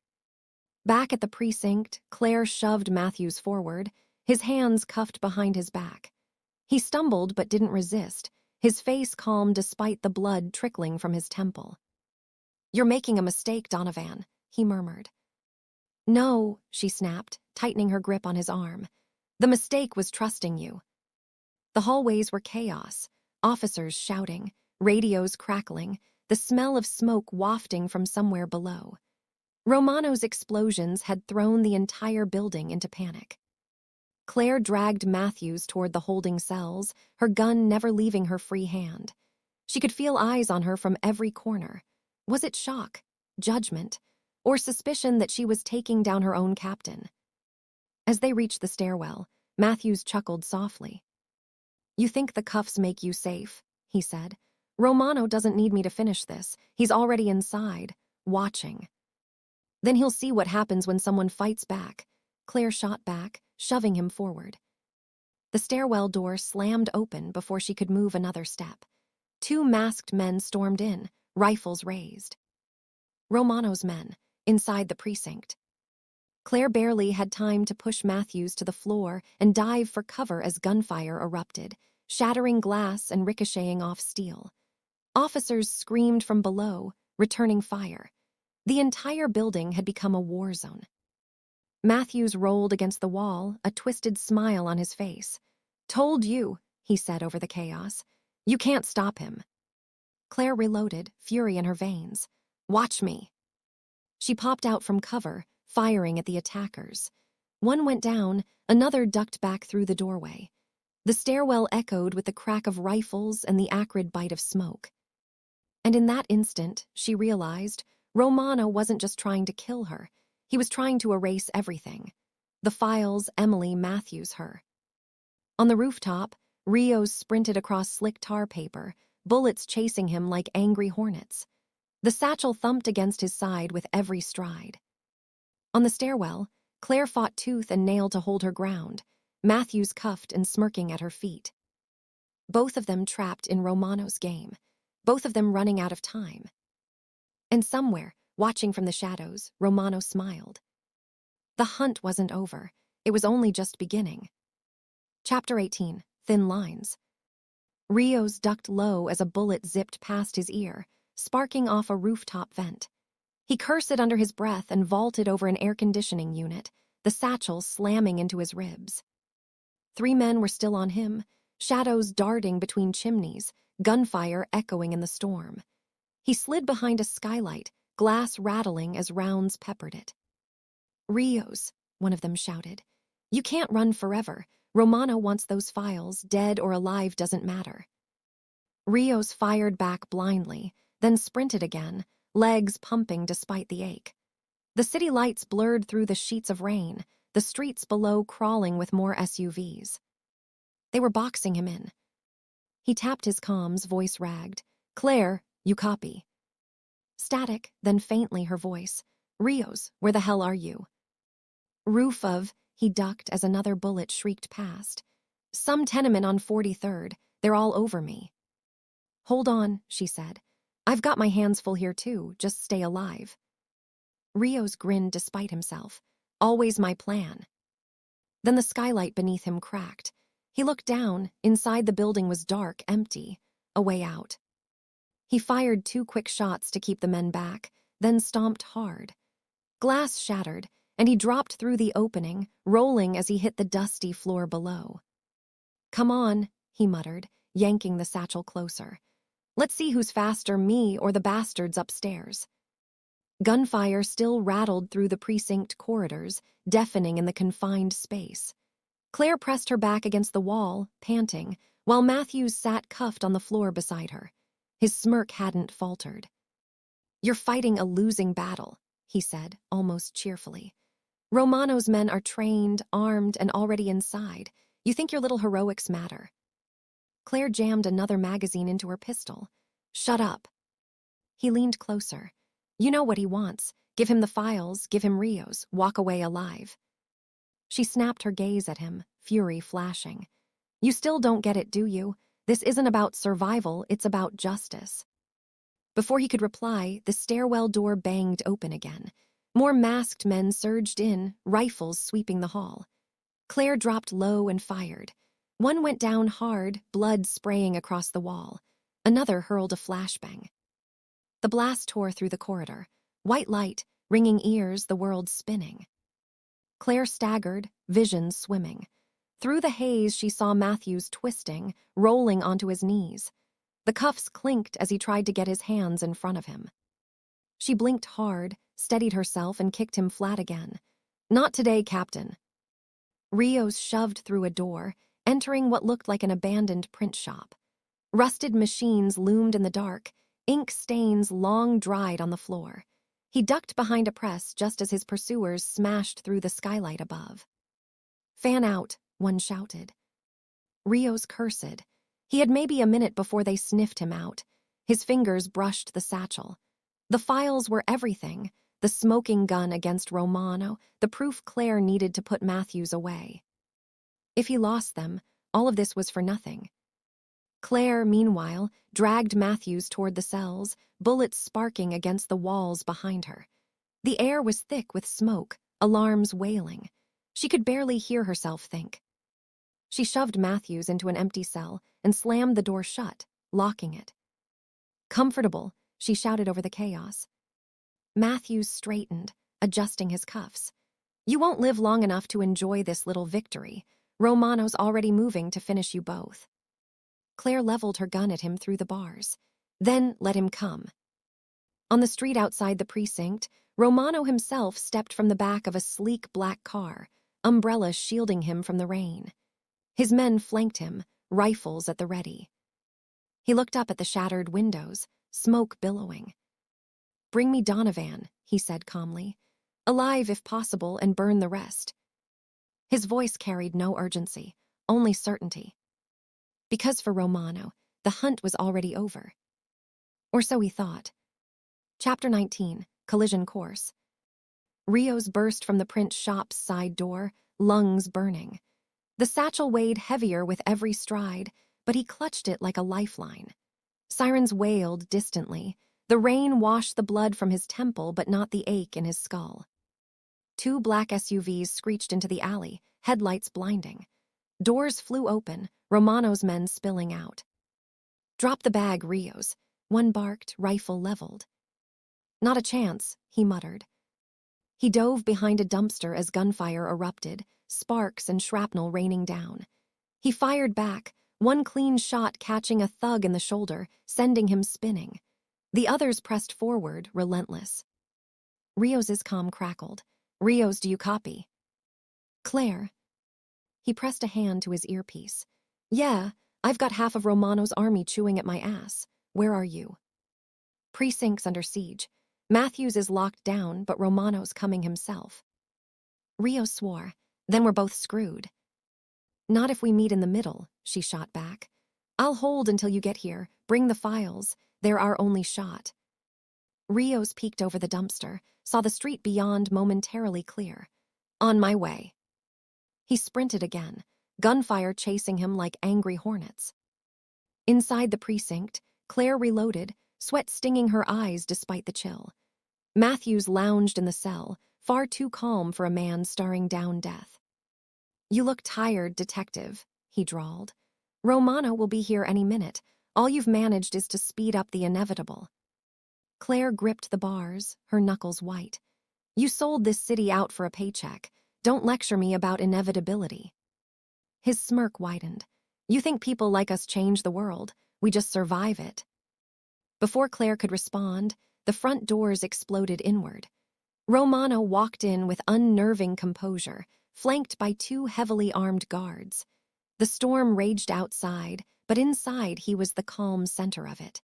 Back at the precinct, Claire shoved Matthews forward, his hands cuffed behind his back. He stumbled but didn't resist, his face calm despite the blood trickling from his temple. "You're making a mistake, Donovan," he murmured. "No," she snapped, tightening her grip on his arm. "The mistake was trusting you." The hallways were chaos, officers shouting, radios crackling, the smell of smoke wafting from somewhere below. Romano's explosions had thrown the entire building into panic. Claire dragged Matthews toward the holding cells, her gun never leaving her free hand. She could feel eyes on her from every corner. Was it shock, judgment, or suspicion that she was taking down her own captain? As they reached the stairwell, Matthews chuckled softly. "You think the cuffs make you safe," he said. "Romano doesn't need me to finish this. He's already inside, watching. Then he'll see what happens when someone fights back." Claire shot back, shoving him forward. The stairwell door slammed open before she could move another step. 2 masked men stormed in, rifles raised. Romano's men, inside the precinct. Claire barely had time to push Matthews to the floor and dive for cover as gunfire erupted, shattering glass and ricocheting off steel. Officers screamed from below, returning fire. The entire building had become a war zone. Matthews rolled against the wall, a twisted smile on his face. "Told you," he said over the chaos. "You can't stop him." Claire reloaded, fury in her veins. "Watch me." She popped out from cover, firing at the attackers. One went down, another ducked back through the doorway. The stairwell echoed with the crack of rifles and the acrid bite of smoke. And in that instant, she realized Romano wasn't just trying to kill her. He was trying to erase everything. The files, Emily, Matthews, her. On the rooftop, Rios sprinted across slick tar paper, bullets chasing him like angry hornets. The satchel thumped against his side with every stride. On the stairwell, Claire fought tooth and nail to hold her ground, Matthews cuffed and smirking at her feet. Both of them trapped in Romano's game, both of them running out of time. And somewhere, watching from the shadows, Romano smiled. The hunt wasn't over. It was only just beginning. Chapter 18, Thin Lines. Rios ducked low as a bullet zipped past his ear, sparking off a rooftop vent. He cursed under his breath and vaulted over an air conditioning unit, the satchel slamming into his ribs. 3 men were still on him, shadows darting between chimneys, gunfire echoing in the storm. He slid behind a skylight, glass rattling as rounds peppered it. "Rios," one of them shouted. "You can't run forever. Romano wants those files, dead or alive doesn't matter." Rios fired back blindly, then sprinted again, legs pumping despite the ache. The city lights blurred through the sheets of rain, the streets below crawling with more SUVs. They were boxing him in. He tapped his comms, voice ragged. "Claire, you copy." Static, then faintly her voice. "Rios, where the hell are you?" "Roof of," he ducked as another bullet shrieked past. "Some tenement on 43rd. They're all over me." "Hold on," she said. "I've got my hands full here too, just stay alive." Rios grinned despite himself. "Always my plan." Then the skylight beneath him cracked. He looked down. Inside the building was dark, empty. A way out. He fired 2 quick shots to keep the men back, then stomped hard. Glass shattered, and he dropped through the opening, rolling as he hit the dusty floor below. "Come on," he muttered, yanking the satchel closer. "Let's see who's faster, me or the bastards upstairs." Gunfire still rattled through the precinct corridors, deafening in the confined space. Claire pressed her back against the wall, panting, while Matthews sat cuffed on the floor beside her. His smirk hadn't faltered. "You're fighting a losing battle," he said, almost cheerfully. "Romano's men are trained, armed, and already inside. You think your little heroics matter." Claire jammed another magazine into her pistol. "Shut up." He leaned closer. "You know what he wants. Give him the files, give him Rios, walk away alive." She snapped her gaze at him, fury flashing. "You still don't get it, do you? This isn't about survival, it's about justice." Before he could reply, the stairwell door banged open again. More masked men surged in, rifles sweeping the hall. Claire dropped low and fired. One went down hard, blood spraying across the wall. Another hurled a flashbang. The blast tore through the corridor. White light, ringing ears, the world spinning. Claire staggered, vision swimming. Through the haze, she saw Matthews twisting, rolling onto his knees. The cuffs clinked as he tried to get his hands in front of him. She blinked hard, steadied herself, and kicked him flat again. "Not today, Captain." Rios shoved through a door, entering what looked like an abandoned print shop. Rusted machines loomed in the dark, ink stains long dried on the floor. He ducked behind a press just as his pursuers smashed through the skylight above. "Fan out," one shouted. Rios cursed. He had maybe a minute before they sniffed him out. His fingers brushed the satchel. The files were everything. The smoking gun against Romano, the proof Claire needed to put Matthews away. If he lost them, all of this was for nothing. Claire, meanwhile, dragged Matthews toward the cells, bullets sparking against the walls behind her. The air was thick with smoke, alarms wailing. She could barely hear herself think. She shoved Matthews into an empty cell and slammed the door shut, locking it. "Comfortable," she shouted over the chaos. Matthews straightened, adjusting his cuffs. "You won't live long enough to enjoy this little victory. Romano's already moving to finish you both." Claire leveled her gun at him through the bars. "Then let him come." On the street outside the precinct, Romano himself stepped from the back of a sleek black car, umbrella shielding him from the rain. His men flanked him, rifles at the ready. He looked up at the shattered windows, smoke billowing. "Bring me Donovan," he said calmly. "Alive if possible, and burn the rest." His voice carried no urgency, only certainty. Because for Romano, the hunt was already over. Or so he thought. Chapter 19, Collision Course. Rios burst from the print shop's side door, lungs burning. The satchel weighed heavier with every stride, but he clutched it like a lifeline. Sirens wailed distantly. The rain washed the blood from his temple, but not the ache in his skull. 2 black SUVs screeched into the alley, headlights blinding. Doors flew open, Romano's men spilling out. "Drop the bag, Rios," one barked, rifle leveled. "Not a chance," he muttered. He dove behind a dumpster as gunfire erupted, sparks and shrapnel raining down. He fired back, one clean shot catching a thug in the shoulder, sending him spinning. The others pressed forward, relentless. Rios's comm crackled. Rios, do you copy? Claire. He pressed a hand to his earpiece. Yeah, I've got half of Romano's army chewing at my ass. Where are you? Precinct's under siege. Matthews is locked down, but Romano's coming himself. Rios swore. Then we're both screwed. Not if we meet in the middle, she shot back. I'll hold until you get here. Bring the files. They're our only shot. Rios peeked over the dumpster, saw the street beyond momentarily clear. On my way. He sprinted again, gunfire chasing him like angry hornets. Inside the precinct, Claire reloaded, sweat stinging her eyes despite the chill. Matthews lounged in the cell, far too calm for a man staring down death. You look tired, detective, he drawled. Romano will be here any minute. All you've managed is to speed up the inevitable. Claire gripped the bars, her knuckles white. You sold this city out for a paycheck. Don't lecture me about inevitability. His smirk widened. You think people like us change the world. We just survive it. Before Claire could respond, the front doors exploded inward. Romano walked in with unnerving composure, flanked by two heavily armed guards. The storm raged outside, but inside he was the calm center of it.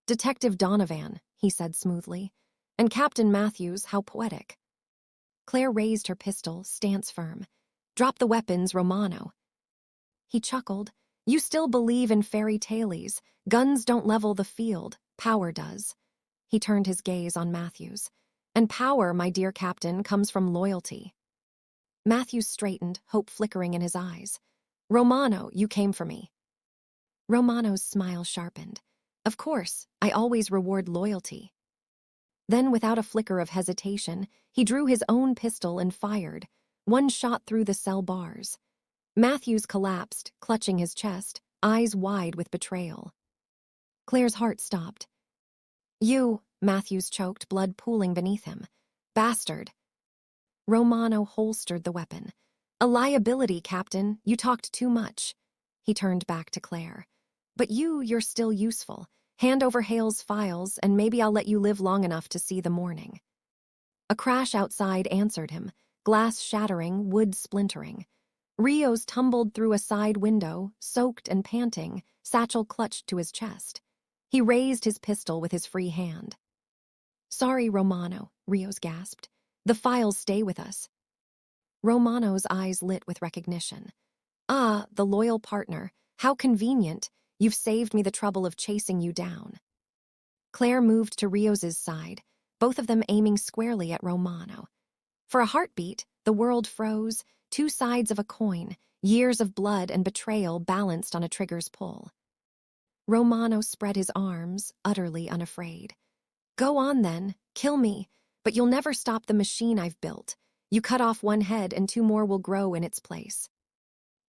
Detective Donovan, he said smoothly. And Captain Matthews, how poetic. Claire raised her pistol, stance firm. Drop the weapons, Romano. He chuckled. You still believe in fairy tales. Guns don't level the field. Power does. He turned his gaze on Matthews. And power, my dear captain, comes from loyalty. Matthews straightened, hope flickering in his eyes. Romano, you came for me. Romano's smile sharpened. Of course, I always reward loyalty. Then, without a flicker of hesitation, he drew his own pistol and fired, one shot through the cell bars. Matthews collapsed, clutching his chest, eyes wide with betrayal. Claire's heart stopped. You, Matthews choked, blood pooling beneath him. Bastard. Romano holstered the weapon. A liability, Captain. You talked too much. He turned back to Claire. But you're still useful. Hand over Hale's files, and maybe I'll let you live long enough to see the morning. A crash outside answered him, glass shattering, wood splintering. Rios tumbled through a side window, soaked and panting, satchel clutched to his chest. He raised his pistol with his free hand. Sorry, Romano, Rios gasped. The files stay with us. Romano's eyes lit with recognition. Ah, the loyal partner. How convenient. You've saved me the trouble of chasing you down. Claire moved to Rios's side, both of them aiming squarely at Romano. For a heartbeat, the world froze, two sides of a coin, years of blood and betrayal balanced on a trigger's pull. Romano spread his arms, utterly unafraid. Go on then, kill me, but you'll never stop the machine I've built. You cut off one head and two more will grow in its place.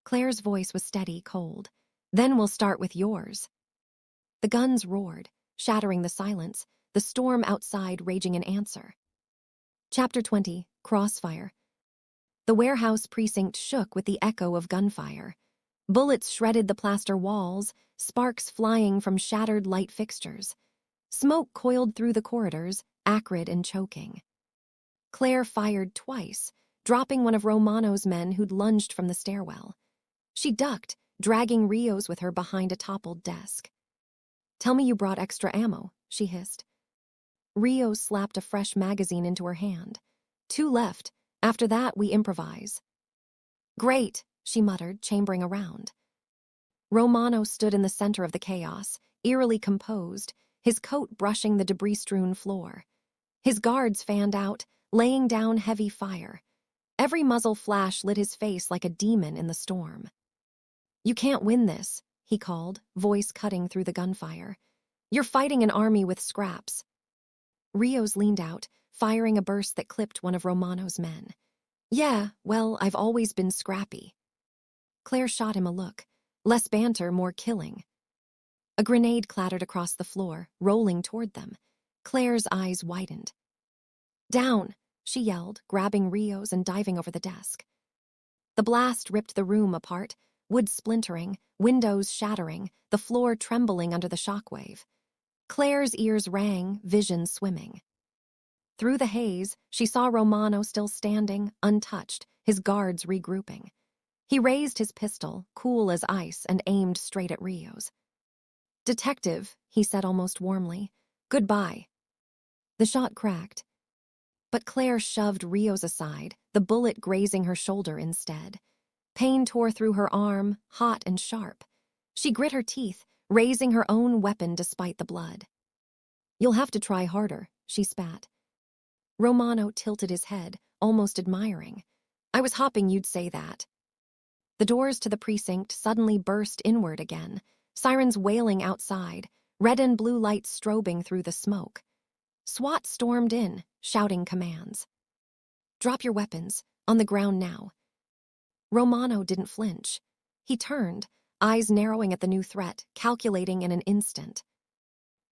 Claire's voice was steady, cold. Then we'll start with yours. The guns roared, shattering the silence, the storm outside raging in answer. Chapter 20, Crossfire. The warehouse precinct shook with the echo of gunfire. Bullets shredded the plaster walls, sparks flying from shattered light fixtures. Smoke coiled through the corridors, acrid and choking. Claire fired twice, dropping one of Romano's men who'd lunged from the stairwell. She ducked, dragging Rios with her behind a toppled desk. Tell me you brought extra ammo, she hissed. Rios slapped a fresh magazine into her hand. 2 left. After that, we improvise. Great, she muttered, chambering around. Romano stood in the center of the chaos, eerily composed, his coat brushing the debris-strewn floor. His guards fanned out, laying down heavy fire. Every muzzle flash lit his face like a demon in the storm. You can't win this, he called, voice cutting through the gunfire. You're fighting an army with scraps. Rios leaned out, firing a burst that clipped one of Romano's men. Yeah, well, I've always been scrappy. Claire shot him a look. Less banter, more killing. A grenade clattered across the floor, rolling toward them. Claire's eyes widened. Down, she yelled, grabbing Rios and diving over the desk. The blast ripped the room apart, wood splintering, windows shattering, the floor trembling under the shockwave. Claire's ears rang, vision swimming. Through the haze, she saw Romano still standing, untouched, his guards regrouping. He raised his pistol, cool as ice, and aimed straight at Rios. "Detective," he said almost warmly, "goodbye." The shot cracked, but Claire shoved Rios aside, the bullet grazing her shoulder instead. Pain tore through her arm, hot and sharp. She grit her teeth, raising her own weapon despite the blood. "You'll have to try harder," she spat. Romano tilted his head, almost admiring. "I was hoping you'd say that." The doors to the precinct suddenly burst inward again, sirens wailing outside, red and blue lights strobing through the smoke. SWAT stormed in, shouting commands. "Drop your weapons, on the ground now." Romano didn't flinch. He turned, eyes narrowing at the new threat, calculating in an instant.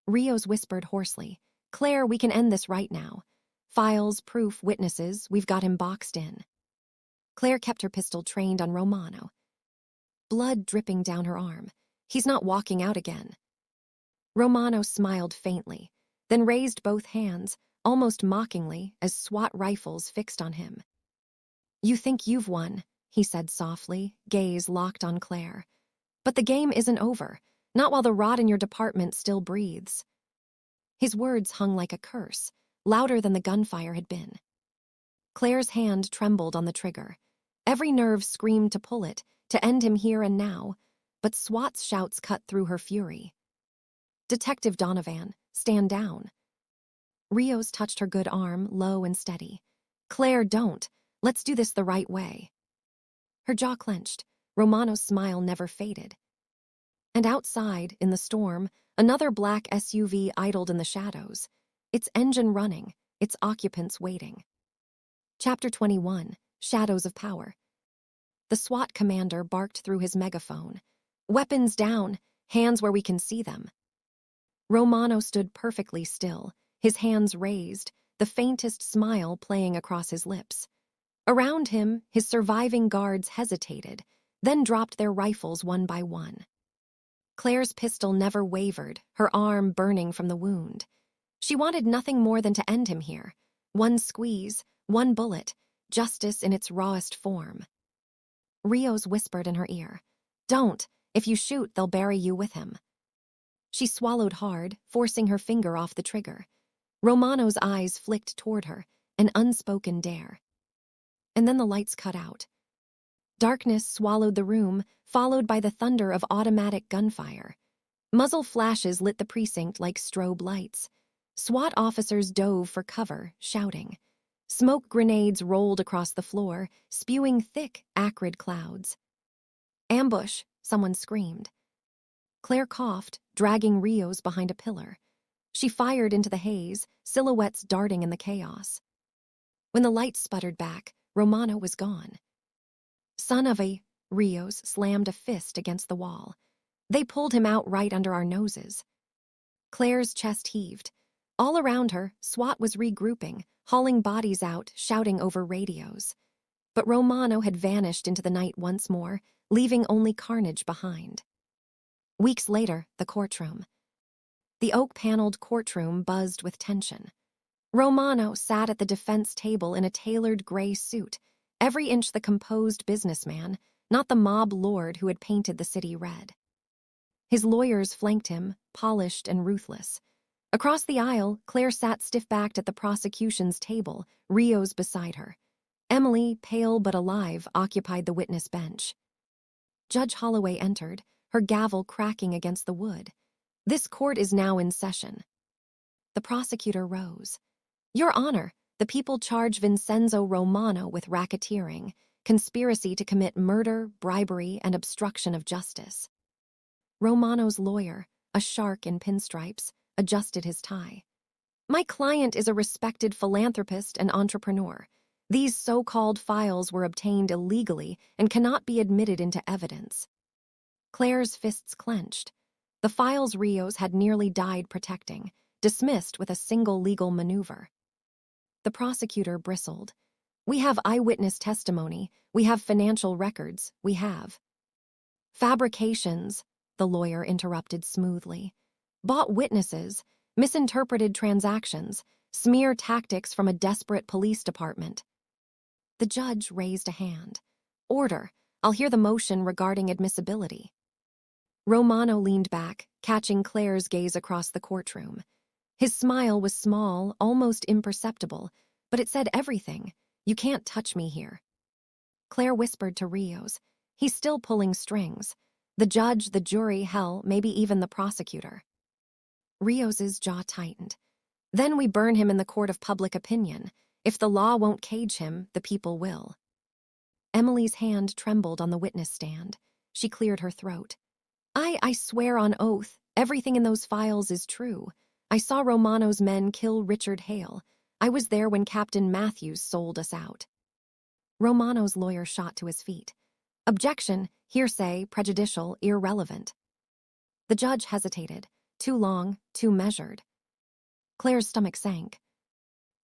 Rios whispered hoarsely, "Claire, we can end this right now. Files, proof, witnesses, we've got him boxed in." Claire kept her pistol trained on Romano. Blood dripping down her arm. "He's not walking out again." Romano smiled faintly, then raised both hands, almost mockingly, as SWAT rifles fixed on him. "You think you've won," he said softly, gaze locked on Claire. "But the game isn't over, not while the rot in your department still breathes." His words hung like a curse, louder than the gunfire had been. Claire's hand trembled on the trigger. Every nerve screamed to pull it, to end him here and now, but SWAT's shouts cut through her fury. "Detective Donovan, stand down." Rios touched her good arm, low and steady. "Claire, don't. Let's do this the right way." Her jaw clenched. Romano's smile never faded. And outside, in the storm, another black SUV idled in the shadows, its engine running, its occupants waiting. Chapter 21, Shadows of Power. The SWAT commander barked through his megaphone. "Weapons down, hands where we can see them." Romano stood perfectly still, his hands raised, the faintest smile playing across his lips. Around him, his surviving guards hesitated, then dropped their rifles one by one. Claire's pistol never wavered, her arm burning from the wound. She wanted nothing more than to end him here. One squeeze, one bullet, justice in its rawest form. Rios whispered in her ear, "Don't. If you shoot, they'll bury you with him." She swallowed hard, forcing her finger off the trigger. Romano's eyes flicked toward her, an unspoken dare. And then the lights cut out. Darkness swallowed the room, followed by the thunder of automatic gunfire. Muzzle flashes lit the precinct like strobe lights. SWAT officers dove for cover, shouting. Smoke grenades rolled across the floor, spewing thick, acrid clouds. "Ambush!" someone screamed. Claire coughed, dragging Rios behind a pillar. She fired into the haze, silhouettes darting in the chaos. When the lights sputtered back, Romano was gone. "Son of a..." Rios slammed a fist against the wall. "They pulled him out right under our noses." Claire's chest heaved. All around her, SWAT was regrouping, hauling bodies out, shouting over radios. But Romano had vanished into the night once more, leaving only carnage behind. Weeks later, the courtroom. The oak-paneled courtroom buzzed with tension. Romano sat at the defense table in a tailored gray suit, every inch the composed businessman, not the mob lord who had painted the city red. His lawyers flanked him, polished and ruthless. Across the aisle, Claire sat stiff-backed at the prosecution's table, Rios beside her. Emily, pale but alive, occupied the witness bench. Judge Holloway entered, her gavel cracking against the wood. "This court is now in session." The prosecutor rose. "Your Honor, the people charge Vincenzo Romano with racketeering, conspiracy to commit murder, bribery, and obstruction of justice." Romano's lawyer, a shark in pinstripes, adjusted his tie. "My client is a respected philanthropist and entrepreneur. These so-called files were obtained illegally and cannot be admitted into evidence." Claire's fists clenched. The files Rios had nearly died protecting, dismissed with a single legal maneuver. The prosecutor bristled. "We have eyewitness testimony, we have financial records, we have..." Fabrications, the lawyer interrupted smoothly. Bought witnesses, misinterpreted transactions, smear tactics from a desperate police department. The judge raised a hand. Order, I'll hear the motion regarding admissibility. Romano leaned back, catching Claire's gaze across the courtroom. His smile was small, almost imperceptible, but it said everything. You can't touch me here. Claire whispered to Rios. He's still pulling strings. The judge, the jury, hell, maybe even the prosecutor. Rios's jaw tightened. Then we burn him in the court of public opinion. If the law won't cage him, the people will. Emily's hand trembled on the witness stand. She cleared her throat. I swear on oath, everything in those files is true. I saw Romano's men kill Richard Hale. I was there when Captain Matthews sold us out. Romano's lawyer shot to his feet. Objection, hearsay, prejudicial, irrelevant. The judge hesitated. Too long, too measured. Claire's stomach sank.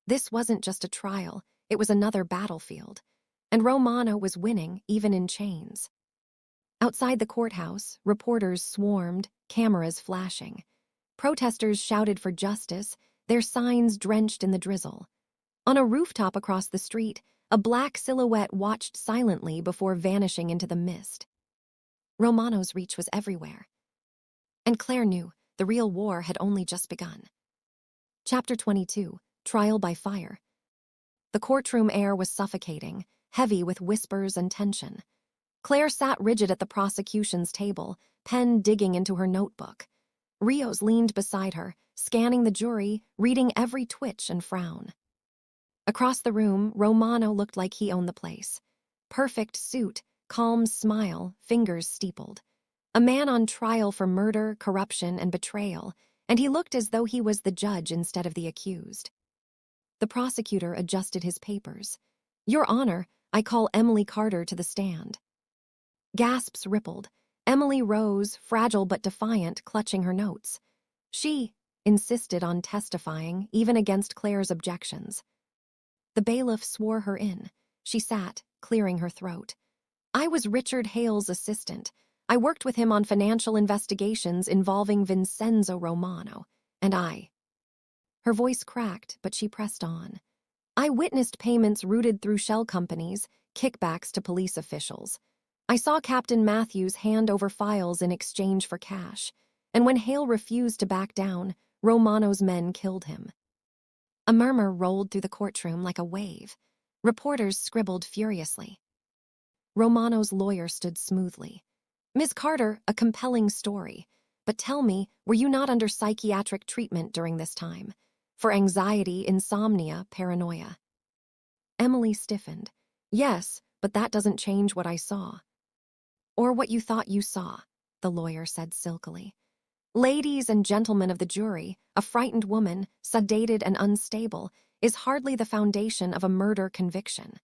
This wasn't just a trial, it was another battlefield. And Romano was winning, even in chains. Outside the courthouse, reporters swarmed, cameras flashing. Protesters shouted for justice, their signs drenched in the drizzle. On a rooftop across the street, a black silhouette watched silently before vanishing into the mist. Romano's reach was everywhere. And Claire knew the real war had only just begun. Chapter 22, Trial by Fire. The courtroom air was suffocating, heavy with whispers and tension. Claire sat rigid at the prosecution's table, pen digging into her notebook. Rios leaned beside her, scanning the jury, reading every twitch and frown. Across the room, Romano looked like he owned the place. Perfect suit, calm smile, fingers steepled. A man on trial for murder, corruption, and betrayal, and he looked as though he was the judge instead of the accused. The prosecutor adjusted his papers. Your Honor, I call Emily Carter to the stand. Gasps rippled. Emily rose, fragile but defiant, clutching her notes. She insisted on testifying, even against Claire's objections. The bailiff swore her in. She sat, clearing her throat. I was Richard Hale's assistant. I worked with him on financial investigations involving Vincenzo Romano, and I. Her voice cracked, but she pressed on. I witnessed payments routed through shell companies, kickbacks to police officials. I saw Captain Matthews hand over files in exchange for cash, and when Hale refused to back down, Romano's men killed him. A murmur rolled through the courtroom like a wave. Reporters scribbled furiously. Romano's lawyer stood smoothly. Ms. Carter, a compelling story. But tell me, were you not under psychiatric treatment during this time? For anxiety, insomnia, paranoia? Emily stiffened. Yes, but that doesn't change what I saw. Or what you thought you saw, the lawyer said silkily. Ladies and gentlemen of the jury, a frightened woman, sedated and unstable, is hardly the foundation of a murder conviction.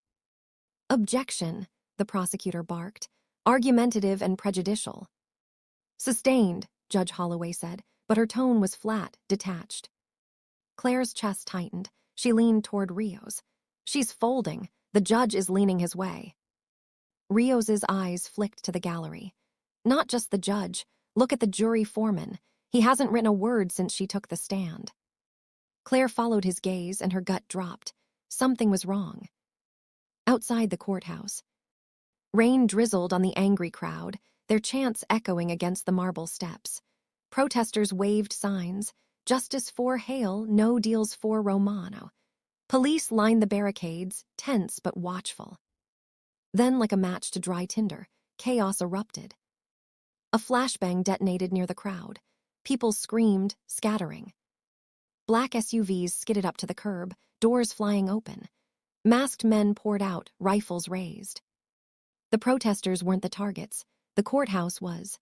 Objection, the prosecutor barked, argumentative and prejudicial. Sustained, Judge Holloway said, but her tone was flat, detached. Claire's chest tightened. She leaned toward Rios. She's folding. The judge is leaning his way. Rios's eyes flicked to the gallery. Not just the judge. Look at the jury foreman. He hasn't written a word since she took the stand. Claire followed his gaze and her gut dropped. Something was wrong. Outside the courthouse. Rain drizzled on the angry crowd, their chants echoing against the marble steps. Protesters waved signs. Justice for Hale, no deals for Romano. Police lined the barricades, tense but watchful. Then, like a match to dry tinder, chaos erupted. A flashbang detonated near the crowd. People screamed, scattering. Black SUVs skidded up to the curb, doors flying open. Masked men poured out, rifles raised. The protesters weren't the targets. The courthouse was.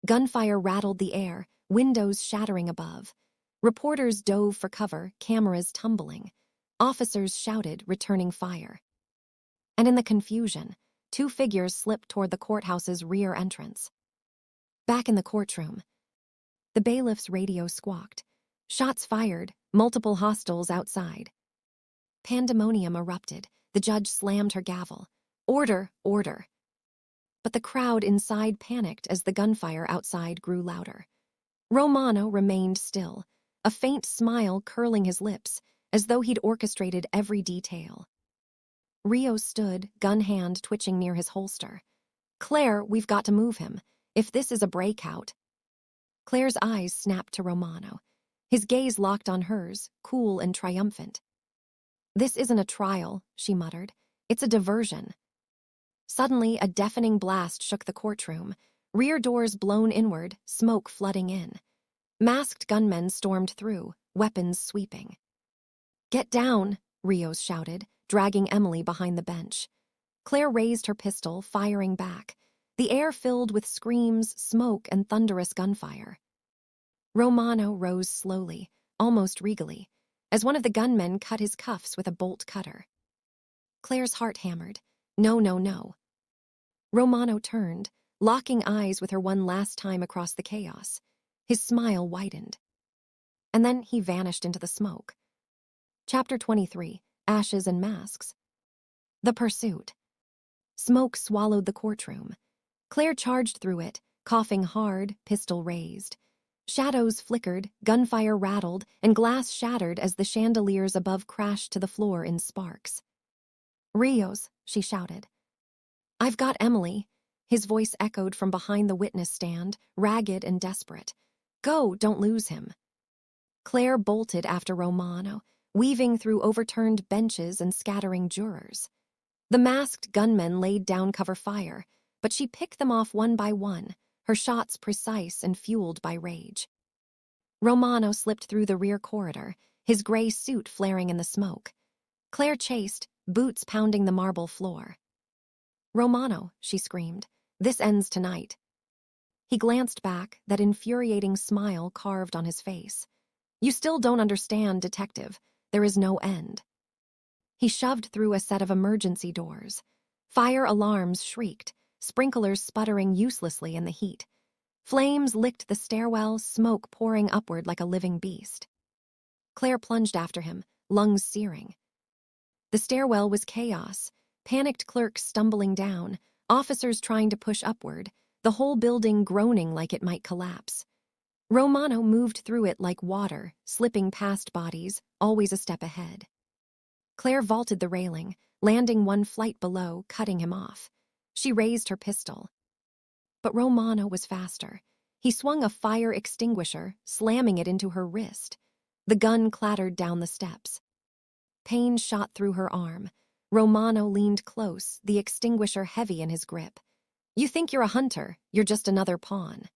Gunfire rattled the air, windows shattering above. Reporters dove for cover, cameras tumbling. Officers shouted, returning fire. And in the confusion, two figures slipped toward the courthouse's rear entrance. Back in the courtroom, the bailiff's radio squawked. Shots fired, multiple hostiles outside. Pandemonium erupted. The judge slammed her gavel. Order, order. But the crowd inside panicked as the gunfire outside grew louder. Romano remained still, a faint smile curling his lips, as though he'd orchestrated every detail. Rio stood, gun hand twitching near his holster. "Claire, we've got to move him. If this is a breakout." Claire's eyes snapped to Romano. His gaze locked on hers, cool and triumphant. "This isn't a trial," she muttered. "It's a diversion." Suddenly, a deafening blast shook the courtroom, rear doors blown inward, smoke flooding in. Masked gunmen stormed through, weapons sweeping. "Get down," Rios shouted, dragging Emily behind the bench. Claire raised her pistol, firing back. The air filled with screams, smoke, and thunderous gunfire. Romano rose slowly, almost regally, as one of the gunmen cut his cuffs with a bolt cutter. Claire's heart hammered. No, no, no. Romano turned, locking eyes with her one last time across the chaos. His smile widened. And then he vanished into the smoke. Chapter 23, Ashes and Masks. The Pursuit. Smoke swallowed the courtroom. Claire charged through it, coughing hard, pistol raised. Shadows flickered, gunfire rattled, and glass shattered as the chandeliers above crashed to the floor in sparks. "Rios," she shouted. "I've got Emily." His voice echoed from behind the witness stand, ragged and desperate. "Go, don't lose him." Claire bolted after Romano, weaving through overturned benches and scattering jurors. The masked gunmen laid down cover fire, but she picked them off one by one, her shots precise and fueled by rage. Romano slipped through the rear corridor, his gray suit flaring in the smoke. Claire chased, boots pounding the marble floor. "Romano," she screamed, "this ends tonight." He glanced back, that infuriating smile carved on his face. "You still don't understand, detective. There is no end." He shoved through a set of emergency doors. Fire alarms shrieked, sprinklers sputtering uselessly in the heat. Flames licked the stairwell, smoke pouring upward like a living beast. Claire plunged after him, lungs searing. The stairwell was chaos, panicked clerks stumbling down, officers trying to push upward, the whole building groaning like it might collapse. Romano moved through it like water, slipping past bodies, always a step ahead. Claire vaulted the railing, landing one flight below, cutting him off. She raised her pistol. But Romano was faster. He swung a fire extinguisher, slamming it into her wrist. The gun clattered down the steps. Pain shot through her arm. Romano leaned close, the extinguisher heavy in his grip. "You think you're a hunter, you're just another pawn."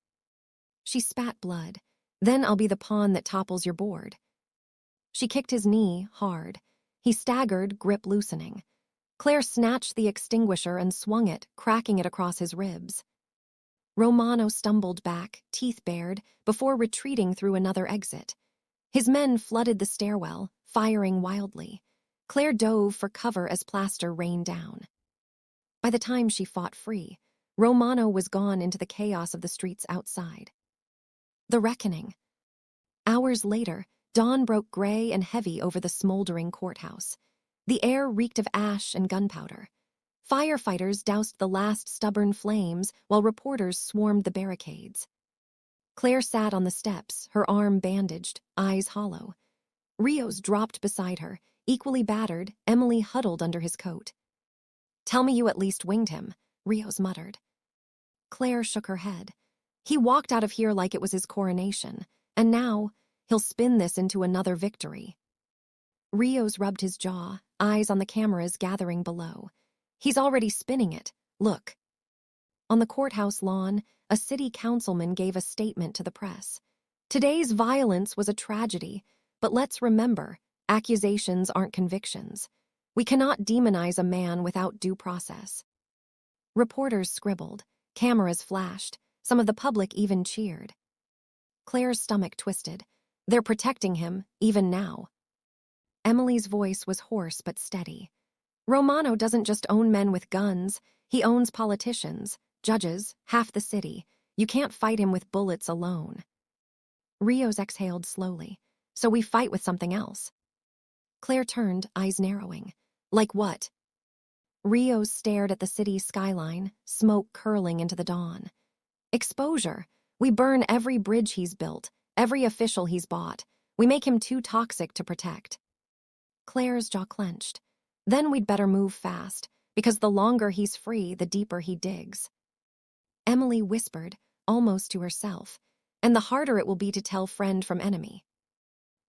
She spat blood. "Then I'll be the pawn that topples your board." She kicked his knee, hard. He staggered, grip loosening. Claire snatched the extinguisher and swung it, cracking it across his ribs. Romano stumbled back, teeth bared, before retreating through another exit. His men flooded the stairwell, firing wildly. Claire dove for cover as plaster rained down. By the time she fought free, Romano was gone into the chaos of the streets outside. The reckoning. Hours later, dawn broke gray and heavy over the smoldering courthouse. The air reeked of ash and gunpowder. Firefighters doused the last stubborn flames while reporters swarmed the barricades. Claire sat on the steps, her arm bandaged, eyes hollow. Rios dropped beside her, equally battered, Emily huddled under his coat. "Tell me you at least winged him," Rios muttered. Claire shook her head. "He walked out of here like it was his coronation, and now he'll spin this into another victory." Rios rubbed his jaw, eyes on the cameras gathering below. "He's already spinning it. Look." On the courthouse lawn, a city councilman gave a statement to the press. "Today's violence was a tragedy, but let's remember, accusations aren't convictions. We cannot demonize a man without due process." Reporters scribbled, cameras flashed, some of the public even cheered. Claire's stomach twisted. They're protecting him, even now. Emily's voice was hoarse but steady. "Romano doesn't just own men with guns, he owns politicians, judges, half the city. You can't fight him with bullets alone." Rios exhaled slowly. "So we fight with something else." Claire turned, eyes narrowing. "Like what?" Rios stared at the city skyline, smoke curling into the dawn. Exposure. We burn every bridge he's built, every official he's bought. We make him too toxic to protect. Claire's jaw clenched. Then we'd better move fast, because the longer he's free, the deeper he digs. Emily whispered, almost to herself, and the harder it will be to tell friend from enemy.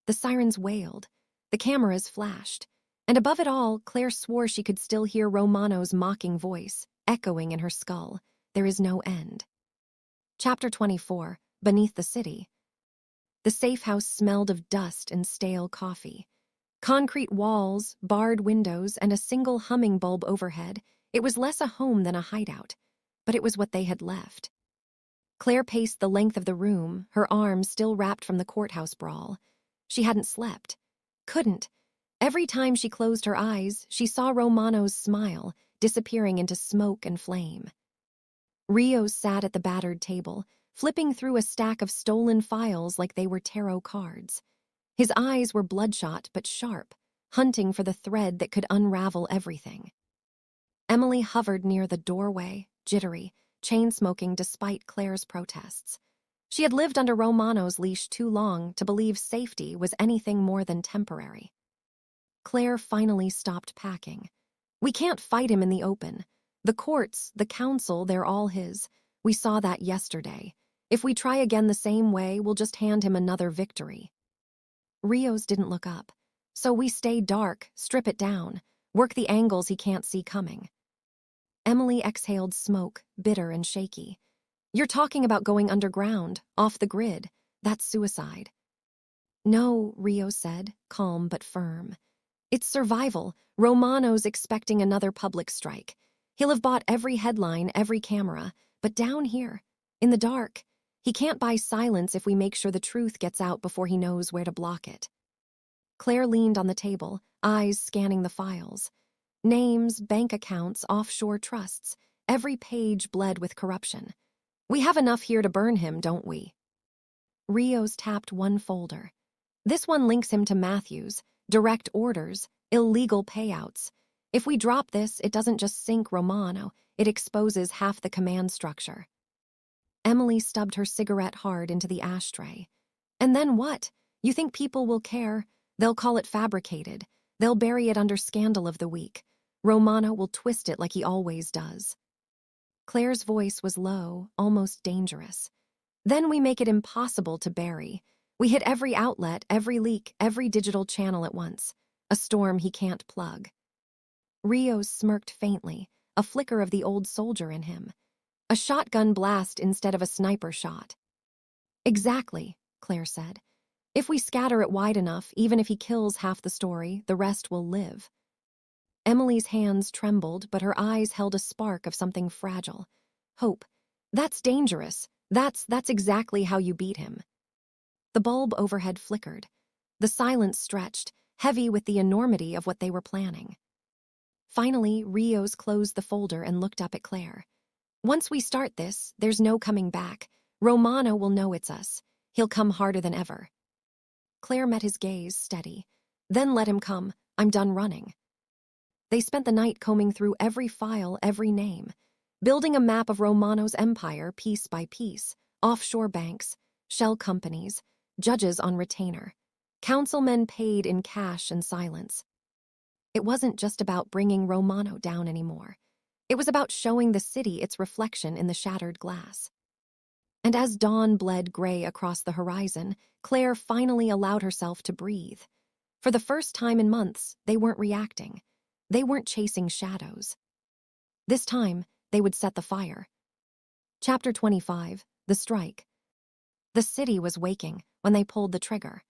The sirens wailed, the cameras flashed, and above it all, Claire swore she could still hear Romano's mocking voice, echoing in her skull. There is no end. Chapter 24, Beneath the City. The safe house smelled of dust and stale coffee. Concrete walls, barred windows, and a single humming bulb overhead, it was less a home than a hideout, but it was what they had left. Claire paced the length of the room, her arms still wrapped from the courthouse brawl. She hadn't slept. Couldn't. Every time she closed her eyes, she saw Romano's smile, disappearing into smoke and flame. Rios sat at the battered table, flipping through a stack of stolen files like they were tarot cards. His eyes were bloodshot but sharp, hunting for the thread that could unravel everything. Emily hovered near the doorway, jittery, chain-smoking despite Claire's protests. She had lived under Romano's leash too long to believe safety was anything more than temporary. Claire finally stopped packing. We can't fight him in the open. The courts, the council, they're all his. We saw that yesterday. If we try again the same way, we'll just hand him another victory. Rios didn't look up. So we stay dark, strip it down, work the angles he can't see coming. Emily exhaled smoke, bitter and shaky. You're talking about going underground, off the grid. That's suicide. No, Rios said, calm but firm. It's survival. Romano's expecting another public strike. He'll have bought every headline, every camera, but down here, in the dark, he can't buy silence if we make sure the truth gets out before he knows where to block it. Claire leaned on the table, eyes scanning the files. Names, bank accounts, offshore trusts, every page bled with corruption. We have enough here to burn him, don't we? Rios tapped one folder. This one links him to Matthews, direct orders, illegal payouts. If we drop this, it doesn't just sink Romano, it exposes half the command structure. Emily stubbed her cigarette hard into the ashtray. And then what? You think people will care? They'll call it fabricated. They'll bury it under scandal of the week. Romano will twist it like he always does. Claire's voice was low, almost dangerous. Then we make it impossible to bury. We hit every outlet, every leak, every digital channel at once. A storm he can't plug. Rios smirked faintly, a flicker of the old soldier in him. A shotgun blast instead of a sniper shot. Exactly, Claire said. If we scatter it wide enough, even if he kills half the story, the rest will live. Emily's hands trembled, but her eyes held a spark of something fragile. Hope. That's dangerous. That's exactly how you beat him. The bulb overhead flickered. The silence stretched, heavy with the enormity of what they were planning. Finally, Rios closed the folder and looked up at Claire. Once we start this, there's no coming back. Romano will know it's us. He'll come harder than ever. Claire met his gaze, steady. Then let him come. I'm done running. They spent the night combing through every file, every name, building a map of Romano's empire piece by piece, offshore banks, shell companies, judges on retainer, councilmen paid in cash and silence. It wasn't just about bringing Romano down anymore. It was about showing the city its reflection in the shattered glass. And as dawn bled gray across the horizon, Claire finally allowed herself to breathe. For the first time in months, they weren't reacting. They weren't chasing shadows. This time, they would set the fire. Chapter 25, The Strike. The city was waking when they pulled the trigger.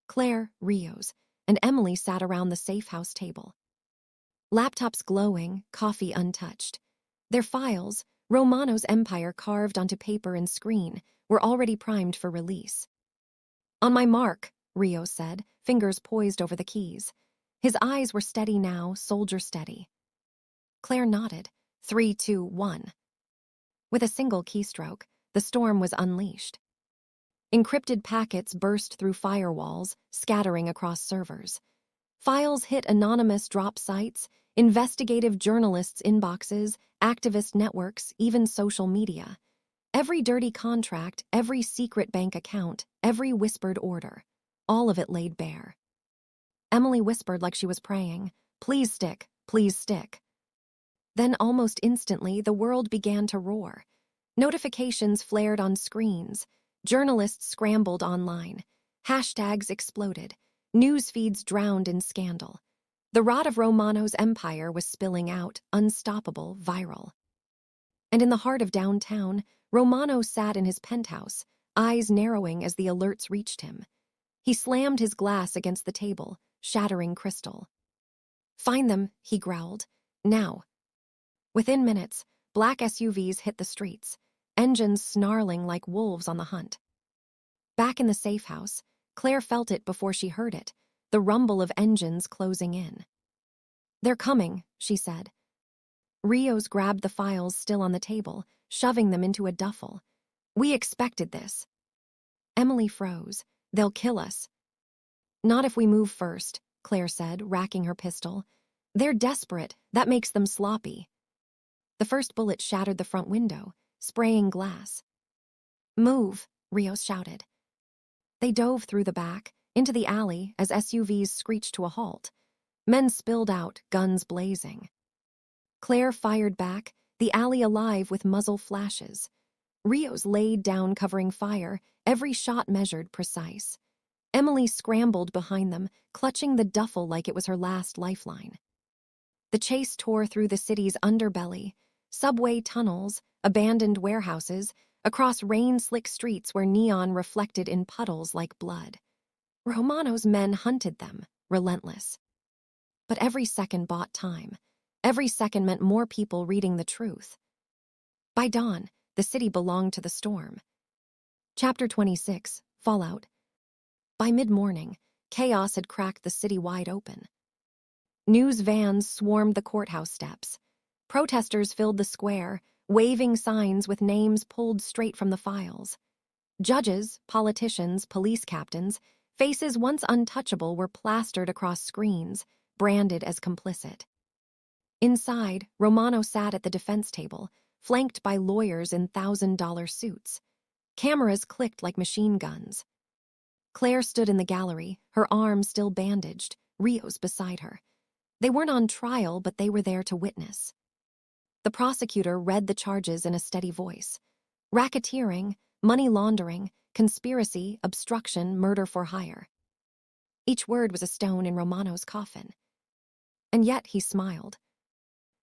Claire, Rios, and Emily sat around the safe house table. Laptops glowing, coffee untouched. Their files, Romano's empire carved onto paper and screen, were already primed for release. On my mark, Rios said, fingers poised over the keys. His eyes were steady now, soldier steady. Claire nodded. 3, 2, 1. With a single keystroke, the storm was unleashed. Encrypted packets burst through firewalls, scattering across servers. Files hit anonymous drop sites, investigative journalists' inboxes, activist networks, even social media. Every dirty contract, every secret bank account, every whispered order. All of it laid bare. Emily whispered like she was praying, "Please stick, please stick." Then almost instantly, the world began to roar. Notifications flared on screens. Journalists scrambled online. Hashtags exploded. News feeds drowned in scandal. The rot of Romano's empire was spilling out, unstoppable, viral. And in the heart of downtown, Romano sat in his penthouse, eyes narrowing as the alerts reached him. He slammed his glass against the table, shattering crystal. "Find them," he growled. "Now." Within minutes, black SUVs hit the streets, engines snarling like wolves on the hunt. Back in the safe house, Claire felt it before she heard it, the rumble of engines closing in. "They're coming," she said. Rios grabbed the files still on the table, shoving them into a duffel. "We expected this." Emily froze. "They'll kill us." "Not if we move first," Claire said, racking her pistol. "They're desperate. That makes them sloppy." The first bullet shattered the front window, spraying glass. "Move," Rios shouted. They dove through the back, into the alley as SUVs screeched to a halt. Men spilled out, guns blazing. Claire fired back, the alley alive with muzzle flashes. Rios laid down covering fire, every shot measured precise. Emily scrambled behind them, clutching the duffel like it was her last lifeline. The chase tore through the city's underbelly, subway tunnels, abandoned warehouses, across rain-slick streets where neon reflected in puddles like blood. Romano's men hunted them, relentless. But every second bought time. Every second meant more people reading the truth. By dawn, the city belonged to the storm. Chapter 26, Fallout. By mid-morning, chaos had cracked the city wide open. News vans swarmed the courthouse steps. Protesters filled the square, waving signs with names pulled straight from the files. Judges, politicians, police captains, faces once untouchable were plastered across screens, branded as complicit. Inside, Romano sat at the defense table, flanked by lawyers in $1,000 suits. Cameras clicked like machine guns. Claire stood in the gallery, her arm still bandaged, Rios beside her. They weren't on trial, but they were there to witness. The prosecutor read the charges in a steady voice. Racketeering, money laundering, conspiracy, obstruction, murder for hire. Each word was a stone in Romano's coffin. And yet he smiled.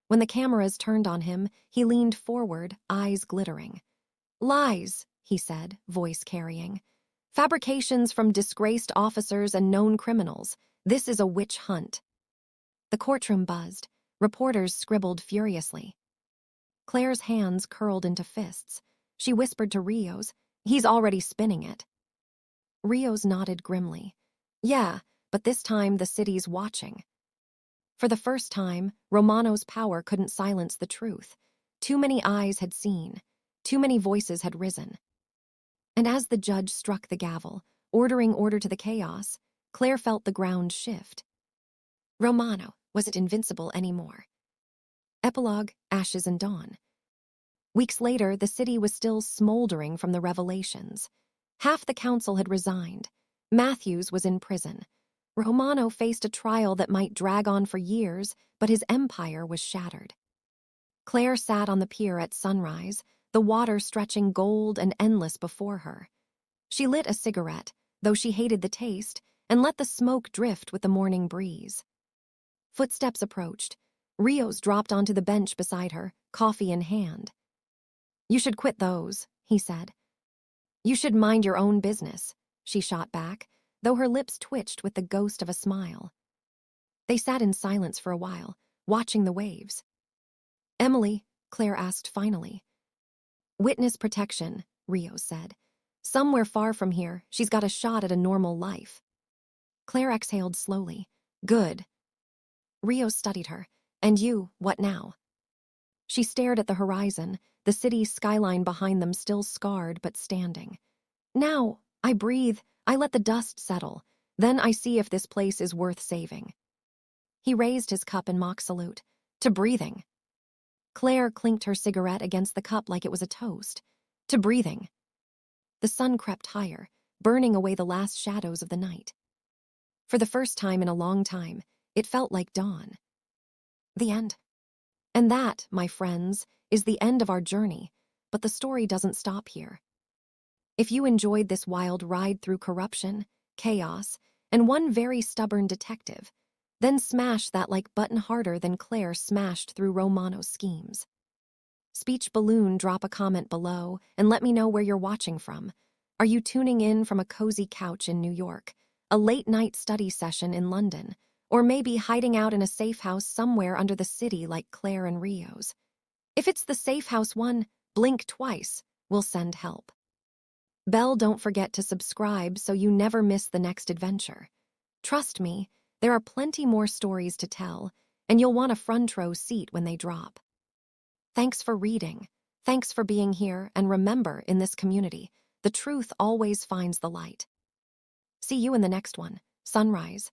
When the cameras turned on him, he leaned forward, eyes glittering. "Lies," he said, voice carrying. "Fabrications from disgraced officers and known criminals. This is a witch hunt." The courtroom buzzed. Reporters scribbled furiously. Claire's hands curled into fists. She whispered to Rios, "He's already spinning it." Rios nodded grimly. "Yeah, but this time the city's watching." For the first time, Romano's power couldn't silence the truth. Too many eyes had seen. Too many voices had risen. And as the judge struck the gavel, ordering order to the chaos, Claire felt the ground shift. Romano wasn't invincible anymore. Epilogue, Ashes and Dawn. Weeks later, the city was still smoldering from the revelations. Half the council had resigned. Matthews was in prison. Romano faced a trial that might drag on for years, but his empire was shattered. Claire sat on the pier at sunrise, the water stretching gold and endless before her. She lit a cigarette, though she hated the taste, and let the smoke drift with the morning breeze. Footsteps approached. Rios dropped onto the bench beside her, coffee in hand. "You should quit those," he said. "You should mind your own business," she shot back, though her lips twitched with the ghost of a smile. They sat in silence for a while, watching the waves. "Emily," Claire asked finally. "Witness protection," Rios said. "Somewhere far from here, she's got a shot at a normal life." Claire exhaled slowly. "Good." Rios studied her. "And you, what now?" She stared at the horizon, the city skyline behind them still scarred but standing. "Now, I breathe, I let the dust settle. Then I see if this place is worth saving." He raised his cup in mock salute. To breathing. Claire clinked her cigarette against the cup like it was a toast. To breathing. The sun crept higher, burning away the last shadows of the night. For the first time in a long time, it felt like dawn. The end. And that, my friends, is the end of our journey, but the story doesn't stop here. If you enjoyed this wild ride through corruption, chaos, and one very stubborn detective, then smash that like button harder than Claire smashed through Romano's schemes. Speech Balloon, drop a comment below and let me know where you're watching from. Are you tuning in from a cozy couch in New York, a late-night study session in London, or maybe hiding out in a safe house somewhere under the city like Claire and Rio's? If it's the safe house one, blink twice. We'll send help. Bell, don't forget to subscribe so you never miss the next adventure. Trust me, there are plenty more stories to tell, and you'll want a front row seat when they drop. Thanks for reading. Thanks for being here, and remember, in this community, the truth always finds the light. See you in the next one. Sunrise.